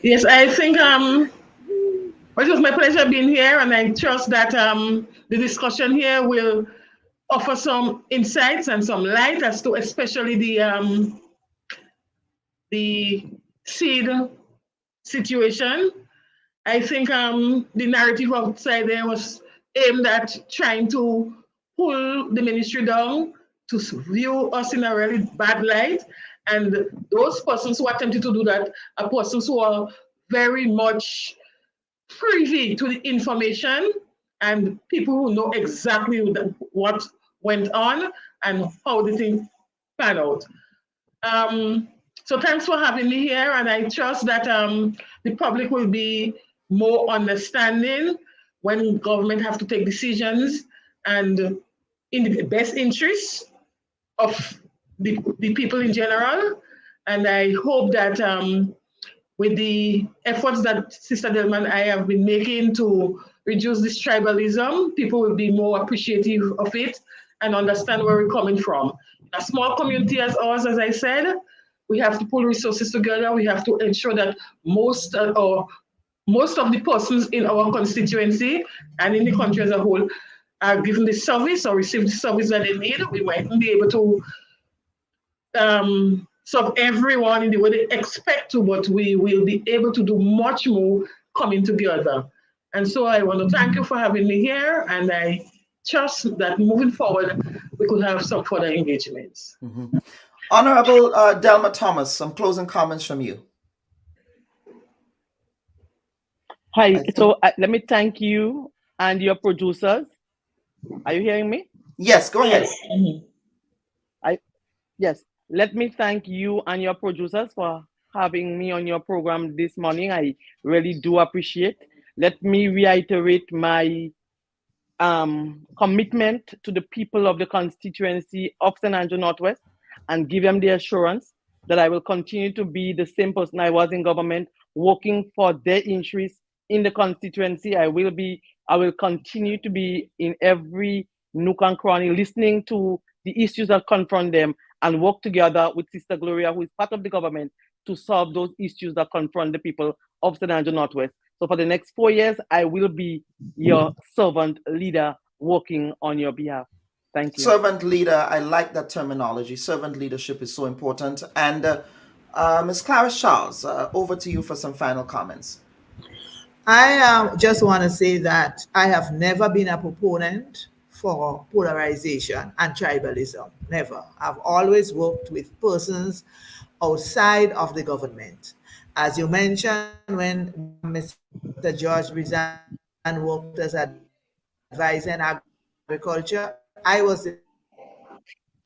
Yes, I think it was my pleasure being here, and I trust that the discussion here will offer some insights and some light as to especially the seed situation. I think the narrative outside there was aimed at trying to pull the ministry down, to view us in a really bad light. And those persons who attempted to do that are persons who are very much privy to the information and people who know exactly what went on and how the thing panned out. So thanks for having me here, and I trust that the public will be more understanding when government have to take decisions and in the best interest of the people in general. And I hope that with the efforts that Sister Delma and I have been making to reduce this tribalism, people will be more appreciative of it and understand where we're coming from. A small community as ours, as I said, we have to pull resources together. We have to ensure that most of the persons in our constituency and in the country as a whole are given the service or receive the service that they need. We mightn't be able to serve everyone in the way they expect to, but we will be able to do much more coming together. And so I want to thank you for having me here, and I trust that moving forward, we could have some further engagements. Mm-hmm. Honorable Delma Thomas, some closing comments from you. Hi, so let me thank you and your producers. Are you hearing me? Yes, go ahead. Yes, let me thank you and your producers for having me on your program this morning. I really do appreciate. Let me reiterate my commitment to the people of the constituency of St. Andrew Northwest and give them the assurance that I will continue to be the same person I was in government, working for their interests in the constituency. I will continue to be in every nook and cranny, listening to the issues that confront them and work together with Sister Gloria, who is part of the government, to solve those issues that confront the people of St. Andrew Northwest. So for the next 4 years, I will be your servant leader working on your behalf. Thank you. Servant leader, I like that terminology. Servant leadership is so important. And Ms. Clarice Charles, over to you for some final comments. I just want to say that I have never been a proponent for polarization and tribalism. Never. I've always worked with persons outside of the government. As you mentioned, when Mr. George resigned and worked as advisor in agriculture, I was at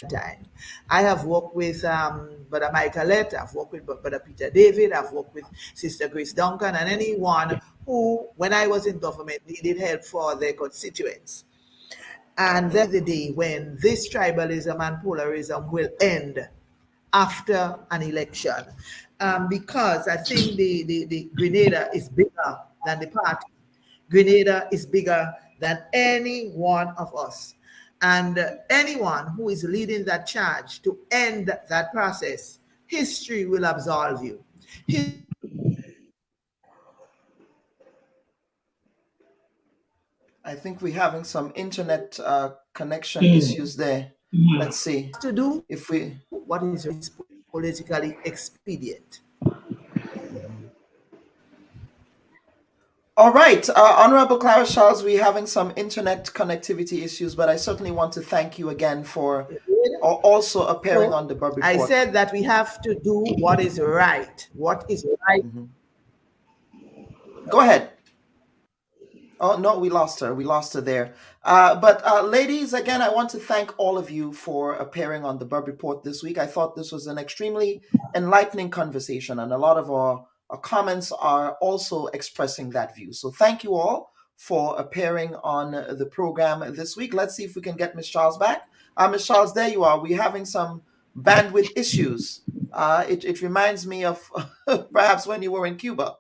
the time. I have worked with Brother Michaelette, I've worked with Brother Peter David, I've worked with Sister Grace Duncan, and anyone who, when I was in government, needed help for their constituents. And then the day when this tribalism and polarism will end, after an election, because I think the Grenada is bigger than the party. Grenada is bigger than any one of us. And anyone who is leading that charge to end that process, history will absolve you. I think we're having some internet connection issues there. Let's see To do if we. what is politically expedient. All right, Honorable Clarence Charles, we're having some internet connectivity issues, but I certainly want to thank you again for also appearing on the Bubb Report. I said that we have to do what is right. What is right. Go ahead. Oh, no, we lost her. We lost her there. But ladies, again, I want to thank all of you for appearing on the Bubb Report this week. I thought this was an extremely enlightening conversation, and a lot of our comments are also expressing that view. So thank you all for appearing on the program this week. Let's see if we can get Ms. Charles back. Ms. Charles, there you are. We're having some bandwidth issues. It reminds me of perhaps when you were in Cuba.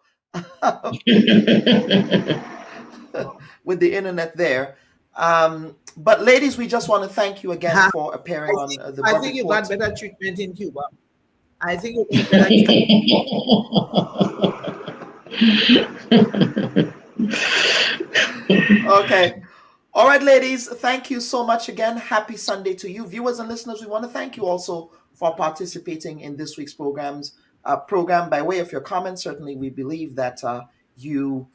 With the internet there. But ladies, we just want to thank you again for appearing on the Bubb Report. I think you got better treatment in Cuba. I think you got better treatment. Okay. All right, ladies, thank you so much again. Happy Sunday to you. Viewers and listeners, we want to thank you also for participating in this week's program by way of your comments. Certainly, we believe that you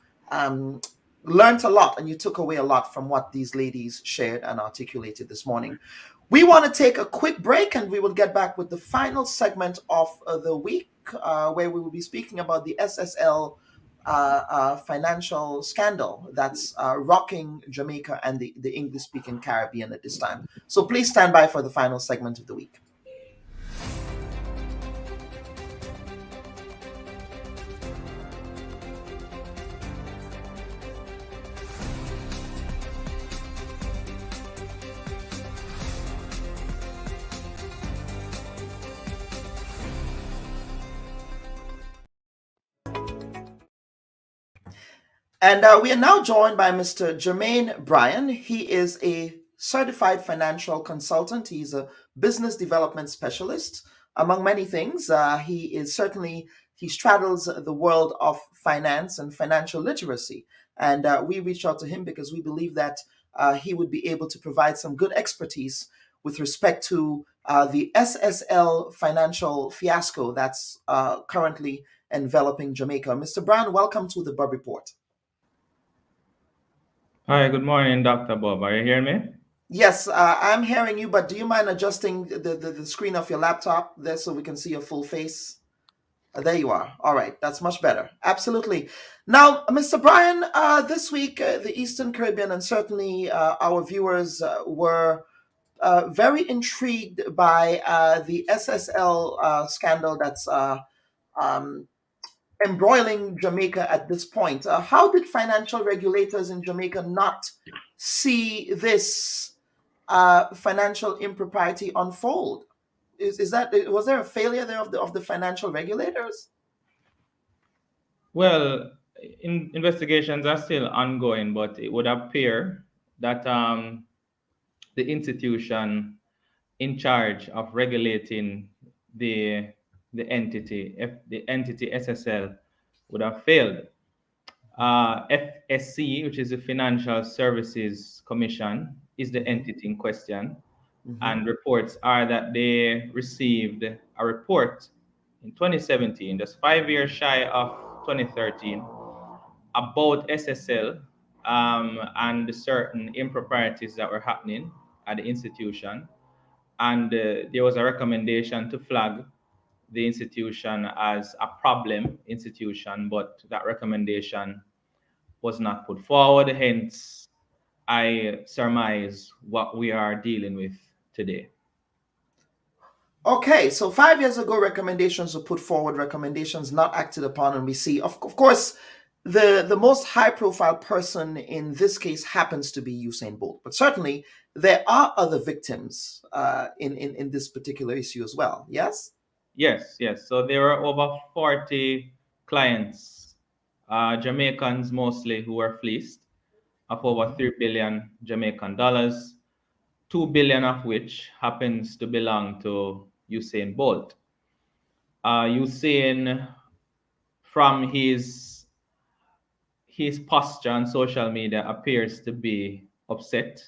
learned a lot and you took away a lot from what these ladies shared and articulated this morning. We want to take a quick break and we will get back with the final segment of the week where we will be speaking about the SSL financial scandal that's rocking Jamaica and the English-speaking Caribbean at this time. So please stand by for the final segment of the week. And we are now joined by Mr. Jermaine Bryan. He is a certified financial consultant. He's a business development specialist, among many things. He straddles the world of finance and financial literacy. And we reached out to him because we believe that he would be able to provide some good expertise with respect to the SSL financial fiasco that's currently enveloping Jamaica. Mr. Bryan, welcome to the Bubb Report. Hi, good morning, Dr. Bob. Are you hearing me? Yes, I'm hearing you, but do you mind adjusting the screen of your laptop there so we can see your full face? There you are. All right, that's much better. Absolutely. Now, Mr. Bryan, this week, the Eastern Caribbean and certainly our viewers were very intrigued by the SSL scandal that's embroiling Jamaica at this point. How did financial regulators in Jamaica not see this financial impropriety unfold? Was there a failure there of the financial regulators? Well, investigations are still ongoing, but it would appear that the institution in charge of regulating the entity SSL would have failed. FSC, which is the Financial Services Commission, is the entity in question. And reports are that they received a report in 2017, just 5 years shy of 2013, about SSL and the certain improprieties that were happening at the institution. And there was a recommendation to flag the institution as a problem institution, but that recommendation was not put forward. Hence, I surmise what we are dealing with today. Okay, so 5 years ago, recommendations were put forward, recommendations not acted upon, and we see, of course, the most high-profile person in this case happens to be Usain Bolt, but certainly there are other victims in this particular issue as well. Yes. Yes, yes. So there were over 40 clients, Jamaicans mostly, who were fleeced of over 3 billion Jamaican dollars, 2 billion of which happens to belong to Usain Bolt. Usain, from his posture on social media, appears to be upset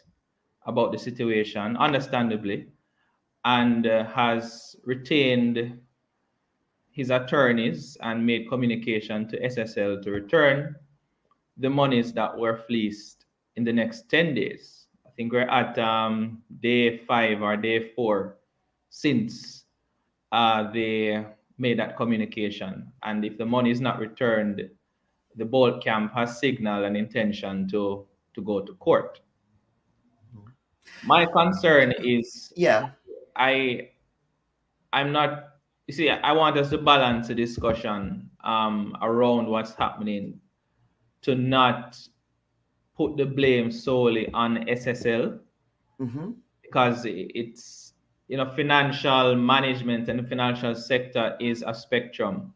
about the situation, understandably, and has retained his attorneys and made communication to SSL to return the monies that were fleeced in the next 10 days. I think we're at day 5 or day 4 since they made that communication. And if the money is not returned, the Bolt camp has signaled an intention to go to court. My concern is, I'm not, you see, I want us to balance the discussion around what's happening, to not put the blame solely on SSL, because it's, financial management and the financial sector is a spectrum.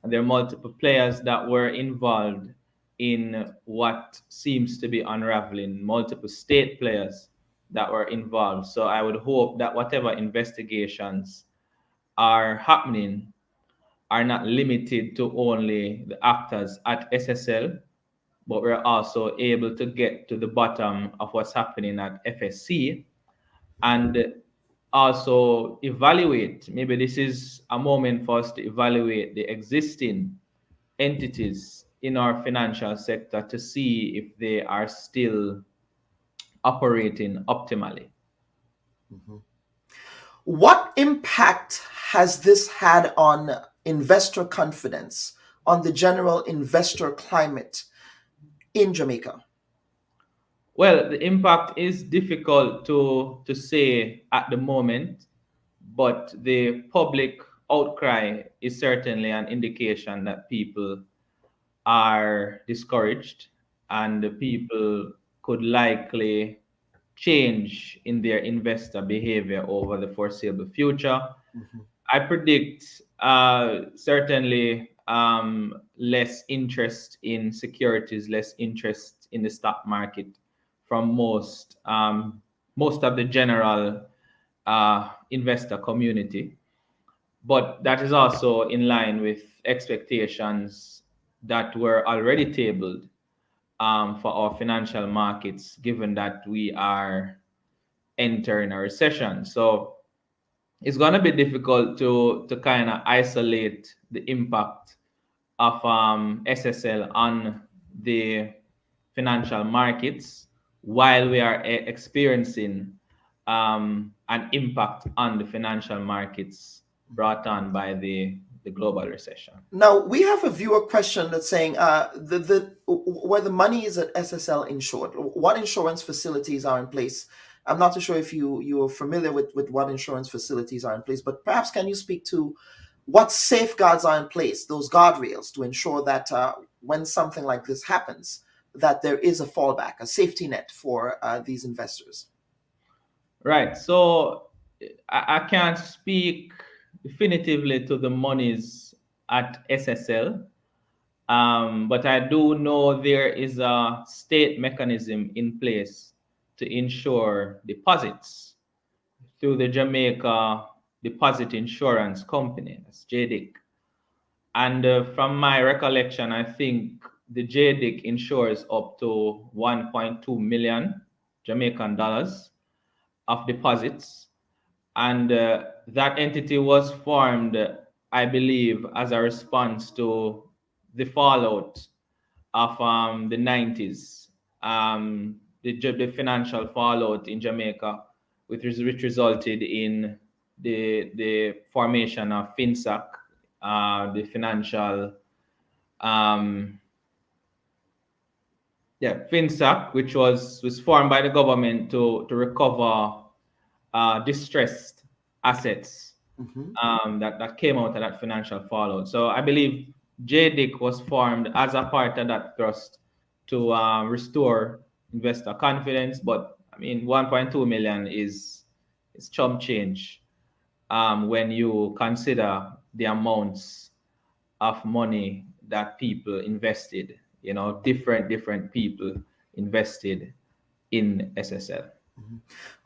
And there are multiple players that were involved in what seems to be unraveling, multiple state players that were involved. So I would hope that whatever investigations are happening are not limited to only the actors at SSL, but we're also able to get to the bottom of what's happening at FSC and also evaluate. Maybe this is a moment for us to evaluate the existing entities in our financial sector to see if they are still operating optimally. What impact has this had on investor confidence, on the general investor climate in Jamaica? Well, the impact is difficult to say at the moment, but the public outcry is certainly an indication that people are discouraged and the people could likely change in their investor behavior over the foreseeable future. I predict certainly less interest in securities, less interest in the stock market from most of the general investor community. But that is also in line with expectations that were already tabled for our financial markets, given that we are entering a recession. So it's going to be difficult to kind of isolate the impact of SSL on the financial markets while we are experiencing an impact on the financial markets brought on by the global recession. Now, we have a viewer question that's saying where the money is at SSL insured, what insurance facilities are in place? I'm not too sure if you are familiar with what insurance facilities are in place, but perhaps can you speak to what safeguards are in place, those guardrails to ensure that when something like this happens, that there is a fallback, a safety net for these investors? Right. So I can't speak definitively to the monies at SSL, but I do know there is a state mechanism in place to ensure deposits through the Jamaica Deposit Insurance Company, that's JDIC. And from my recollection, I think the JDIC insures up to 1.2 million Jamaican dollars of deposits. And that entity was formed, I believe, as a response to the fallout of the 90s, the financial fallout in Jamaica, which resulted in the formation of FinSAC, the financial, FinSAC, which was formed by the government to recover distressed assets that came out of that financial fallout. So I believe JDIC was formed as a part of that thrust to restore investor confidence. But I mean, 1.2 million is chump change when you consider the amounts of money that people invested, different people invested in SSL.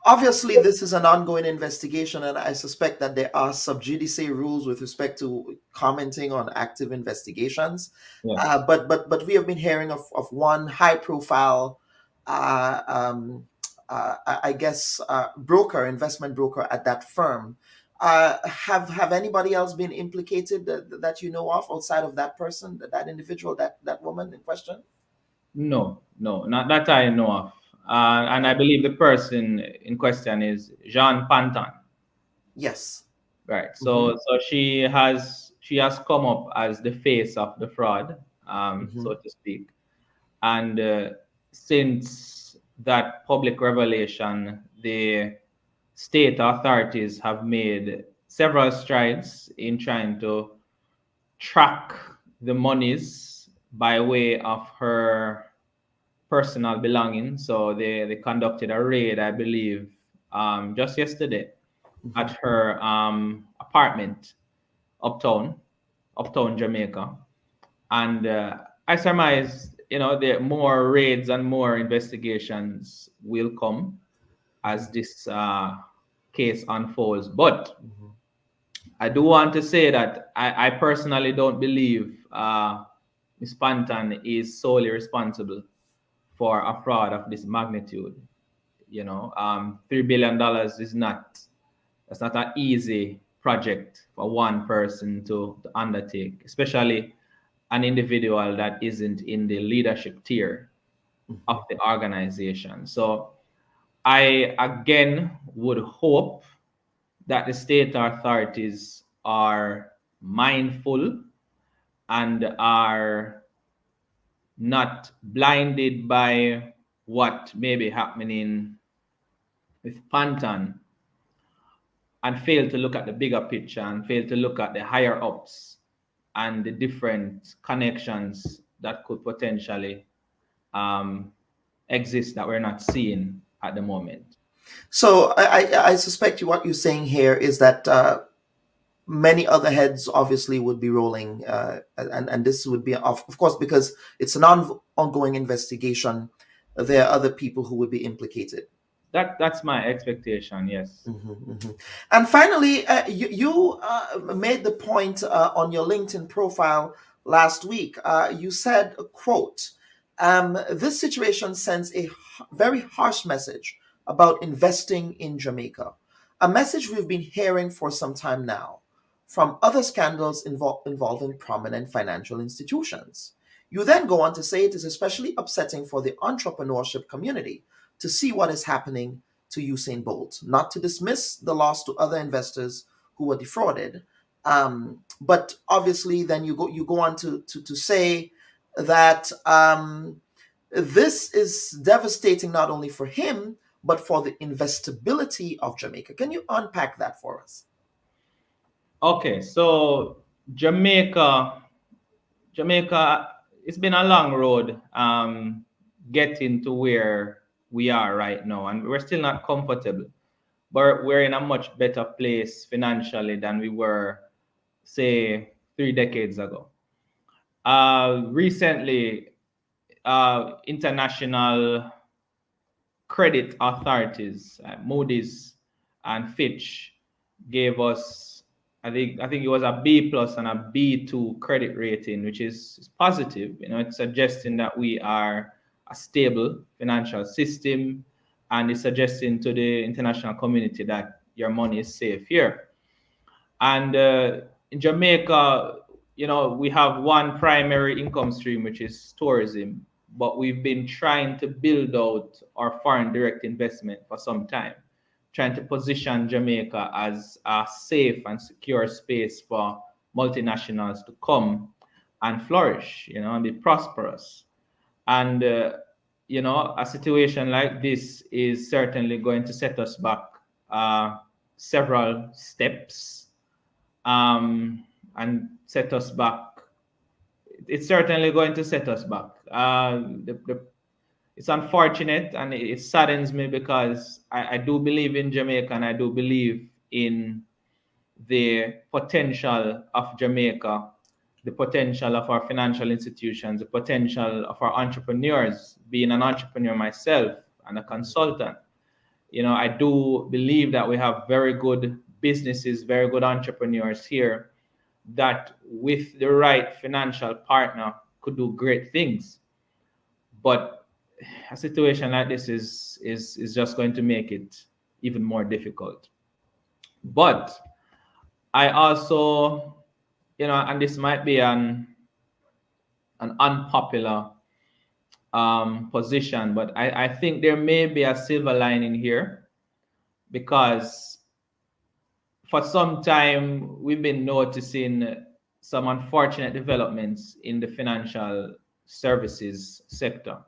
Obviously, this is an ongoing investigation, and I suspect that there are sub judice rules with respect to commenting on active investigations. Yeah. But we have been hearing of one high profile, I guess, investment broker at that firm. Have anybody else been implicated that you know of outside of that person, that individual, that woman in question? No, not that I know of. And I believe the person in question is Jean Pantan. Yes. Right. So she has come up as the face of the fraud, so to speak. And since that public revelation, the state authorities have made several strides in trying to track the monies by way of her personal belongings. So they conducted a raid, I believe, just yesterday at her apartment uptown Jamaica. And I surmise, the more raids and more investigations will come as this case unfolds. But I do want to say that I personally don't believe Ms. Pantan is solely responsible for a fraud of this magnitude. $3 billion is that's not an easy project for one person to undertake, especially an individual that isn't in the leadership tier of the organization. So I again would hope that the state authorities are mindful and are not blinded by what may be happening with Pantan and fail to look at the bigger picture and fail to look at the higher ups and the different connections that could potentially exist that we're not seeing at the moment. So I suspect what you're saying here is that many other heads obviously would be rolling, and this would be, of course, because it's an ongoing investigation, there are other people who would be implicated. That's my expectation, yes. And finally, you made the point on your LinkedIn profile last week. You said, quote, this situation sends a very harsh message about investing in Jamaica, a message we've been hearing for some time now from other scandals involving prominent financial institutions. You then go on to say it is especially upsetting for the entrepreneurship community to see what is happening to Usain Bolt, not to dismiss the loss to other investors who were defrauded. But obviously, then you go on to say that this is devastating not only for him, but for the investability of Jamaica. Can you unpack that for us? Okay, so Jamaica, it's been a long road getting to where we are right now, and we're still not comfortable, but we're in a much better place financially than we were, say, 3 decades ago. Recently, international credit authorities, Moody's and Fitch, gave us, I think it was a B+ and a B2 credit rating, which is positive. It's suggesting that we are a stable financial system, and it's suggesting to the international community that your money is safe here. And in Jamaica, we have one primary income stream, which is tourism, but we've been trying to build out our foreign direct investment for some time, trying to position Jamaica as a safe and secure space for multinationals to come and flourish, and be prosperous. And, a situation like this is certainly going to set us back several steps and set us back. It's certainly going to set us back. It's unfortunate and it saddens me because I do believe in Jamaica and I do believe in the potential of Jamaica, the potential of our financial institutions, the potential of our entrepreneurs. Being an entrepreneur myself and a consultant, I do believe that we have very good businesses, very good entrepreneurs here that with the right financial partner could do great things. But a situation like this is just going to make it even more difficult. But I also, and this might be an unpopular position, but I think there may be a silver lining here, because for some time we've been noticing some unfortunate developments in the financial services sector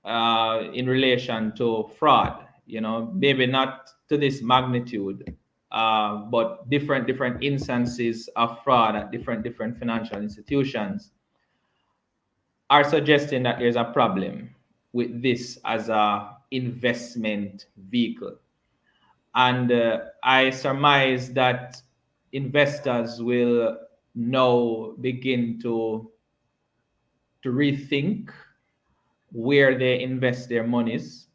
in relation to fraud. Maybe not to this magnitude, but different instances of fraud at different financial institutions are suggesting that there's a problem with this as a investment vehicle. And I surmise that investors will now begin to rethink where they invest their monies.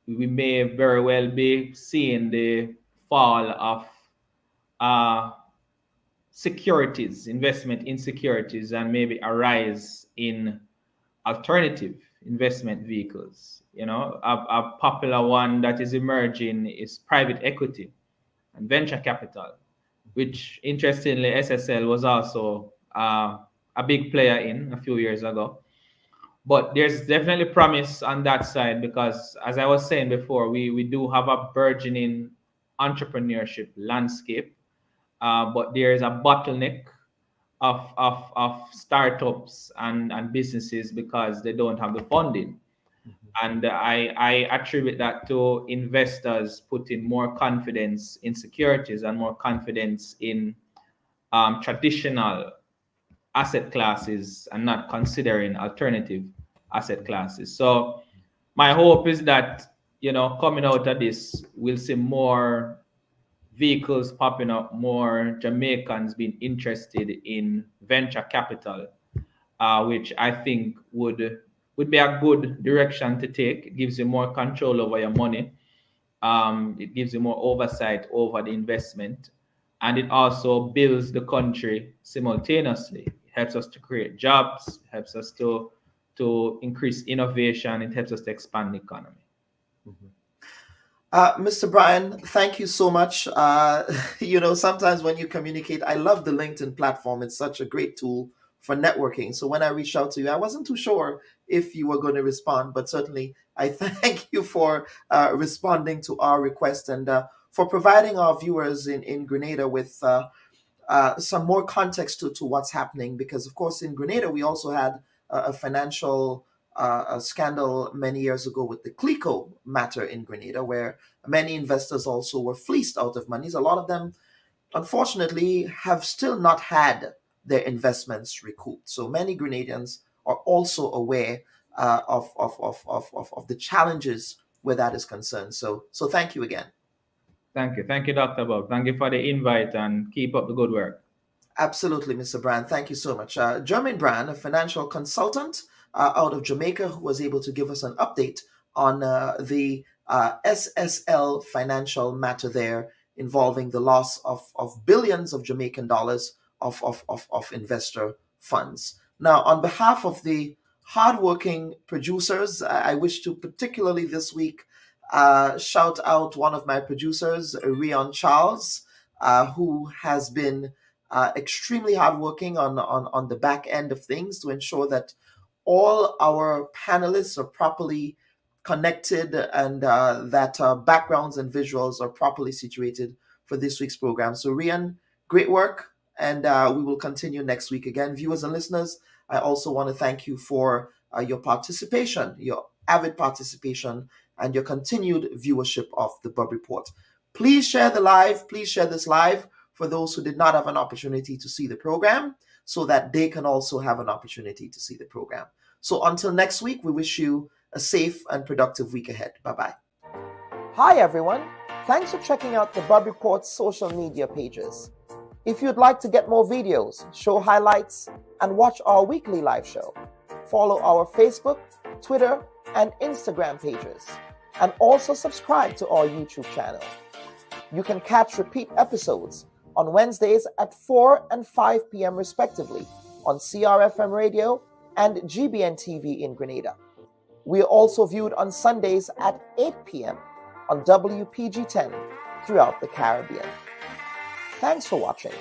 We may very well be seeing the fall of securities, investment in securities, and maybe a rise in alternative investment vehicles. A popular one that is emerging is private equity and venture capital, which interestingly SSL was also a big player in a few years ago. But there's definitely promise on that side, because as I was saying before, we do have a burgeoning entrepreneurship landscape, but there is a bottleneck of startups and businesses because they don't have the funding. And I attribute that to investors putting more confidence in securities and more confidence in traditional asset classes and not considering alternative asset classes. So my hope is that, coming out of this, we'll see more vehicles popping up, more Jamaicans being interested in venture capital, which I think would be a good direction to take. It gives you more control over your money. It gives you more oversight over the investment. And it also builds the country simultaneously. It helps us to create jobs, helps us to increase innovation, it helps us to expand the economy. Mr. Brian, thank you so much. Sometimes when you communicate, I love the LinkedIn platform. It's such a great tool for networking. So when I reached out to you, I wasn't too sure if you were going to respond, but certainly I thank you for responding to our request and for providing our viewers in Grenada with some more context to what's happening. Because, of course, in Grenada, we also had a financial a scandal many years ago with the CLICO matter in Grenada, where many investors also were fleeced out of monies. A lot of them, unfortunately, have still not had their investments recouped. So many Grenadians are also aware of the challenges where that is concerned. So thank you again. Thank you, Dr. Bubb. Thank you for the invite and keep up the good work. Absolutely, Mr. Brand. Thank you so much. Jermaine Brand, a financial consultant out of Jamaica, who was able to give us an update on the SSL financial matter there, involving the loss of billions of Jamaican dollars of investor funds. Now, on behalf of the hardworking producers, I wish to particularly this week shout out one of my producers, Rion Charles, who has been extremely hardworking on the back end of things to ensure that all our panelists are properly connected and that backgrounds and visuals are properly situated for this week's program. So Rian, great work, and we will continue next week again. Viewers and listeners, I also want to thank you for your participation, your avid participation, and your continued viewership of the Bubb Report. Please share this live for those who did not have an opportunity to see the program, so that they can also have an opportunity to see the program. So until next week, we wish you a safe and productive week ahead. Bye-bye. Hi, everyone. Thanks for checking out the Bubb Report's social media pages. If you'd like to get more videos, show highlights, and watch our weekly live show, follow our Facebook, Twitter, and Instagram pages, and also subscribe to our YouTube channel. You can catch repeat episodes on Wednesdays at 4 and 5 p.m. respectively on CRFM Radio and GBN TV in Grenada. We are also viewed on Sundays at 8 p.m. on WPG 10 throughout the Caribbean. Thanks for watching.